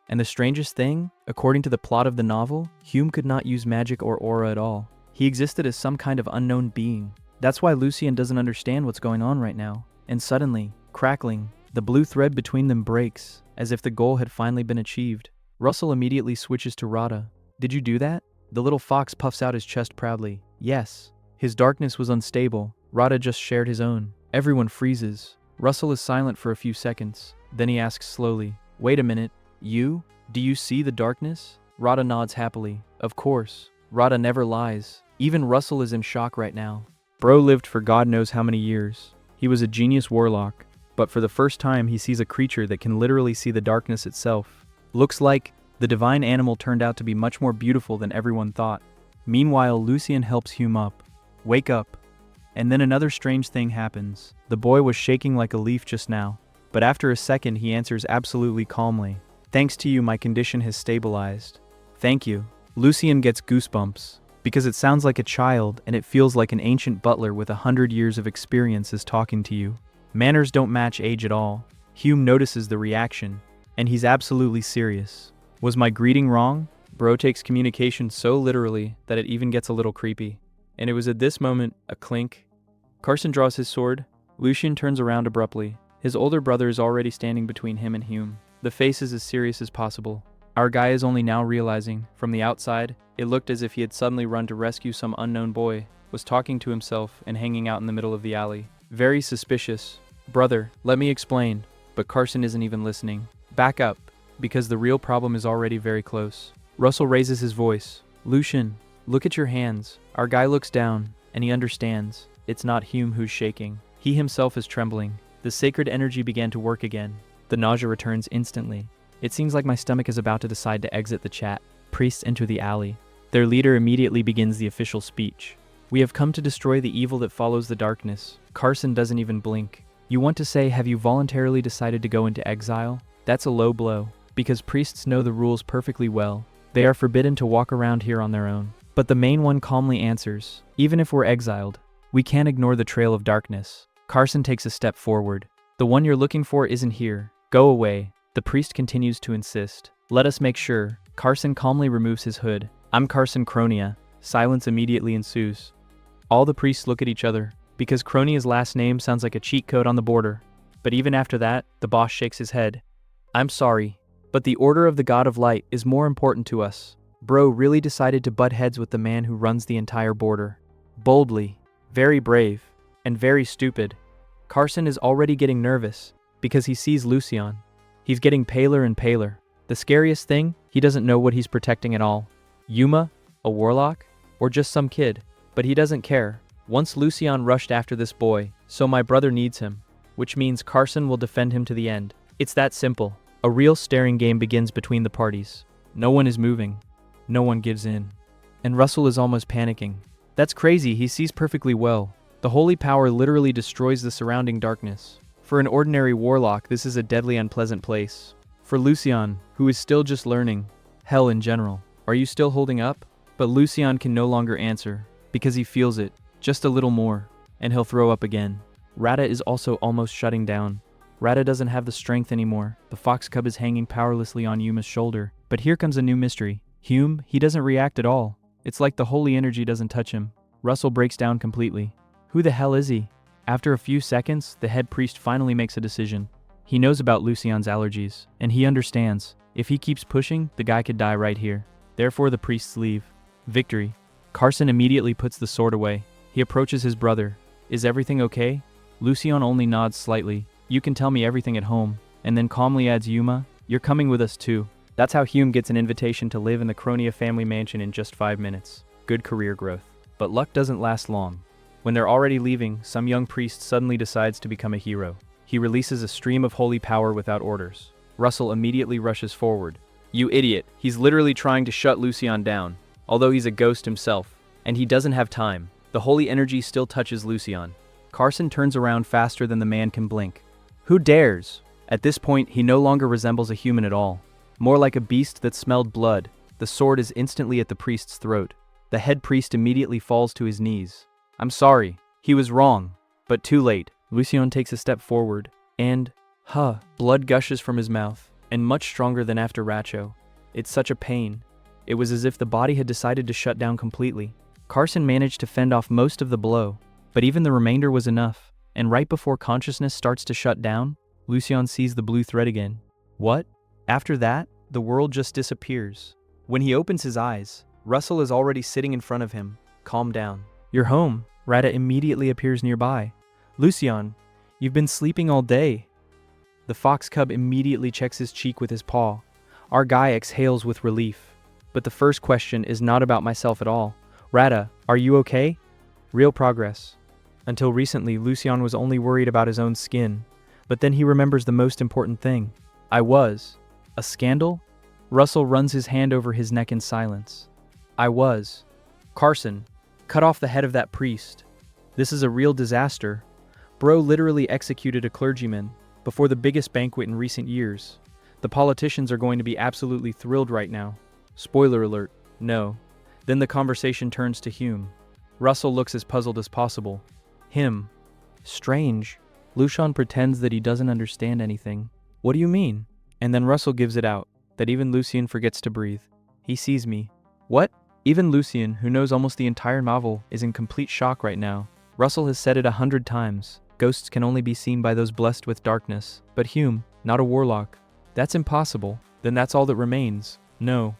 And the strangest thing, according to the plot of the novel, Hume could not use magic or aura at all. He existed as some kind of unknown being. That's why Lucien doesn't understand what's going on right now. And suddenly, crackling, the blue thread between them breaks, as if the goal had finally been achieved. Russell immediately switches to Rada. Did you do that? The little fox puffs out his chest proudly. Yes. His darkness was unstable. Rada just shared his own. Everyone freezes. Russell is silent for a few seconds. Then he asks slowly, wait a minute. You? Do you see the darkness? Rada nods happily. Of course. Rada never lies. Even Russell is in shock right now. Bro lived for God knows how many years. He was a genius warlock. But for the first time he sees a creature that can literally see the darkness itself. Looks like the divine animal turned out to be much more beautiful than everyone thought. Meanwhile, Lucien helps Hume up. Wake up. And then another strange thing happens. The boy was shaking like a leaf just now. But after a second he answers absolutely calmly. Thanks to you, my condition has stabilized. Thank you. Lucien gets goosebumps. Because it sounds like a child and it feels like an ancient butler with 100 years of experience is talking to you. Manners don't match age at all. Hume notices the reaction. And he's absolutely serious. Was my greeting wrong? Bro takes communication so literally that it even gets a little creepy. And it was at this moment, a clink. Carson draws his sword. Lucien turns around abruptly. His older brother is already standing between him and Hume. The face is as serious as possible. Our guy is only now realizing, from the outside, it looked as if he had suddenly run to rescue some unknown boy, was talking to himself and hanging out in the middle of the alley. Very suspicious. Brother, let me explain. But Carson isn't even listening. Back up, because the real problem is already very close. Russell raises his voice. Lucien, look at your hands. Our guy looks down, and he understands. It's not Hume who's shaking. He himself is trembling. The sacred energy began to work again. The nausea returns instantly. It seems like my stomach is about to decide to exit the chat. Priests enter the alley. Their leader immediately begins the official speech. We have come to destroy the evil that follows the darkness. Carson doesn't even blink. You want to say, have you voluntarily decided to go into exile? That's a low blow, because priests know the rules perfectly well. They are forbidden to walk around here on their own. But the main one calmly answers, even if we're exiled, we can't ignore the trail of darkness. Carson takes a step forward. The one you're looking for isn't here. Go away. The priest continues to insist. Let us make sure. Carson calmly removes his hood. I'm Carson Cronia. Silence immediately ensues. All the priests look at each other, because Cronia's last name sounds like a cheat code on the border. But even after that, the boss shakes his head. I'm sorry, but the order of the God of Light is more important to us. Bro really decided to butt heads with the man who runs the entire border. Boldly, very brave, and very stupid. Carson is already getting nervous, because he sees Lucian. He's getting paler and paler. The scariest thing, he doesn't know what he's protecting at all. Yuma? A warlock? Or just some kid? But he doesn't care. Once Lucian rushed after this boy, so my brother needs him. Which means Carson will defend him to the end. It's that simple. A real staring game begins between the parties. No one is moving. No one gives in. And Russell is almost panicking. That's crazy, he sees perfectly well. The holy power literally destroys the surrounding darkness. For an ordinary warlock, this is a deadly unpleasant place. For Lucian, who is still just learning, hell in general. Are you still holding up? But Lucian can no longer answer, because he feels it, just a little more, and he'll throw up again. Rada is also almost shutting down. Rada doesn't have the strength anymore. The fox cub is hanging powerlessly on Yuma's shoulder. But here comes a new mystery. Hume, he doesn't react at all. It's like the holy energy doesn't touch him. Russell breaks down completely. Who the hell is he? After a few seconds, the head priest finally makes a decision. He knows about Lucian's allergies, and he understands. If he keeps pushing, the guy could die right here. Therefore the priests leave. Victory. Carson immediately puts the sword away. He approaches his brother. Is everything okay? Lucian only nods slightly. You can tell me everything at home. And then calmly adds, Yuma, you're coming with us too. That's how Hume gets an invitation to live in the Cronia family mansion in just 5 minutes. Good career growth. But luck doesn't last long. When they're already leaving, some young priest suddenly decides to become a hero. He releases a stream of holy power without orders. Russell immediately rushes forward. You idiot, he's literally trying to shut Lucian down, although he's a ghost himself. And he doesn't have time. The holy energy still touches Lucian. Carson turns around faster than the man can blink. Who dares? At this point, he no longer resembles a human at all. More like a beast that smelled blood. The sword is instantly at the priest's throat. The head priest immediately falls to his knees. I'm sorry. He was wrong. But too late. Lucian takes a step forward, and, blood gushes from his mouth, and much stronger than after Racho. It's such a pain. It was as if the body had decided to shut down completely. Carson managed to fend off most of the blow, but even the remainder was enough, and right before consciousness starts to shut down, Lucian sees the blue thread again. What? After that, the world just disappears. When he opens his eyes, Russell is already sitting in front of him. Calm down. You're home. Rada immediately appears nearby. Lucian, you've been sleeping all day. The fox cub immediately checks his cheek with his paw. Our guy exhales with relief. But the first question is not about myself at all. Rada, are you okay? Real progress. Until recently, Lucian was only worried about his own skin. But then he remembers the most important thing. I was. A scandal? Russell runs his hand over his neck in silence. I was. Carson, cut off the head of that priest. This is a real disaster. Bro literally executed a clergyman before the biggest banquet in recent years. The politicians are going to be absolutely thrilled right now. Spoiler alert, no. Then the conversation turns to Hume. Russell looks as puzzled as possible. Him. Strange. Lucian pretends that he doesn't understand anything. What do you mean? And then Russell gives it out, that even Lucian forgets to breathe. He sees me. What? Even Lucian, who knows almost the entire novel, is in complete shock right now. Russell has said it 100 times. Ghosts can only be seen by those blessed with darkness. But Hume, not a warlock. That's impossible. Then that's all that remains. No,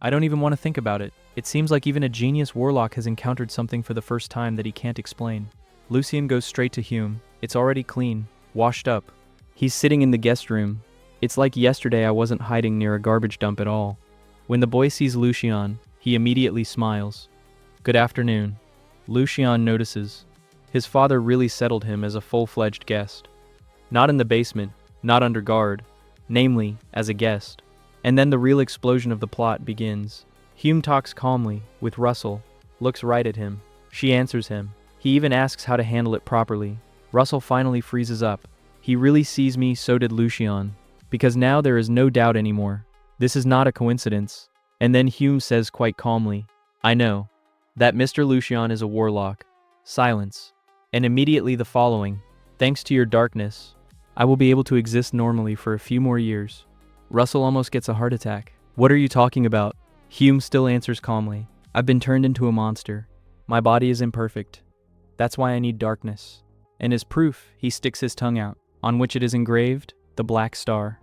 I don't even want to think about it. It seems like even a genius warlock has encountered something for the first time that he can't explain. Lucian goes straight to Hume. It's already clean, washed up. He's sitting in the guest room. It's like yesterday I wasn't hiding near a garbage dump at all. When the boy sees Lucian, he immediately smiles. Good afternoon. Lucian notices. His father really settled him as a full-fledged guest. Not in the basement, not under guard, namely, as a guest. And then the real explosion of the plot begins. Hume talks calmly, with Russell, looks right at him. She answers him. He even asks how to handle it properly. Russell finally freezes up. He really sees me, so did Lucian. Because now there is no doubt anymore. This is not a coincidence. And then Hume says quite calmly, I know. That Mr. Lucian is a warlock. Silence. And immediately the following. Thanks to your darkness, I will be able to exist normally for a few more years. Russell almost gets a heart attack. What are you talking about? Hume still answers calmly. I've been turned into a monster. My body is imperfect. That's why I need darkness. And as proof, he sticks his tongue out, on which it is engraved, the Black Star.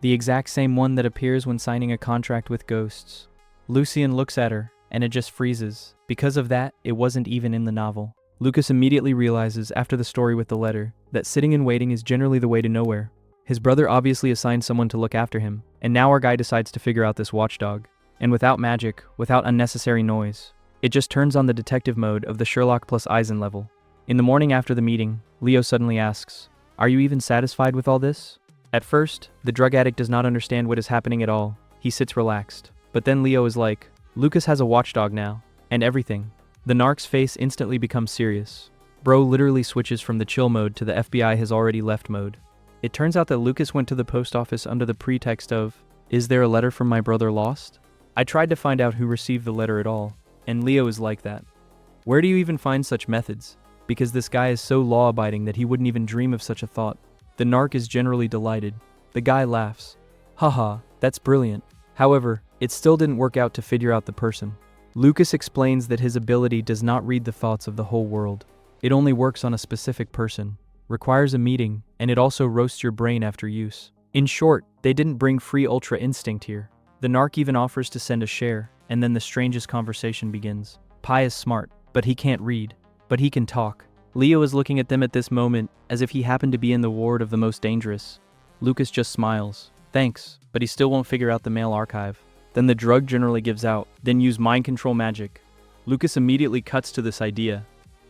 The exact same one that appears when signing a contract with ghosts. Lucian looks at her, and it just freezes. Because of that, it wasn't even in the novel. Lucas immediately realizes, after the story with the letter, that sitting and waiting is generally the way to nowhere. His brother obviously assigned someone to look after him, and now our guy decides to figure out this watchdog. And without magic, without unnecessary noise, it just turns on the detective mode of the Sherlock plus Eisen level. In the morning after the meeting, Leo suddenly asks, Are you even satisfied with all this? At first, the drug addict does not understand what is happening at all. He sits relaxed. But then Leo is like, Lucas has a watchdog now, and everything. The narc's face instantly becomes serious. Bro literally switches from the chill mode to the FBI has already left mode. It turns out that Lucas went to the post office under the pretext of, Is there a letter from my brother lost? I tried to find out who received the letter at all, and Leo is like that. Where do you even find such methods? Because this guy is so law-abiding that he wouldn't even dream of such a thought. The narc is generally delighted. The guy laughs. Haha, that's brilliant. However, it still didn't work out to figure out the person. Lucas explains that his ability does not read the thoughts of the whole world. It only works on a specific person, requires a meeting, and it also roasts your brain after use. In short, they didn't bring free ultra instinct here. The narc even offers to send a share, and then the strangest conversation begins. Pi is smart, but he can't read. But he can talk. Leo is looking at them at this moment as if he happened to be in the ward of the most dangerous. Lucas just smiles. Thanks, but he still won't figure out the mail archive. Then the drug generally gives out. Then use mind control magic. Lucas immediately cuts to this idea.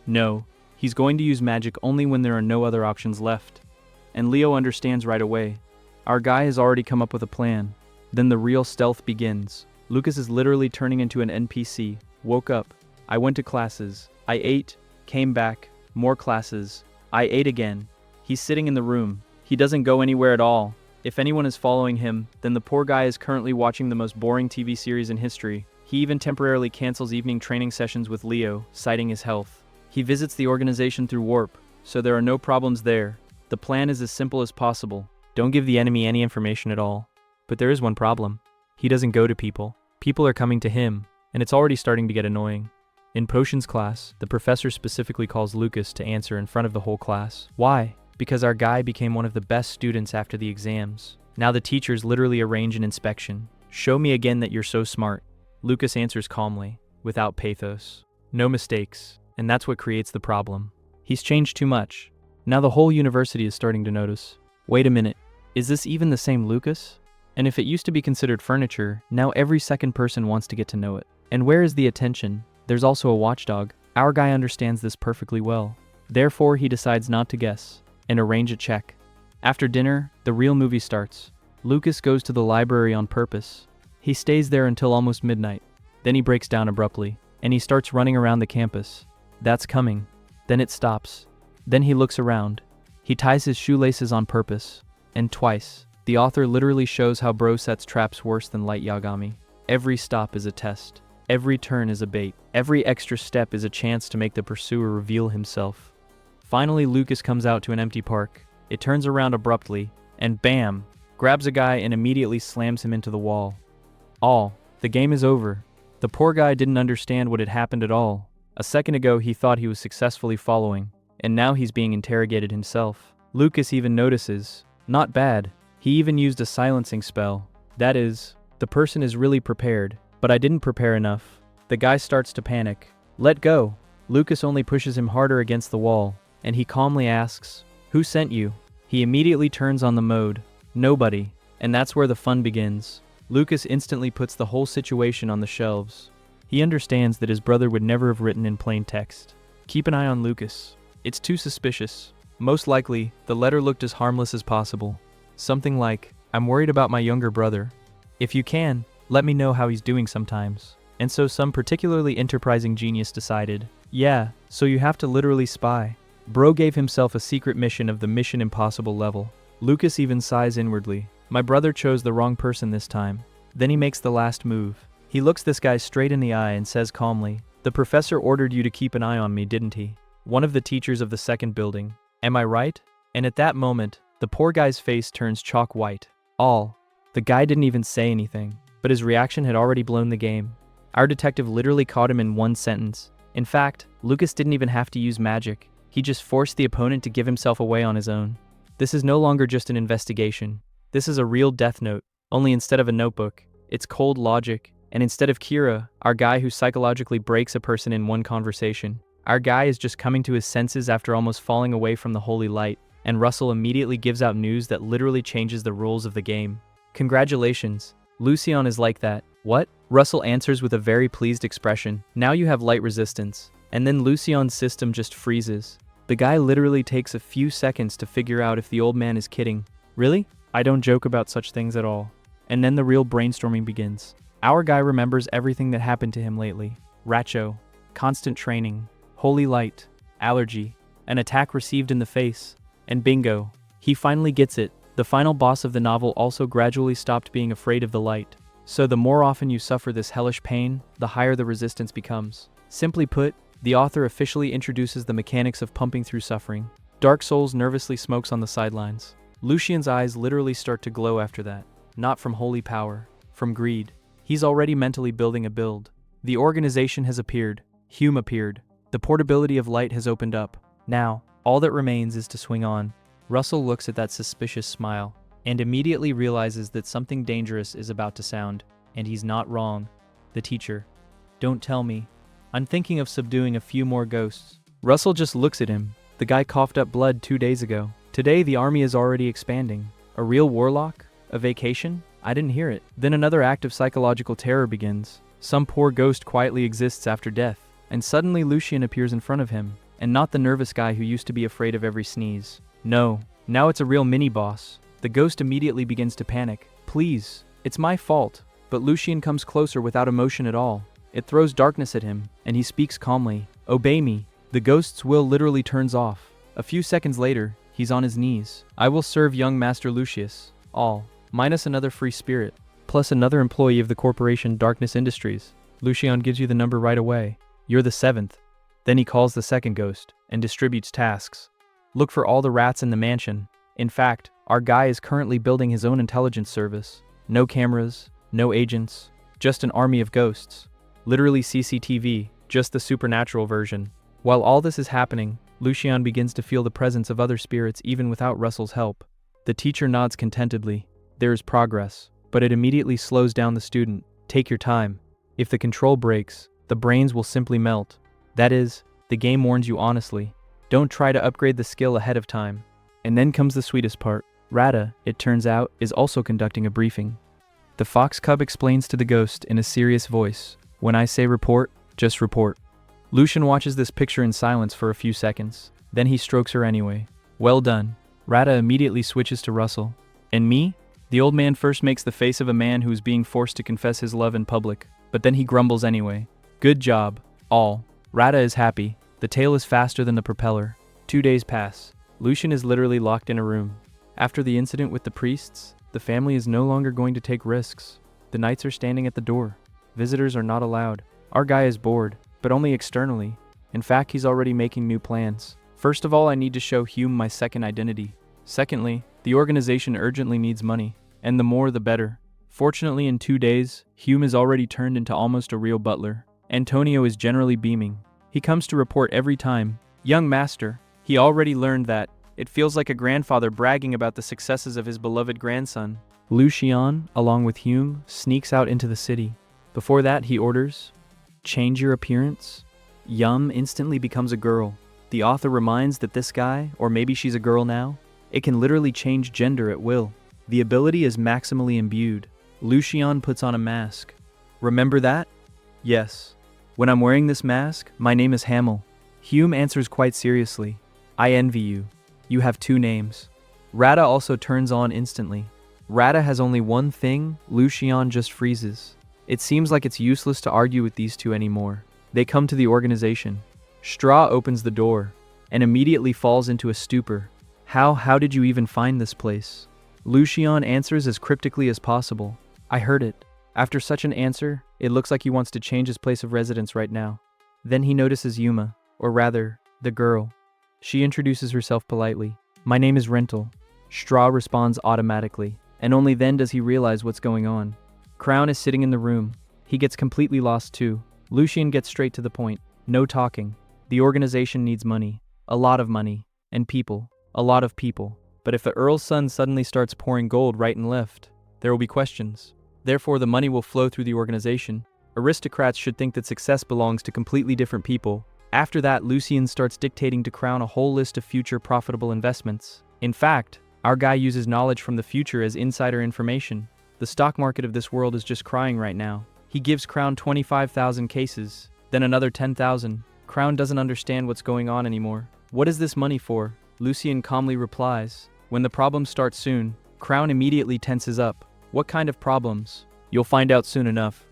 No, he's going to use magic only when there are no other options left. And Leo understands right away. Our guy has already come up with a plan. Then the real stealth begins. Lucas is literally turning into an NPC. Woke up. I went to classes. I ate. Came back. More classes. I ate again. He's sitting in the room. He doesn't go anywhere at all. If anyone is following him, then the poor guy is currently watching the most boring TV series in history. He even temporarily cancels evening training sessions with Leo, citing his health. He visits the organization through warp, so there are no problems there. The plan is as simple as possible. Don't give the enemy any information at all. But there is one problem. He doesn't go to people. People are coming to him, and it's already starting to get annoying. In potions class, the professor specifically calls Lucas to answer in front of the whole class. Why? Because our guy became one of the best students after the exams. Now the teachers literally arrange an inspection. Show me again that you're so smart. Lucas answers calmly, without pathos. No mistakes, and that's what creates the problem. He's changed too much. Now the whole university is starting to notice. Wait a minute, is this even the same Lucas? And if it used to be considered furniture, now every second person wants to get to know it. And where is the attention? There's also a watchdog. Our guy understands this perfectly well. Therefore, he decides not to guess and arrange a check. After dinner, the real movie starts. Lucas goes to the library on purpose. He stays there until almost midnight. Then he breaks down abruptly, and he starts running around the campus. That's coming. Then it stops. Then he looks around. He ties his shoelaces on purpose. And twice, the author literally shows how bro sets traps worse than light Yagami. Every stop is a test. Every turn is a bait. Every extra step is a chance to make the pursuer reveal himself. Finally, Lucas comes out to an empty park. It turns around abruptly, and bam, grabs a guy and immediately slams him into the wall. The game is over. The poor guy didn't understand what had happened at all. A second ago, he thought he was successfully following, and now he's being interrogated himself. Lucas even notices. Not bad. He even used a silencing spell. That is, the person is really prepared, but I didn't prepare enough. The guy starts to panic. Let go. Lucas only pushes him harder against the wall, and he calmly asks, Who sent you? He immediately turns on the mode. Nobody. And that's where the fun begins. Lucas instantly puts the whole situation on the shelves. He understands that his brother would never have written in plain text. Keep an eye on Lucas. It's too suspicious. Most likely, the letter looked as harmless as possible. Something like, I'm worried about my younger brother. If you can, let me know how he's doing sometimes. And so some particularly enterprising genius decided, yeah, so you have to literally spy. Bro gave himself a secret mission of the Mission Impossible level. Lucas even sighs inwardly. My brother chose the wrong person this time. Then he makes the last move. He looks this guy straight in the eye and says calmly, the professor ordered you to keep an eye on me, didn't he? One of the teachers of the second building. Am I right? And at that moment, the poor guy's face turns chalk white. The guy didn't even say anything, but his reaction had already blown the game. Our detective literally caught him in one sentence. In fact, Lucas didn't even have to use magic. He just forced the opponent to give himself away on his own. This is no longer just an investigation. This is a real death note, only instead of a notebook, it's cold logic. And instead of Kira, our guy who psychologically breaks a person in one conversation, our guy is just coming to his senses after almost falling away from the holy light, and Russell immediately gives out news that literally changes the rules of the game. Congratulations. Lucian is like that. What? Russell answers with a very pleased expression. Now you have light resistance. And then Lucian's system just freezes. The guy literally takes a few seconds to figure out if the old man is kidding. Really? I don't joke about such things at all. And then the real brainstorming begins. Our guy remembers everything that happened to him lately. Racho, constant training, holy light, allergy, an attack received in the face, and bingo. He finally gets it. The final boss of the novel also gradually stopped being afraid of the light. So the more often you suffer this hellish pain, the higher the resistance becomes. Simply put, the author officially introduces the mechanics of pumping through suffering. Dark Souls nervously smokes on the sidelines. Lucian's eyes literally start to glow after that. Not from holy power, from greed. He's already mentally building a build. The organization has appeared. Hume appeared. The portability of light has opened up. Now, all that remains is to swing on. Russell looks at that suspicious smile, and immediately realizes that something dangerous is about to sound, and he's not wrong. The teacher. Don't tell me. I'm thinking of subduing a few more ghosts. Russell just looks at him. The guy coughed up blood 2 days ago. Today the army is already expanding. A real warlock? A vacation? I didn't hear it. Then another act of psychological terror begins. Some poor ghost quietly exists after death, and suddenly Lucian appears in front of him, and not the nervous guy who used to be afraid of every sneeze. No, now it's a real mini-boss. The ghost immediately begins to panic. Please, it's my fault. But Lucian comes closer without emotion at all. It throws darkness at him, and he speaks calmly. Obey me. The ghost's will literally turns off. A few seconds later, he's on his knees. I will serve young Master Lucius. All. Minus another free spirit, plus another employee of the corporation Darkness Industries. Lucian gives you the number right away. You're the 7th. Then he calls the second ghost, and distributes tasks. Look for all the rats in the mansion. In fact, our guy is currently building his own intelligence service. No cameras, no agents, just an army of ghosts. Literally CCTV, just the supernatural version. While all this is happening, Lucian begins to feel the presence of other spirits even without Russell's help. The teacher nods contentedly. There is progress, but it immediately slows down the student. Take your time. If the control breaks, the brains will simply melt. That is, the game warns you honestly. Don't try to upgrade the skill ahead of time. And then comes the sweetest part. Rada, it turns out, is also conducting a briefing. The fox cub explains to the ghost in a serious voice. When I say report, just report. Lucian watches this picture in silence for a few seconds. Then he strokes her anyway. Well done. Rada immediately switches to Russell. And me? The old man first makes the face of a man who is being forced to confess his love in public, but then he grumbles anyway. Good job, all. Rada is happy. The tail is faster than the propeller. 2 days pass. Lucian is literally locked in a room. After the incident with the priests, the family is no longer going to take risks. The knights are standing at the door. Visitors are not allowed. Our guy is bored, but only externally. In fact, he's already making new plans. First of all, I need to show Hume my second identity. Secondly, the organization urgently needs money, and the more the better. Fortunately, in 2 days, Hume is already turned into almost a real butler. Antonio is generally beaming. He comes to report every time. Young master, he already learned that. It feels like a grandfather bragging about the successes of his beloved grandson. Lucian, along with Hume, sneaks out into the city. Before that, he orders, change your appearance. Yum instantly becomes a girl. The author reminds that this guy, or maybe she's a girl now, it can literally change gender at will. The ability is maximally imbued. Lucian puts on a mask. Remember that? Yes. When I'm wearing this mask, my name is Hamel. Hume answers quite seriously. I envy you. You have 2 names. Rada also turns on instantly. Rada has only one thing, Lucian just freezes. It seems like it's useless to argue with these two anymore. They come to the organization. Straw opens the door and immediately falls into a stupor. How did you even find this place? Lucian answers as cryptically as possible. I heard it. After such an answer, it looks like he wants to change his place of residence right now. Then he notices Yuma, or rather, the girl. She introduces herself politely. My name is Rental. Straw responds automatically, and only then does he realize what's going on. Crown is sitting in the room. He gets completely lost too. Lucian gets straight to the point. No talking. The organization needs money. A lot of money. And people. A lot of people. But if the Earl's son suddenly starts pouring gold right and left, there will be questions. Therefore, the money will flow through the organization. Aristocrats should think that success belongs to completely different people. After that, Lucian starts dictating to Crown a whole list of future profitable investments. In fact, our guy uses knowledge from the future as insider information. The stock market of this world is just crying right now. He gives Crown 25,000 cases, then another 10,000. Crown doesn't understand what's going on anymore. What is this money for? Lucian calmly replies. When the problems start soon, Crown immediately tenses up. What kind of problems? You'll find out soon enough.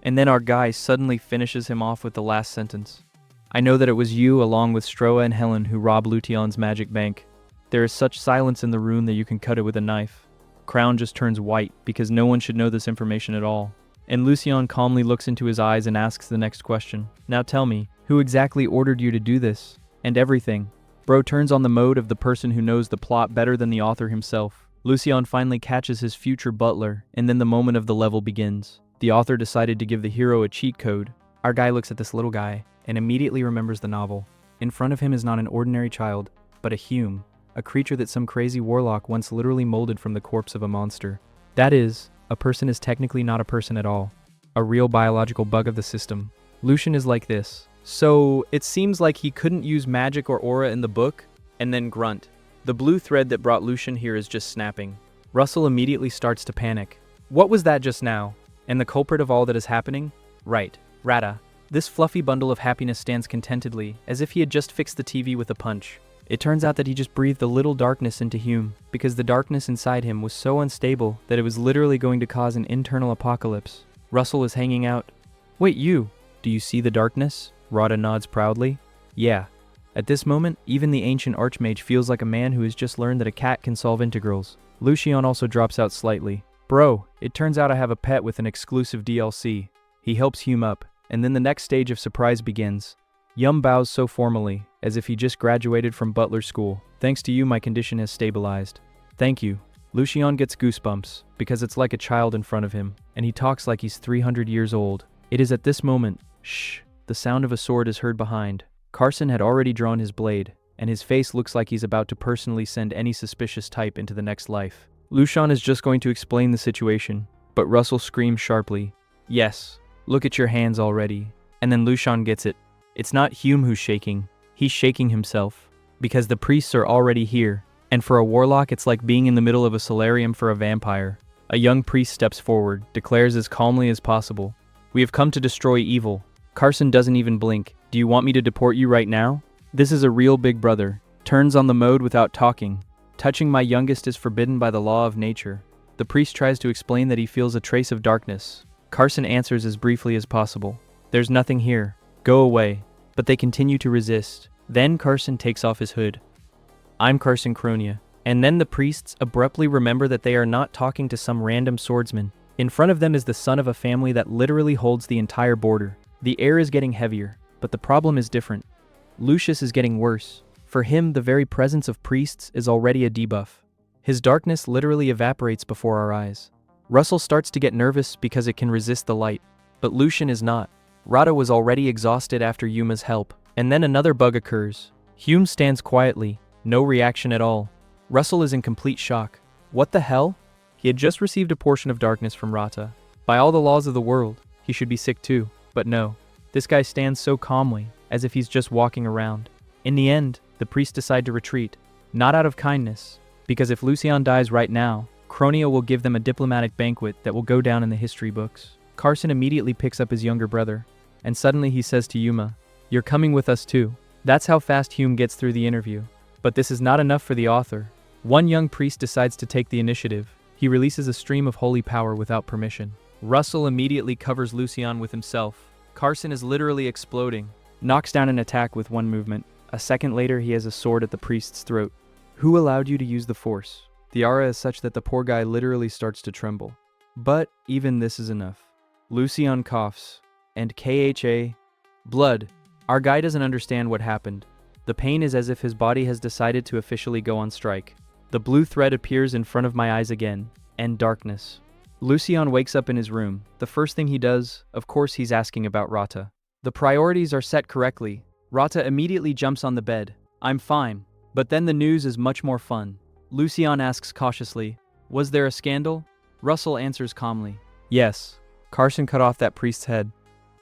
And then our guy suddenly finishes him off with the last sentence. I know that it was you along with Stroa and Helen who robbed Lution's magic bank. There is such silence in the room that you can cut it with a knife. Crown just turns white because no one should know this information at all. And Lucian calmly looks into his eyes and asks the next question. Now tell me, who exactly ordered you to do this? And everything. Bro turns on the mode of the person who knows the plot better than the author himself. Lucian finally catches his future butler, and then the moment of the level begins. The author decided to give the hero a cheat code. Our guy looks at this little guy, and immediately remembers the novel. In front of him is not an ordinary child, but a Hume, a creature that some crazy warlock once literally molded from the corpse of a monster. That is, a person is technically not a person at all. A real biological bug of the system. Lucian is like this. So, it seems like he couldn't use magic or aura in the book, and then grunt. The blue thread that brought Lucian here is just snapping. Russell immediately starts to panic. What was that just now? And the culprit of all that is happening? Right, Rata. This fluffy bundle of happiness stands contentedly, as if he had just fixed the TV with a punch. It turns out that he just breathed a little darkness into Hume, because the darkness inside him was so unstable that it was literally going to cause an internal apocalypse. Russell is hanging out. Wait, you! Do you see the darkness? Rada nods proudly. Yeah. At this moment, even the ancient archmage feels like a man who has just learned that a cat can solve integrals. Lucian also drops out slightly. Bro, it turns out I have a pet with an exclusive DLC. He helps Hume up, and then the next stage of surprise begins. Yum bows so formally, as if he just graduated from butler school. Thanks to you, my condition has stabilized. Thank you. Lucian gets goosebumps, because it's like a child in front of him, and he talks like he's 300 years old. It is at this moment, shh, the sound of a sword is heard behind. Carson had already drawn his blade, and his face looks like he's about to personally send any suspicious type into the next life. Lucian is just going to explain the situation, but Russell screams sharply, Yes, look at your hands already. And then Lucian gets it. It's not Hume who's shaking, he's shaking himself. Because the priests are already here, and for a warlock it's like being in the middle of a solarium for a vampire. A young priest steps forward, declares as calmly as possible, We have come to destroy evil. Carson doesn't even blink. Do you want me to deport you right now? This is a real big brother. Turns on the mode without talking. Touching my youngest is forbidden by the law of nature. The priest tries to explain that he feels a trace of darkness. Carson answers as briefly as possible. There's nothing here. Go away. But they continue to resist. Then Carson takes off his hood. I'm Carson Cronia. And then the priests abruptly remember that they are not talking to some random swordsman. In front of them is the son of a family that literally holds the entire border. The air is getting heavier, but the problem is different. Lucius is getting worse. For him, the very presence of priests is already a debuff. His darkness literally evaporates before our eyes. Russell starts to get nervous because it can resist the light, but Lucian is not. Rada was already exhausted after Yuma's help, and then another bug occurs. Hume stands quietly, no reaction at all. Russell is in complete shock. What the hell? He had just received a portion of darkness from Rata. By all the laws of the world, he should be sick too, but no. This guy stands so calmly, as if he's just walking around. In the end, the priests decide to retreat, not out of kindness, because if Lucian dies right now, Cronia will give them a diplomatic banquet that will go down in the history books. Carson immediately picks up his younger brother, and suddenly he says to Yuma, You're coming with us too. That's how fast Hume gets through the interview. But this is not enough for the author. One young priest decides to take the initiative. He releases a stream of holy power without permission. Russell immediately covers Lucien with himself. Carson is literally exploding. Knocks down an attack with one movement. A second later, he has a sword at the priest's throat. Who allowed you to use the force? The aura is such that the poor guy literally starts to tremble. But even this is enough. Lucien coughs. And KHA. Blood. Our guy doesn't understand what happened. The pain is as if his body has decided to officially go on strike. The blue thread appears in front of my eyes again. And darkness. Lucien wakes up in his room. The first thing he does, of course, he's asking about Rata. The priorities are set correctly. Rata immediately jumps on the bed. I'm fine. But then the news is much more fun. Lucien asks cautiously, was there a scandal? Russell answers calmly, yes. Carson cut off that priest's head.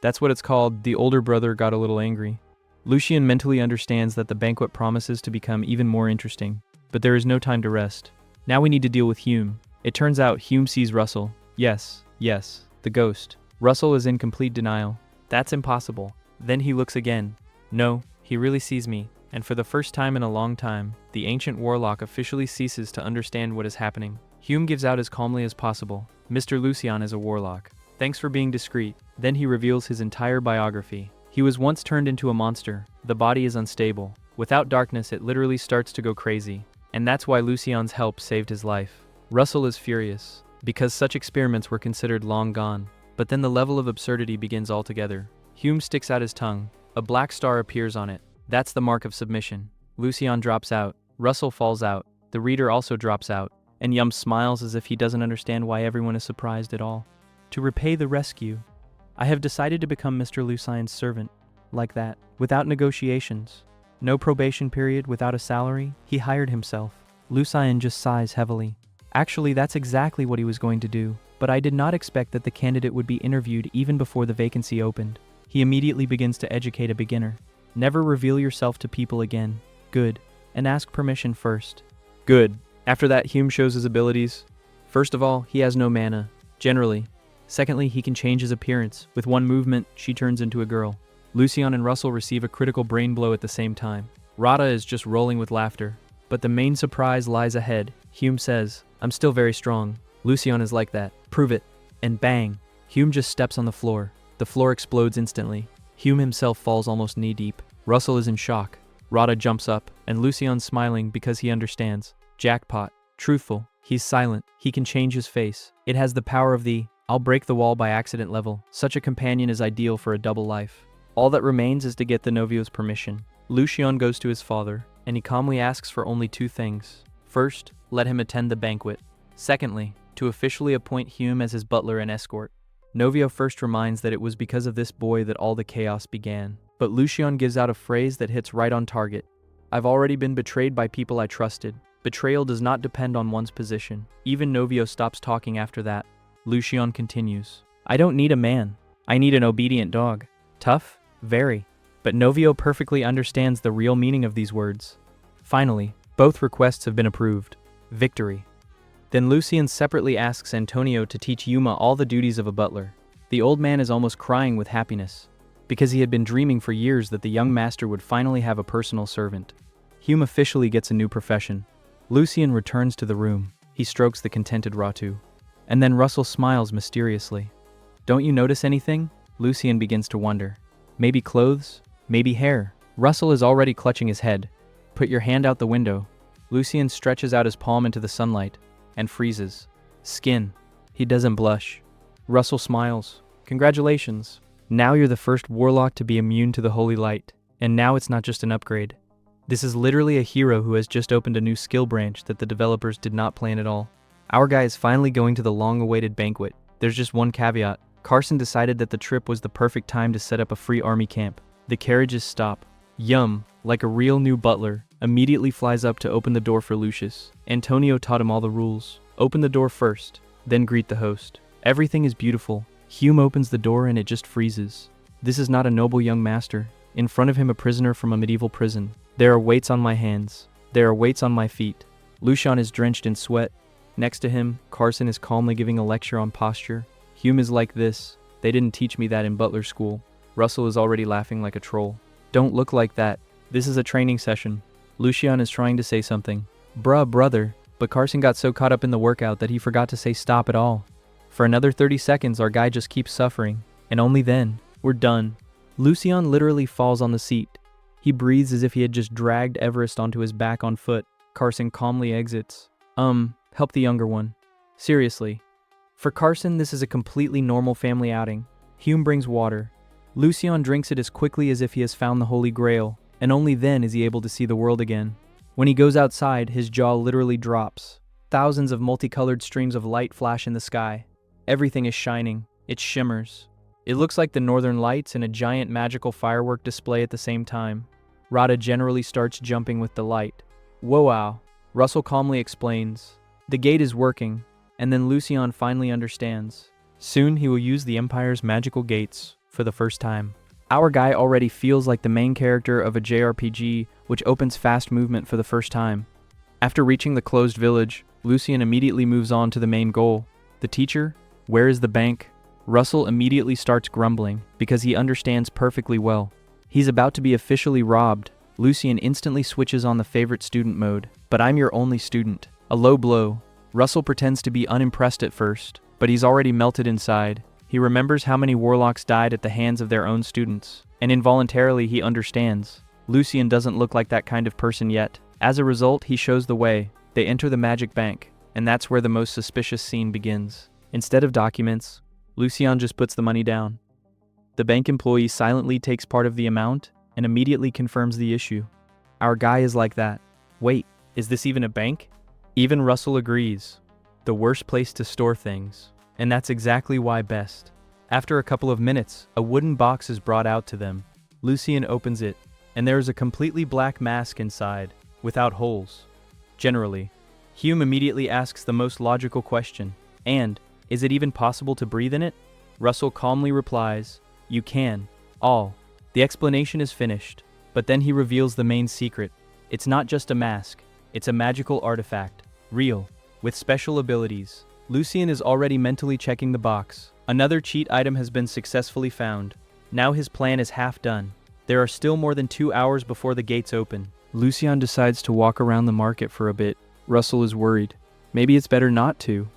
That's what it's called. The older brother got a little angry. Lucien mentally understands that the banquet promises to become even more interesting. But there is no time to rest. Now we need to deal with Hume. It turns out Hume sees Russell. Yes, the ghost. Russell is in complete denial. That's impossible. Then he looks again. No, he really sees me. And for the first time in a long time, the ancient warlock officially ceases to understand what is happening. Hume gives out as calmly as possible. Mr. Lucien is a warlock. Thanks for being discreet. Then he reveals his entire biography. He was once turned into a monster. The body is unstable. Without darkness, it literally starts to go crazy. And that's why Lucien's help saved his life. Russell is furious, because such experiments were considered long gone. But then the level of absurdity begins altogether. Hume sticks out his tongue. A black star appears on it. That's the mark of submission. Lucien drops out. Russell falls out. The reader also drops out. And Yum smiles as if he doesn't understand why everyone is surprised at all. To repay the rescue, I have decided to become Mr. Lucien's servant. Like that. Without negotiations. No probation period, without a salary. He hired himself. Lucien just sighs heavily. Actually, that's exactly what he was going to do. But I did not expect that the candidate would be interviewed even before the vacancy opened. He immediately begins to educate a beginner. Never reveal yourself to people again. Good. And ask permission first. Good. After that, Hume shows his abilities. First of all, he has no mana. Generally. Secondly, he can change his appearance. With one movement, she turns into a girl. Lucien and Russell receive a critical brain blow at the same time. Rata is just rolling with laughter. But the main surprise lies ahead. Hume says, I'm still very strong. Lucien is like that. Prove it. And bang. Hume just steps on the floor. The floor explodes instantly. Hume himself falls almost knee-deep. Russell is in shock. Rata jumps up, and Lucien's smiling because he understands. Jackpot. Truthful. He's silent. He can change his face. It has the power of the I'll break the wall by accident level. Such a companion is ideal for a double life. All that remains is to get the Novio's permission. Lucien goes to his father, and he calmly asks for only two things. First, let him attend the banquet. Secondly, to officially appoint Hume as his butler and escort. Novio first reminds that it was because of this boy that all the chaos began. But Lucien gives out a phrase that hits right on target. I've already been betrayed by people I trusted. Betrayal does not depend on one's position. Even Novio stops talking after that. Lucien continues. I don't need a man. I need an obedient dog. Tough? Very. But Novio perfectly understands the real meaning of these words. Finally, both requests have been approved. Victory. Then Lucien separately asks Antonio to teach Yuma all the duties of a butler. The old man is almost crying with happiness, because he had been dreaming for years that the young master would finally have a personal servant. Hume officially gets a new profession. Lucien returns to the room. He strokes the contented Ratu. And then Russell smiles mysteriously. Don't you notice anything? Lucien begins to wonder. Maybe clothes? Maybe hair? Russell is already clutching his head. Put your hand out the window. Lucien stretches out his palm into the sunlight and freezes. Skin. He doesn't blush. Russell smiles. Congratulations. Now you're the first warlock to be immune to the holy light. And now it's not just an upgrade. This is literally a hero who has just opened a new skill branch that the developers did not plan at all. Our guy is finally going to the long-awaited banquet. There's just one caveat. Carson decided that the trip was the perfect time to set up a free army camp. The carriages stop. Yum, like a real new butler, immediately flies up to open the door for Lucius. Antonio taught him all the rules. Open the door first, then greet the host. Everything is beautiful. Hume opens the door and it just freezes. This is not a noble young master. In front of him, a prisoner from a medieval prison. There are weights on my hands. There are weights on my feet. Lucien is drenched in sweat. Next to him, Carson is calmly giving a lecture on posture. Hume is like this. They didn't teach me that in butler school. Russell is already laughing like a troll. Don't look like that. This is a training session. Lucien is trying to say something. Bruh, brother. But Carson got so caught up in the workout that he forgot to say stop at all. For another 30 seconds, our guy just keeps suffering. And only then, we're done. Lucien literally falls on the seat. He breathes as if he had just dragged Everest onto his back on foot. Carson calmly exits. Help the younger one. Seriously. For Carson, this is a completely normal family outing. Hume brings water. Lucien drinks it as quickly as if he has found the Holy Grail, and only then is he able to see the world again. When he goes outside, his jaw literally drops. Thousands of multicolored streams of light flash in the sky. Everything is shining. It shimmers. It looks like the northern lights and a giant magical firework display at the same time. Rada generally starts jumping with delight. Wow. Russell calmly explains. The gate is working, and then Lucien finally understands. Soon he will use the Empire's magical gates for the first time. Our guy already feels like the main character of a JRPG which opens fast movement for the first time. After reaching the closed village, Lucien immediately moves on to the main goal. The teacher? Where is the bank? Russell immediately starts grumbling because he understands perfectly well. He's about to be officially robbed. Lucien instantly switches on the favorite student mode. But I'm your only student. A low blow. Russell pretends to be unimpressed at first, but he's already melted inside. He remembers how many warlocks died at the hands of their own students, and involuntarily he understands. Lucien doesn't look like that kind of person yet. As a result, he shows the way. They enter the magic bank, and that's where the most suspicious scene begins. Instead of documents, Lucien just puts the money down. The bank employee silently takes part of the amount and immediately confirms the issue. Our guy is like that. Wait, is this even a bank? Even Russell agrees. The worst place to store things. And that's exactly why best. After a couple of minutes, a wooden box is brought out to them. Lucien opens it, and there is a completely black mask inside, without holes. Generally, Hume immediately asks the most logical question, and, is it even possible to breathe in it? Russell calmly replies, you can. All. The explanation is finished, but then he reveals the main secret. It's not just a mask, it's a magical artifact, real, with special abilities. Lucien is already mentally checking the box. Another cheat item has been successfully found. Now his plan is half done. There are still more than 2 hours before the gates open. Lucien decides to walk around the market for a bit. Russell is worried. Maybe it's better not to.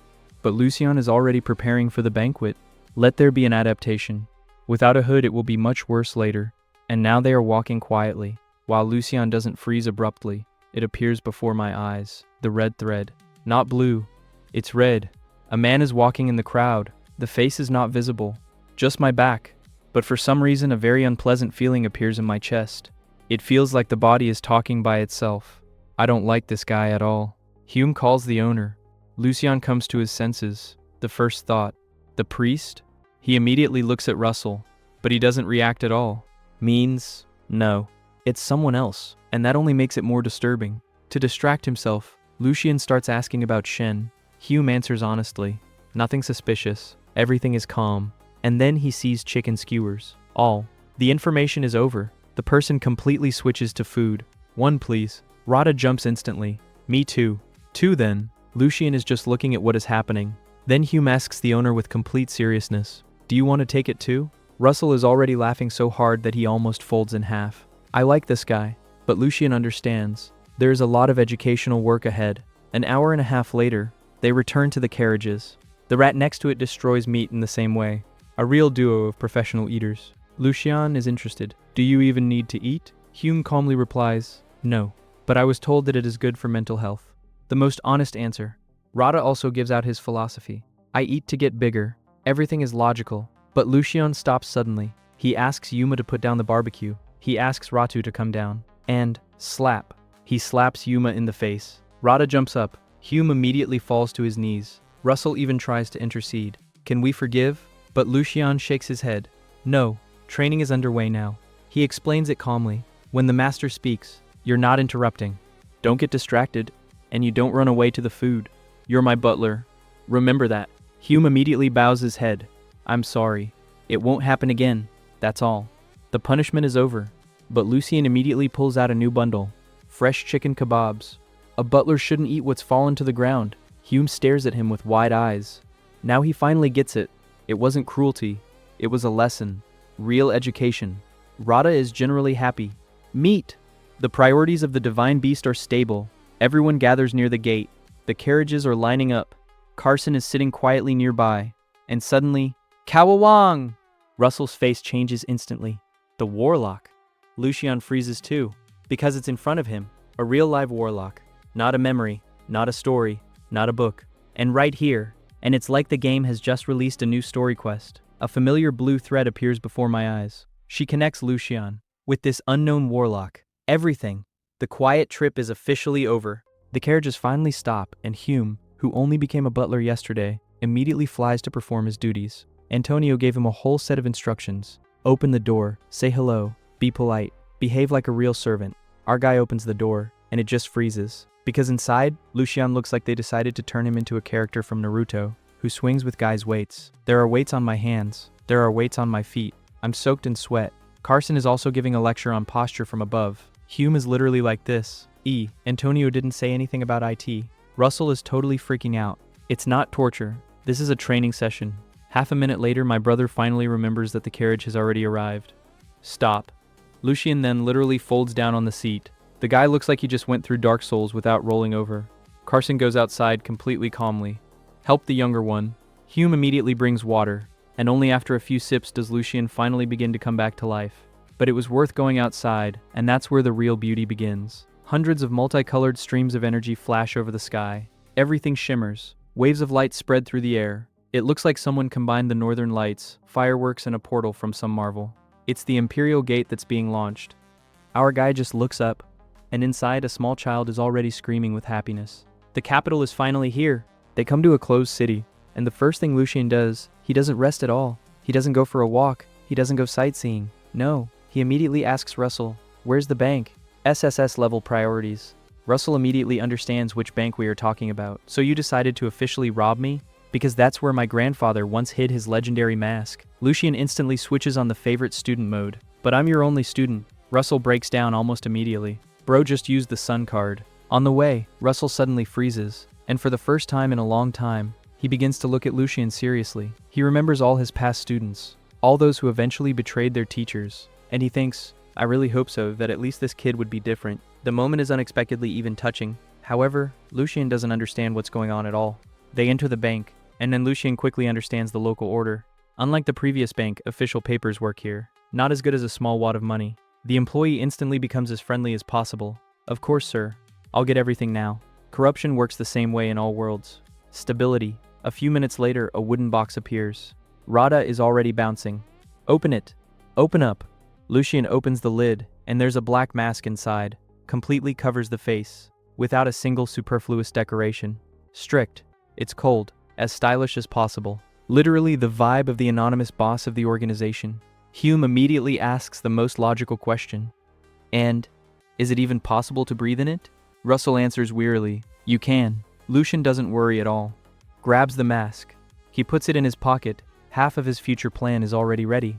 But Lucien is already preparing for the banquet. Let there be an adaptation. Without a hood, it will be much worse later. And now they are walking quietly. While Lucien doesn't freeze abruptly, it appears before my eyes. The red thread. Not blue. It's red. A man is walking in the crowd. The face is not visible. Just my back. But for some reason, a very unpleasant feeling appears in my chest. It feels like the body is talking by itself. I don't like this guy at all. Hume calls the owner. Lucien comes to his senses. The first thought. The priest? He immediately looks at Russell, but he doesn't react at all. Means, no. It's someone else, and that only makes it more disturbing. To distract himself, Lucien starts asking about Shen. Hume answers honestly. Nothing suspicious. Everything is calm. And then he sees chicken skewers. All. The information is over. The person completely switches to food. One, please. Rada jumps instantly. Me too. Two then. Lucien is just looking at what is happening. Then Hume asks the owner with complete seriousness. Do you want to take it too? Russell is already laughing so hard that he almost folds in half. I like this guy. But Lucien understands. There is a lot of educational work ahead. An hour and a half later, they return to the carriages. The rat next to it destroys meat in the same way. A real duo of professional eaters. Lucien is interested. Do you even need to eat? Hume calmly replies, no. But I was told that it is good for mental health. The most honest answer. Rada also gives out his philosophy. I eat to get bigger. Everything is logical. But Lucien stops suddenly. He asks Yuma to put down the barbecue. He asks Ratu to come down. And, slap. He slaps Yuma in the face. Rada jumps up. Hume immediately falls to his knees. Russell even tries to intercede. Can we forgive? But Lucien shakes his head. No, training is underway now. He explains it calmly. When the master speaks, you're not interrupting. Don't get distracted, and you don't run away to the food. You're my butler. Remember that. Hume immediately bows his head. I'm sorry. It won't happen again. That's all. The punishment is over. But Lucien immediately pulls out a new bundle. Fresh chicken kebabs. A butler shouldn't eat what's fallen to the ground. Hume stares at him with wide eyes. Now he finally gets it. It wasn't cruelty. It was a lesson. Real education. Rada is generally happy. Meat! The priorities of the divine beast are stable. Everyone gathers near the gate. The carriages are lining up. Carson is sitting quietly nearby. and suddenly, Kawawang! Russell's face changes instantly. The warlock. Lucian freezes too, because it's in front of him, a real live warlock. Not a memory, not a story, not a book. And right here, and it's like the game has just released a new story quest. A familiar blue thread appears before my eyes. She connects Lucian with this unknown warlock. Everything. The quiet trip is officially over. The carriages finally stop, and Hume, who only became a butler yesterday, immediately flies to perform his duties. Antonio gave him a whole set of instructions. Open the door, say hello, be polite, behave like a real servant. Our guy opens the door, and it just freezes. Because inside, Lucian looks like they decided to turn him into a character from Naruto, who swings with guys' weights. There are weights on my hands. There are weights on my feet. I'm soaked in sweat. Carson is also giving a lecture on posture from above. Hume is literally like this. Antonio didn't say anything about IT. Russell is totally freaking out. It's not torture. This is a training session. Half a minute later, my brother finally remembers that the carriage has already arrived. Stop. Lucian then literally folds down on the seat. The guy looks like he just went through Dark Souls without rolling over. Carson goes outside completely calmly. Help the younger one. Hume immediately brings water, and only after a few sips does Lucian finally begin to come back to life. But it was worth going outside, and that's where the real beauty begins. Hundreds of multicolored streams of energy flash over the sky. Everything shimmers. Waves of light spread through the air. It looks like someone combined the northern lights, fireworks, and a portal from some marvel. It's the Imperial Gate that's being launched. Our guy just looks up, and inside a small child is already screaming with happiness. The capital is finally here. They come to a closed city, and the first thing Lucian does, he doesn't rest at all. He doesn't go for a walk. He doesn't go sightseeing. No. He immediately asks Russell, "Where's the bank?" SSS level priorities. Russell immediately understands which bank we are talking about. So you decided to officially rob me? Because that's where my grandfather once hid his legendary mask. Lucian instantly switches on the favorite student mode. But I'm your only student. Russell breaks down almost immediately. Bro just used the sun card. On the way, Russell suddenly freezes. And for the first time in a long time, he begins to look at Lucian seriously. He remembers all his past students. All those who eventually betrayed their teachers. And he thinks, I really hope so, that at least this kid would be different. The moment is unexpectedly even touching. However, Lucian doesn't understand what's going on at all. They enter the bank, and then Lucian quickly understands the local order. Unlike the previous bank, official papers work here. Not as good as a small wad of money. The employee instantly becomes as friendly as possible. Of course, sir. I'll get everything now. Corruption works the same way in all worlds. Stability. A few minutes later, a wooden box appears. Rada is already bouncing. Open it. Open up. Lucian opens the lid, and there's a black mask inside. Completely covers the face, without a single superfluous decoration. Strict. It's cold. As stylish as possible. Literally the vibe of the anonymous boss of the organization. Hume immediately asks the most logical question. And, is it even possible to breathe in it? Russell answers wearily, you can. Lucian doesn't worry at all. Grabs the mask. He puts it in his pocket. Half of his future plan is already ready.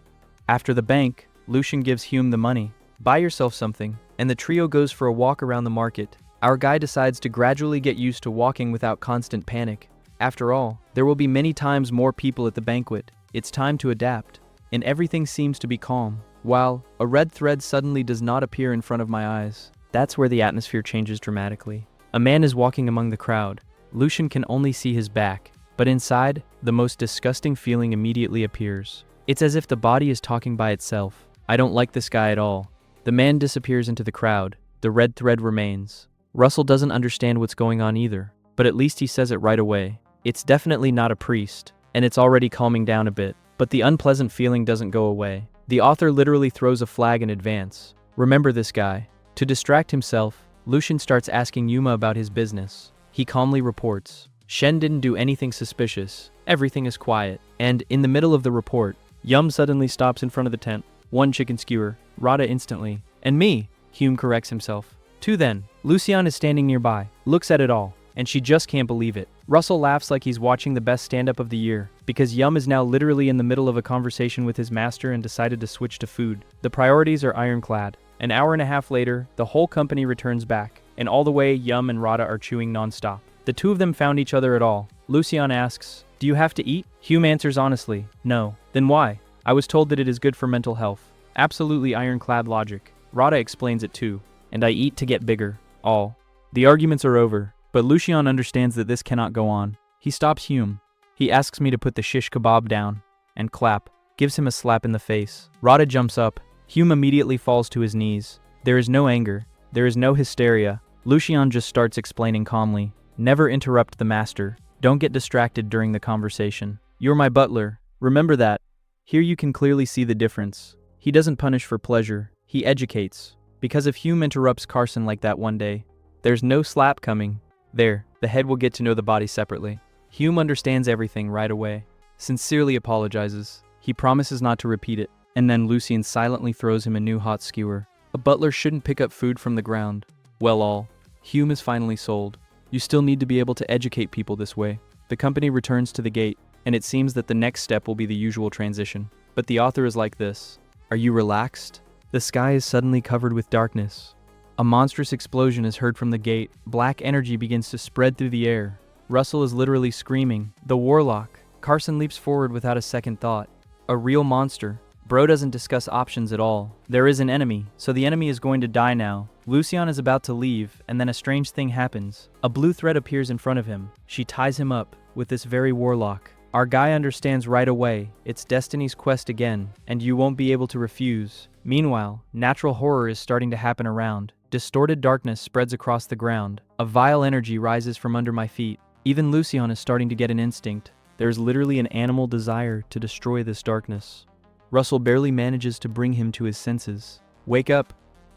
After the bank, Lucian gives Hume the money. Buy yourself something, and the trio goes for a walk around the market. Our guy decides to gradually get used to walking without constant panic. After all, there will be many times more people at the banquet. It's time to adapt. And everything seems to be calm, while a red thread suddenly does not appear in front of my eyes. That's where the atmosphere changes dramatically. A man is walking among the crowd. Lucian can only see his back, but inside, the most disgusting feeling immediately appears. It's as if the body is talking by itself. I don't like this guy at all. The man disappears into the crowd. The red thread remains. Russell doesn't understand what's going on either, but at least he says it right away. It's definitely not a priest, and it's already calming down a bit. But the unpleasant feeling doesn't go away. The author literally throws a flag in advance. Remember this guy. To distract himself, Lucian starts asking Yuma about his business. He calmly reports. Shen didn't do anything suspicious. Everything is quiet. And in the middle of the report, Yum suddenly stops in front of the tent. One chicken skewer. Rada instantly. And me, Hume corrects himself. Two then. Lucian is standing nearby. Looks at it all. And she just can't believe it. Russell laughs like he's watching the best stand-up of the year, because Yum is now literally in the middle of a conversation with his master and decided to switch to food. The priorities are ironclad. An hour and a half later, the whole company returns back, and all the way Yum and Rada are chewing non-stop. The two of them found each other at all. Lucian asks, do you have to eat? Hume answers honestly, no. Then why? I was told that it is good for mental health. Absolutely ironclad logic. Rada explains it too. And I eat to get bigger. All. The arguments are over. But Lucian understands that this cannot go on. He stops Hume. He asks me to put the shish kebab down and clap, gives him a slap in the face. Rada jumps up. Hume immediately falls to his knees. There is no anger. There is no hysteria. Lucian just starts explaining calmly. Never interrupt the master. Don't get distracted during the conversation. You're my butler. Remember that. Here you can clearly see the difference. He doesn't punish for pleasure. He educates. Because if Hume interrupts Carson like that one day, there's no slap coming. There, the head will get to know the body separately. Hume understands everything right away. Sincerely apologizes. He promises not to repeat it. And then Lucian silently throws him a new hot skewer. A butler shouldn't pick up food from the ground. Well, Hume is finally sold. You still need to be able to educate people this way. The company returns to the gate, and it seems that the next step will be the usual transition. But the author is like this. Are you relaxed? The sky is suddenly covered with darkness. A monstrous explosion is heard from the gate. Black energy begins to spread through the air. Russell is literally screaming. The warlock. Carson leaps forward without a second thought. A real monster. Bro doesn't discuss options at all. There is an enemy, so the enemy is going to die now. Lucian is about to leave, and then a strange thing happens. A blue thread appears in front of him. She ties him up with this very warlock. Our guy understands right away. It's Destiny's quest again, and you won't be able to refuse. Meanwhile, natural horror is starting to happen around. Distorted darkness spreads across the ground. A vile energy rises from under my feet. Even Lucian is starting to get an instinct. There's literally an animal desire to destroy this darkness. Russell barely manages to bring him to his senses. Wake up!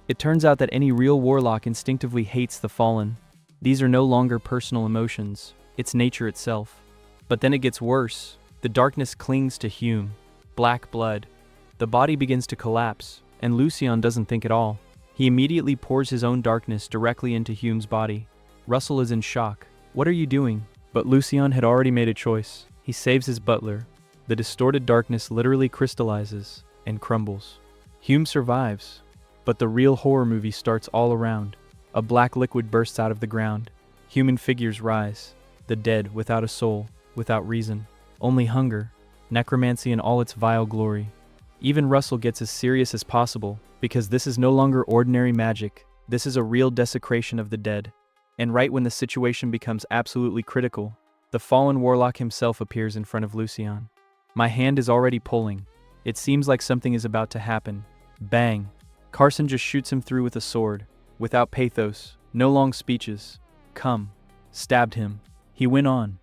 It turns out that any real warlock instinctively hates the fallen. These are no longer personal emotions. It's nature itself. But then it gets worse. The darkness clings to Hume. Black blood. The body begins to collapse, and Lucian doesn't think at all. He immediately pours his own darkness directly into Hume's body. Russell is in shock. What are you doing? But Lucian had already made a choice. He saves his butler. The distorted darkness literally crystallizes and crumbles. Hume survives, but the real horror movie starts all around. A black liquid bursts out of the ground. Human figures rise. The dead without a soul, without reason. Only hunger. Necromancy in all its vile glory. Even Russell gets as serious as possible, because this is no longer ordinary magic. This is a real desecration of the dead. And right when the situation becomes absolutely critical, the fallen warlock himself appears in front of Lucian. My hand is already pulling. It seems like something is about to happen. Bang! Carson just shoots him through with a sword. Without pathos, no long speeches. Come. Stabbed him. He went on.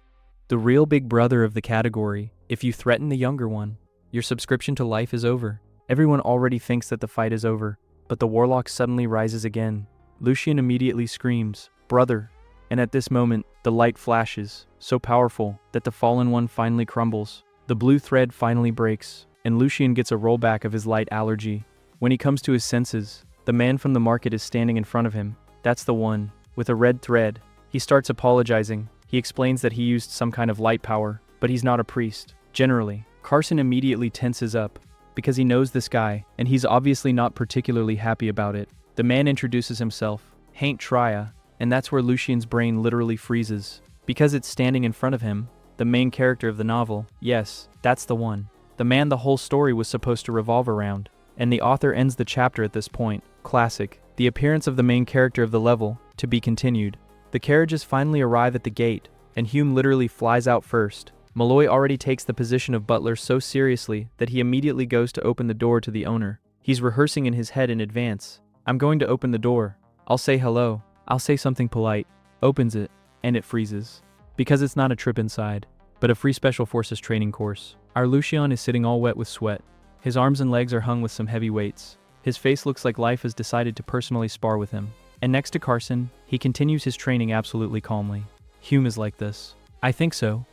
The real big brother of the category. If you threaten the younger one, your subscription to life is over. Everyone already thinks that the fight is over, but the warlock suddenly rises again. Lucian immediately screams, "Brother!" And at this moment, the light flashes, so powerful that the fallen one finally crumbles. The blue thread finally breaks, and Lucian gets a rollback of his light allergy. When he comes to his senses, the man from the market is standing in front of him. That's the one, with a red thread. He starts apologizing. He explains that he used some kind of light power, but he's not a priest. Generally, Carson immediately tenses up, because he knows this guy, and he's obviously not particularly happy about it. The man introduces himself, "Hain't Trya," and that's where Lucian's brain literally freezes. Because it's standing in front of him, the main character of the novel. Yes, that's the one. The man the whole story was supposed to revolve around. And the author ends the chapter at this point. Classic. The appearance of the main character of the level, to be continued. The carriages finally arrive at the gate, and Hume literally flies out first. Malloy already takes the position of butler so seriously that he immediately goes to open the door to the owner. He's rehearsing in his head in advance. I'm going to open the door. I'll say hello. I'll say something polite. Opens it, and it freezes. Because it's not a trip inside, but a free special forces training course. Our Lucian is sitting all wet with sweat. His arms and legs are hung with some heavy weights. His face looks like life has decided to personally spar with him. And next to Carson, he continues his training absolutely calmly. Hume is like this. I think so.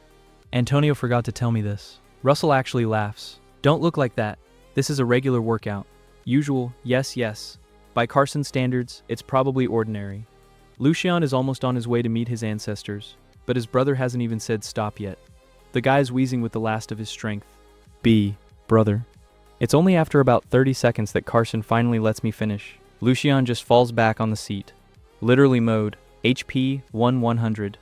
Antonio forgot to tell me this. Russell actually laughs. Don't look like that. This is a regular workout. Usual, yes. By Carson standards, it's probably ordinary. Lucian is almost on his way to meet his ancestors, but his brother hasn't even said stop yet. The guy is wheezing with the last of his strength. Brother. It's only after about 30 seconds that Carson finally lets me finish. Lucian just falls back on the seat. Literally mode, HP 100.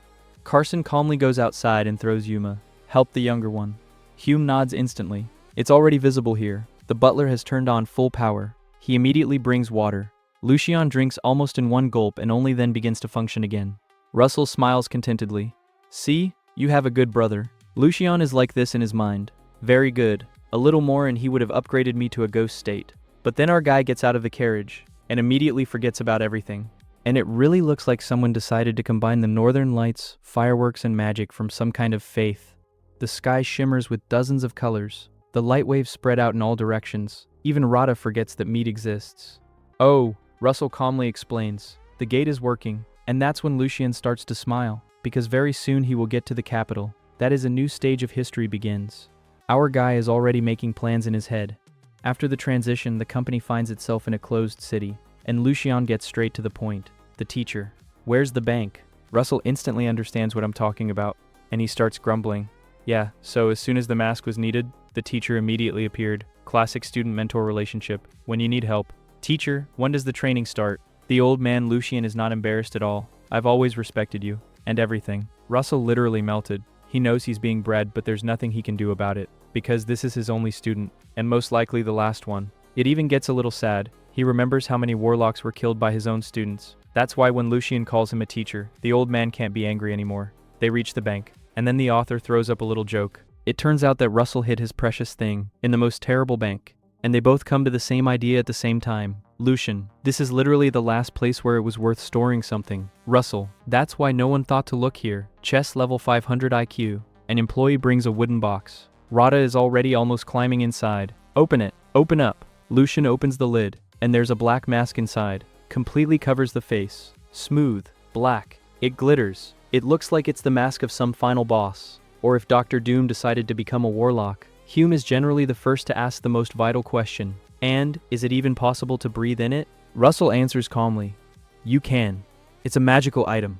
Carson calmly goes outside and throws Yuma. Help the younger one. Hume nods instantly. It's already visible here. The butler has turned on full power. He immediately brings water. Lucian drinks almost in one gulp and only then begins to function again. Russell smiles contentedly. See, you have a good brother. Lucian is like this in his mind. Very good. A little more and he would have upgraded me to a ghost state. But then our guy gets out of the carriage and immediately forgets about everything. And it really looks like someone decided to combine the northern lights, fireworks, and magic from some kind of faith. The sky shimmers with dozens of colors. The light waves spread out in all directions. Even Rada forgets that meat exists. Oh, Russell calmly explains. The gate is working. And that's when Lucian starts to smile, because very soon he will get to the capital. That is, a new stage of history begins. Our guy is already making plans in his head. After the transition, the company finds itself in a closed city, and Lucian gets straight to the point. The teacher. Where's the bank? Russell instantly understands what I'm talking about, and he starts grumbling. Yeah, so as soon as the mask was needed, the teacher immediately appeared. Classic student-mentor relationship. When you need help. Teacher, when does the training start? The old man Lucian is not embarrassed at all. I've always respected you. And everything. Russell literally melted. He knows he's being bred, but there's nothing he can do about it. Because this is his only student. And most likely the last one. It even gets a little sad. He remembers how many warlocks were killed by his own students. That's why when Lucian calls him a teacher, the old man can't be angry anymore. They reach the bank. And then the author throws up a little joke. It turns out that Russell hid his precious thing in the most terrible bank. And they both come to the same idea at the same time. Lucian, this is literally the last place where it was worth storing something. Russell, that's why no one thought to look here. Chess level 500 IQ. An employee brings a wooden box. Rada is already almost climbing inside. Open it. Open up. Lucian opens the lid, and there's a black mask inside. Completely covers the face. Smooth. Black. It glitters. It looks like it's the mask of some final boss. Or if Dr. Doom decided to become a warlock. Hume is generally the first to ask the most vital question. And, is it even possible to breathe in it? Russell answers calmly. You can. It's a magical item.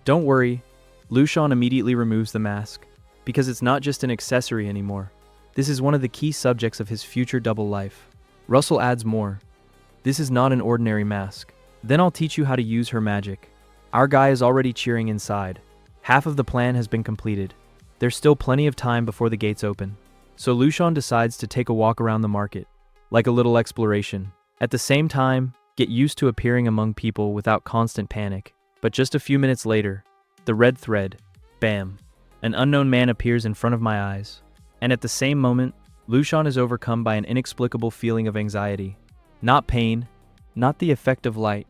Don't worry. Lucian immediately removes the mask. Because it's not just an accessory anymore. This is one of the key subjects of his future double life. Russell adds more. This is not an ordinary mask. Then I'll teach you how to use her magic. Our guy is already cheering inside. Half of the plan has been completed. There's still plenty of time before the gates open. So Lucian decides to take a walk around the market. Like a little exploration. At the same time, get used to appearing among people without constant panic. But just a few minutes later, the red thread, bam, an unknown man appears in front of my eyes. And at the same moment, Lucian is overcome by an inexplicable feeling of anxiety. Not pain, not the effect of light,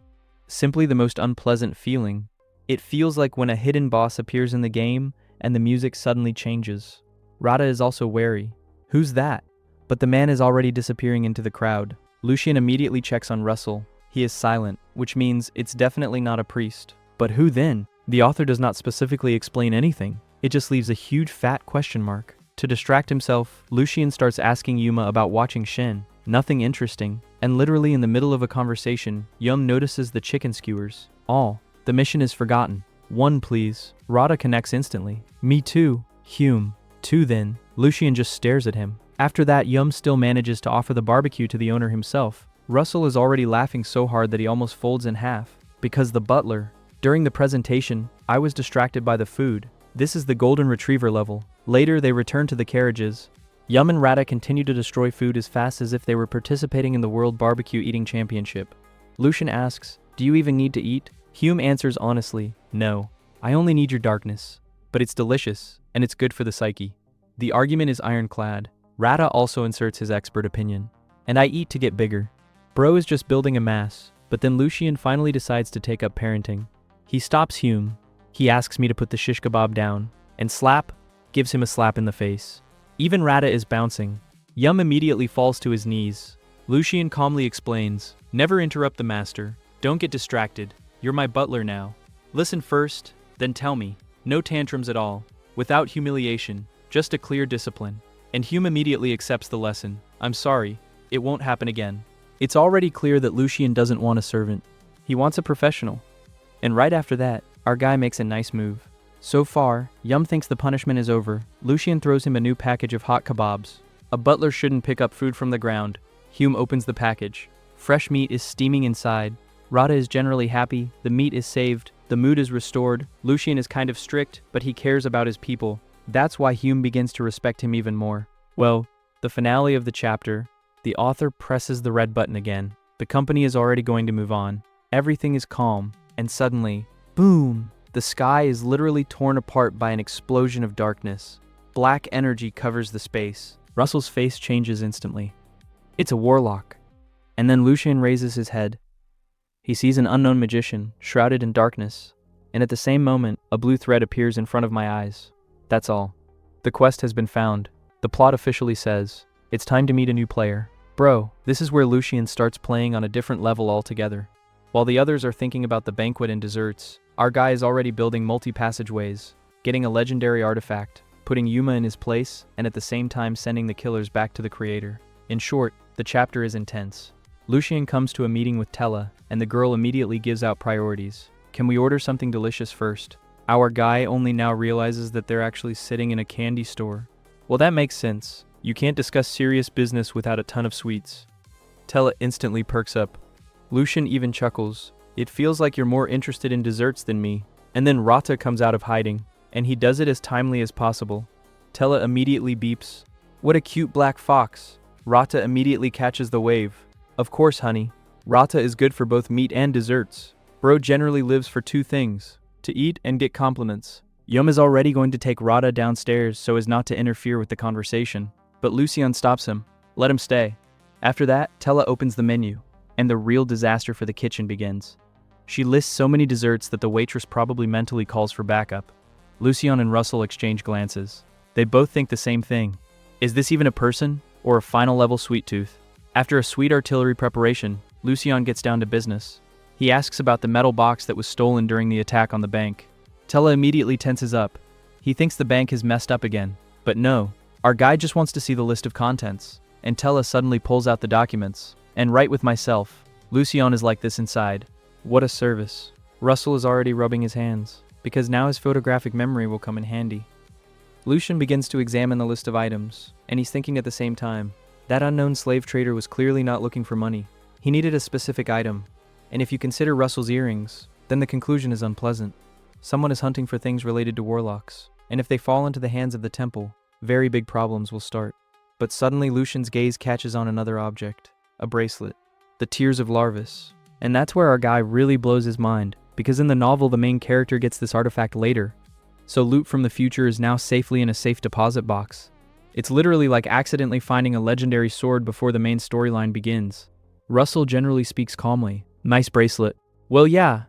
simply the most unpleasant feeling. It feels like when a hidden boss appears in the game and the music suddenly changes. Rada is also wary. Who's that? But the man is already disappearing into the crowd. Lucian immediately checks on Russell. He is silent, which means it's definitely not a priest. But who then? The author does not specifically explain anything. It just leaves a huge fat question mark. To distract himself, Lucian starts asking Yuma about watching Shen. Nothing interesting. And literally in the middle of a conversation, Yum notices the chicken skewers. The mission is forgotten. One, please. Rada connects instantly. Me too. Hume. Two then. Lucian just stares at him. After that, Yum still manages to offer the barbecue to the owner himself. Russell is already laughing so hard that he almost folds in half. Because the butler. During the presentation, I was distracted by the food. This is the golden retriever level. Later, they return to the carriages. Yum and Rada continue to destroy food as fast as if they were participating in the World Barbecue Eating Championship. Lucian asks, do you even need to eat? Hume answers honestly, no. I only need your darkness. But it's delicious, and it's good for the psyche. The argument is ironclad. Rada also inserts his expert opinion. And I eat to get bigger. Bro is just building a mass, but then Lucian finally decides to take up parenting. He stops Hume. He asks me to put the shish kebab down, and Slap gives him a slap in the face. Even Rada is bouncing. Yum immediately falls to his knees. Lucian calmly explains, never interrupt the master. Don't get distracted. You're my butler now. Listen first, then tell me. No tantrums at all. Without humiliation. Just a clear discipline. And Hume immediately accepts the lesson. I'm sorry. It won't happen again. It's already clear that Lucian doesn't want a servant. He wants a professional. And right after that, our guy makes a nice move. So far, Yum thinks the punishment is over. Lucian throws him a new package of hot kebabs. A butler shouldn't pick up food from the ground. Hume opens the package. Fresh meat is steaming inside. Rada is generally happy. The meat is saved. The mood is restored. Lucian is kind of strict, but he cares about his people. That's why Hume begins to respect him even more. Well, the finale of the chapter, the author presses the red button again. The company is already going to move on. Everything is calm, and suddenly, boom! The sky is literally torn apart by an explosion of darkness. Black energy covers the space. Russell's face changes instantly. It's a warlock. And then Lucian raises his head. He sees an unknown magician, shrouded in darkness, and at the same moment, a blue thread appears in front of my eyes. That's all. The quest has been found. The plot officially says, it's time to meet a new player. Bro, this is where Lucian starts playing on a different level altogether. While the others are thinking about the banquet and desserts, our guy is already building multi-passageways, getting a legendary artifact, putting Yuma in his place, and at the same time sending the killers back to the creator. In short, the chapter is intense. Lucian comes to a meeting with Tella, and the girl immediately gives out priorities. Can we order something delicious first? Our guy only now realizes that they're actually sitting in a candy store. Well, that makes sense. You can't discuss serious business without a ton of sweets. Tella instantly perks up. Lucian even chuckles. It feels like you're more interested in desserts than me. And then Rata comes out of hiding, and he does it as timely as possible. Tella immediately beeps. What a cute black fox. Rata immediately catches the wave. Of course, honey. Rata is good for both meat and desserts. Bro generally lives for two things: to eat and get compliments. Yum is already going to take Rata downstairs so as not to interfere with the conversation, but Lucian stops him. Let him stay. After that, Tella opens the menu, and the real disaster for the kitchen begins. She lists so many desserts that the waitress probably mentally calls for backup. Lucian and Russell exchange glances. They both think the same thing. Is this even a person, or a final level sweet tooth? After a sweet artillery preparation, Lucian gets down to business. He asks about the metal box that was stolen during the attack on the bank. Tella immediately tenses up. He thinks the bank has messed up again. But no, our guy just wants to see the list of contents. And Tella suddenly pulls out the documents. And right with myself, Lucian is like this inside. What a service. Russell is already rubbing his hands, because now his photographic memory will come in handy. Lucian begins to examine the list of items, and he's thinking at the same time, that unknown slave trader was clearly not looking for money. He needed a specific item. And if you consider Russell's earrings, then the conclusion is unpleasant. Someone is hunting for things related to warlocks, and if they fall into the hands of the temple, very big problems will start. But suddenly Lucian's gaze catches on another object, a bracelet, the Tears of Larvis. And that's where our guy really blows his mind, because in the novel the main character gets this artifact later. So loot from the future is now safely in a safe deposit box. It's literally like accidentally finding a legendary sword before the main storyline begins. Russell generally speaks calmly. Nice bracelet. Well, yeah.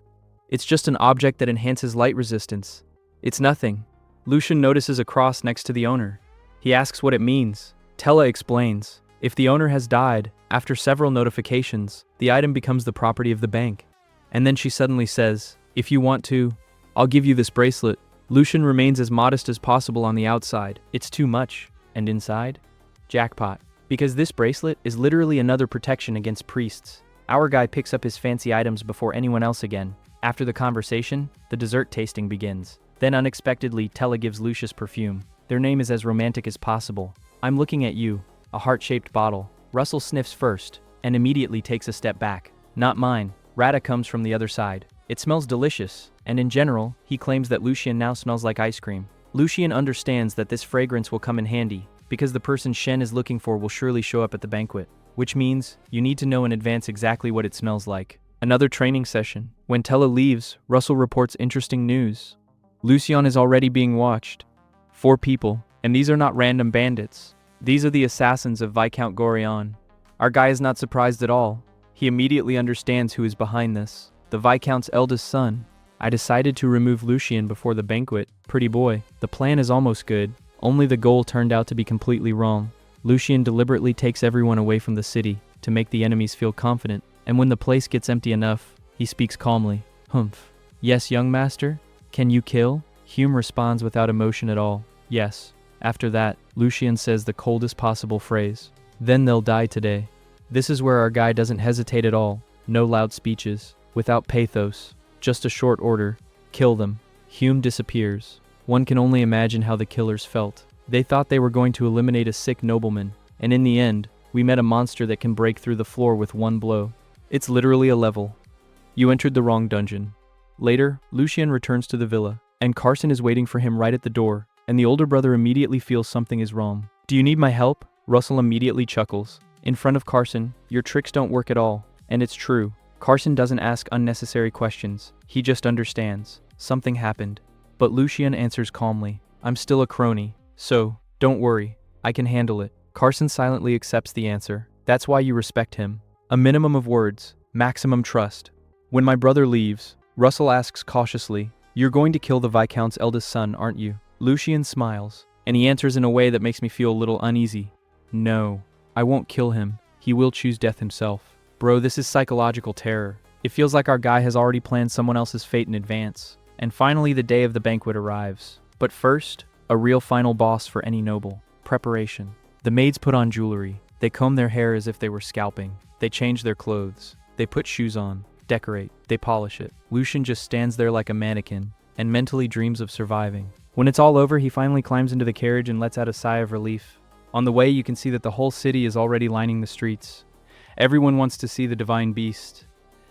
It's just an object that enhances light resistance. It's nothing. Lucian notices a cross next to the owner. He asks what it means. Tella explains. If the owner has died, after several notifications, the item becomes the property of the bank. And then she suddenly says, if you want to, I'll give you this bracelet. Lucian remains as modest as possible on the outside. It's too much. And inside? Jackpot. Because this bracelet is literally another protection against priests. Our guy picks up his fancy items before anyone else again. After the conversation, the dessert tasting begins. Then unexpectedly, Tella gives Lucius perfume. Their name is as romantic as possible. I'm looking at you. A heart-shaped bottle. Russell sniffs first, and immediately takes a step back. Not mine. Rata comes from the other side. It smells delicious, and in general, he claims that Lucian now smells like ice cream. Lucian understands that this fragrance will come in handy, because the person Shen is looking for will surely show up at the banquet. Which means, you need to know in advance exactly what it smells like. Another training session. When Tella leaves, Russell reports interesting news. Lucian is already being watched. 4 people, and these are not random bandits. These are the assassins of Viscount Gorion. Our guy is not surprised at all. He immediately understands who is behind this. The Viscount's eldest son. I decided to remove Lucian before the banquet. Pretty boy. The plan is almost good. Only the goal turned out to be completely wrong. Lucian deliberately takes everyone away from the city to make the enemies feel confident. And when the place gets empty enough, he speaks calmly. Humph. Yes, young master? Can you kill? Hume responds without emotion at all. Yes. After that, Lucian says the coldest possible phrase. Then they'll die today. This is where our guy doesn't hesitate at all. No loud speeches. Without pathos. Just a short order. Kill them. Hume disappears. One can only imagine how the killers felt. They thought they were going to eliminate a sick nobleman. And in the end, we met a monster that can break through the floor with one blow. It's literally a level. You entered the wrong dungeon. Later, Lucian returns to the villa, and Carson is waiting for him right at the door, and the older brother immediately feels something is wrong. Do you need my help? Russell immediately chuckles. In front of Carson, your tricks don't work at all, and it's true. Carson doesn't ask unnecessary questions. He just understands. Something happened. But Lucian answers calmly. I'm still a crony. So, don't worry, I can handle it. Carson silently accepts the answer. That's why you respect him. A minimum of words, maximum trust. When my brother leaves, Russell asks cautiously, "You're going to kill the Viscount's eldest son, aren't you?" Lucien smiles, and he answers in a way that makes me feel a little uneasy. "No, I won't kill him. He will choose death himself." Bro, this is psychological terror. It feels like our guy has already planned someone else's fate in advance. And finally, the day of the banquet arrives. But first, a real final boss for any noble. Preparation. The maids put on jewelry. They comb their hair as if they were scalping. They change their clothes. They put shoes on. Decorate. They polish it. Lucien just stands there like a mannequin and mentally dreams of surviving. When it's all over, he finally climbs into the carriage and lets out a sigh of relief. On the way, you can see that the whole city is already lining the streets. Everyone wants to see the divine beast.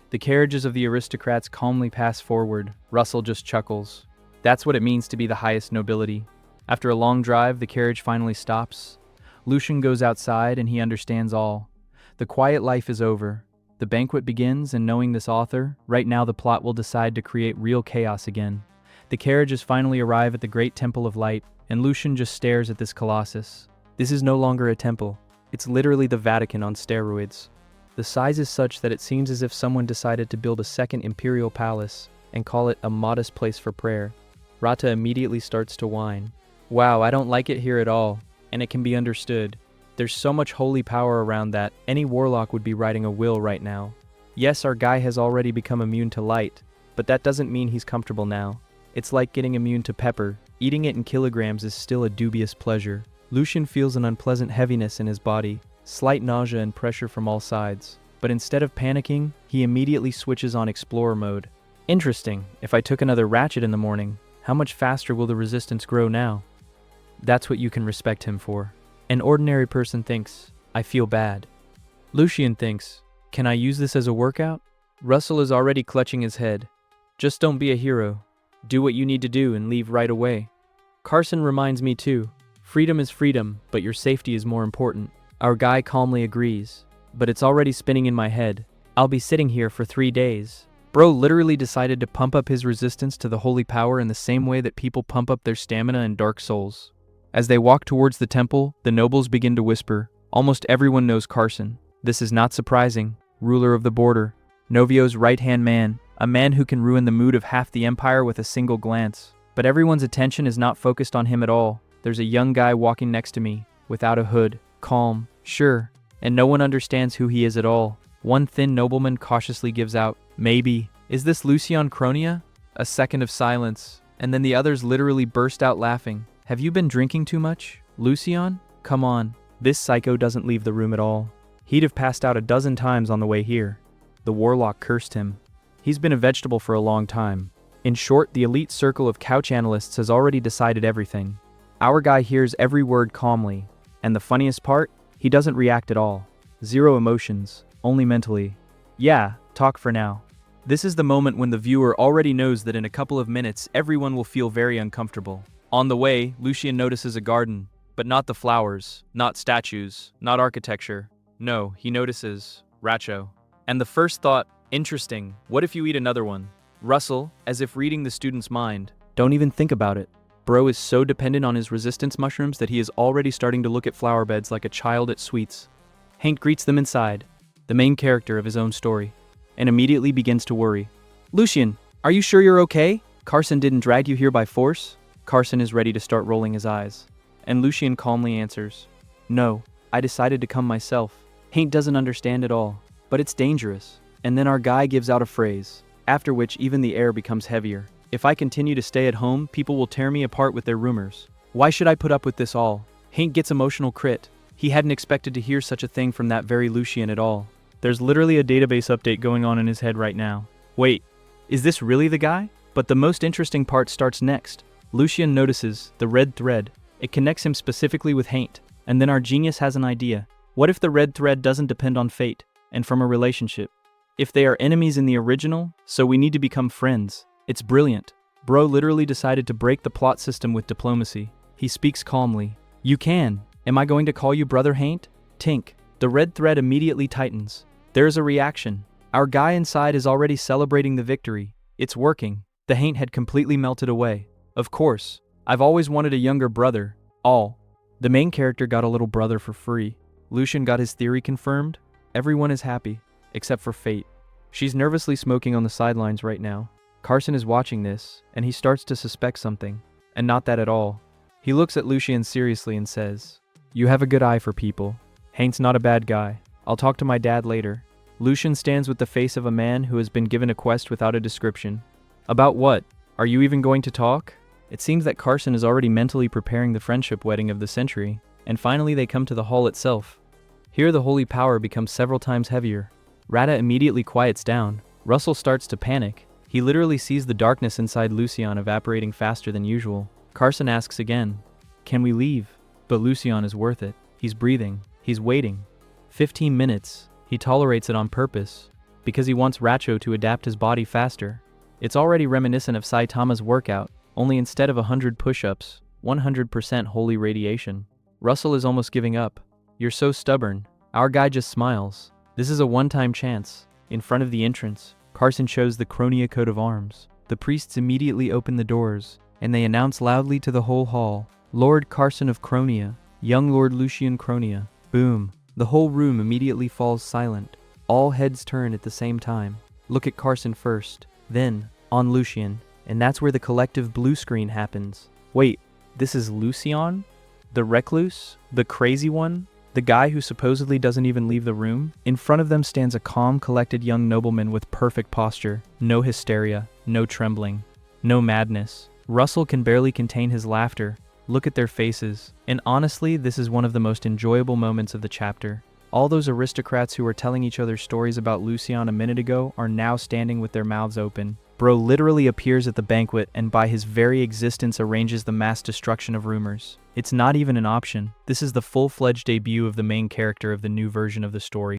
The carriages of the aristocrats calmly pass forward. Russell just chuckles. That's what it means to be the highest nobility. After a long drive, the carriage finally stops. Lucien goes outside and he understands all. The quiet life is over. The banquet begins, and knowing this author, right now the plot will decide to create real chaos again. The carriages finally arrive at the great Temple of Light, and Lucien just stares at this colossus. This is no longer a temple. It's literally the Vatican on steroids. The size is such that it seems as if someone decided to build a second imperial palace and call it a modest place for prayer. Rata immediately starts to whine. Wow, I don't like it here at all, and it can be understood. There's so much holy power around that any warlock would be writing a will right now. Yes, our guy has already become immune to light, but that doesn't mean he's comfortable now. It's like getting immune to pepper. Eating it in kilograms is still a dubious pleasure. Lucien feels an unpleasant heaviness in his body, slight nausea and pressure from all sides. But instead of panicking, he immediately switches on explorer mode. Interesting, if I took another ratchet in the morning, how much faster will the resistance grow now? That's what you can respect him for. An ordinary person thinks, I feel bad. Lucien thinks, can I use this as a workout? Russell is already clutching his head. Just don't be a hero. Do what you need to do and leave right away. Carson reminds me too. Freedom is freedom, but your safety is more important. Our guy calmly agrees, but it's already spinning in my head. I'll be sitting here for 3 days. Bro literally decided to pump up his resistance to the holy power in the same way that people pump up their stamina in Dark Souls. As they walk towards the temple, the nobles begin to whisper. Almost everyone knows Carson. This is not surprising. Ruler of the border. Novio's right-hand man. A man who can ruin the mood of half the empire with a single glance. But everyone's attention is not focused on him at all. There's a young guy walking next to me, without a hood, calm, sure, and no one understands who he is at all. One thin nobleman cautiously gives out, maybe. Is this Lucien Cronia? A second of silence, and then the others literally burst out laughing. Have you been drinking too much? Lucien? Come on. This psycho doesn't leave the room at all. He'd have passed out a dozen times on the way here. The warlock cursed him. He's been a vegetable for a long time. In short, the elite circle of couch analysts has already decided everything. Our guy hears every word calmly, and the funniest part, he doesn't react at all. Zero emotions, only mentally. Yeah, talk for now. This is the moment when the viewer already knows that in a couple of minutes, everyone will feel very uncomfortable. On the way, Lucien notices a garden, but not the flowers, not statues, not architecture. No, he notices Racho. And the first thought, interesting, what if you eat another one? Russell, as if reading the student's mind, don't even think about it. Bro is so dependent on his resistance mushrooms that he is already starting to look at flower beds like a child at sweets. Hank greets them inside, the main character of his own story, and immediately begins to worry. Lucien, are you sure you're okay? Carson didn't drag you here by force? Carson is ready to start rolling his eyes, and Lucien calmly answers, no, I decided to come myself. Hank doesn't understand at all, but it's dangerous. And then our guy gives out a phrase, after which even the air becomes heavier. If I continue to stay at home, people will tear me apart with their rumors. Why should I put up with this all? Hank gets emotional crit. He hadn't expected to hear such a thing from that very Lucien at all. There's literally a database update going on in his head right now. Wait, is this really the guy? But the most interesting part starts next. Lucien notices the red thread. It connects him specifically with Hank. And then our genius has an idea. What if the red thread doesn't depend on fate, and from a relationship? If they are enemies in the original, so we need to become friends. It's brilliant. Bro literally decided to break the plot system with diplomacy. He speaks calmly. You can. Am I going to call you Brother Hank? Tink. The red thread immediately tightens. There is a reaction. Our guy inside is already celebrating the victory. It's working. The Hank had completely melted away. Of course. I've always wanted a younger brother. All. The main character got a little brother for free. Lucian got his theory confirmed. Everyone is happy, except for Fate. She's nervously smoking on the sidelines right now. Carson is watching this, and he starts to suspect something. And not that at all. He looks at Lucian seriously and says, "You have a good eye for people. Hank's not a bad guy. I'll talk to my dad later." Lucian stands with the face of a man who has been given a quest without a description. About what? Are you even going to talk? It seems that Carson is already mentally preparing the friendship wedding of the century, and finally they come to the hall itself. Here the holy power becomes several times heavier. Rada immediately quiets down. Russell starts to panic. He literally sees the darkness inside Lucian evaporating faster than usual. Carson asks again, "Can we leave?" But Lucian is worth it. He's breathing. He's waiting. 15 minutes. He tolerates it on purpose, because he wants Racho to adapt his body faster. It's already reminiscent of Saitama's workout, only instead of 100 push-ups, 100% holy radiation. Russell is almost giving up. "You're so stubborn." Our guy just smiles. This is a one-time chance. In front of the entrance, Carson shows the Cronia coat of arms. The priests immediately open the doors, and they announce loudly to the whole hall, "Lord Carson of Cronia, young Lord Lucian Cronia." Boom. The whole room immediately falls silent. All heads turn at the same time. Look at Carson first, then on Lucian, and that's where the collective blue screen happens. Wait, this is Lucian? The recluse? The crazy one? The guy who supposedly doesn't even leave the room? In front of them stands a calm, collected young nobleman with perfect posture. No hysteria, no trembling, no madness. Russell can barely contain his laughter. Look at their faces. And honestly, this is one of the most enjoyable moments of the chapter. All those aristocrats who were telling each other stories about Lucian a minute ago are now standing with their mouths open. Bro literally appears at the banquet and by his very existence arranges the mass destruction of rumors. It's not even an option. This is the full-fledged debut of the main character of the new version of the story.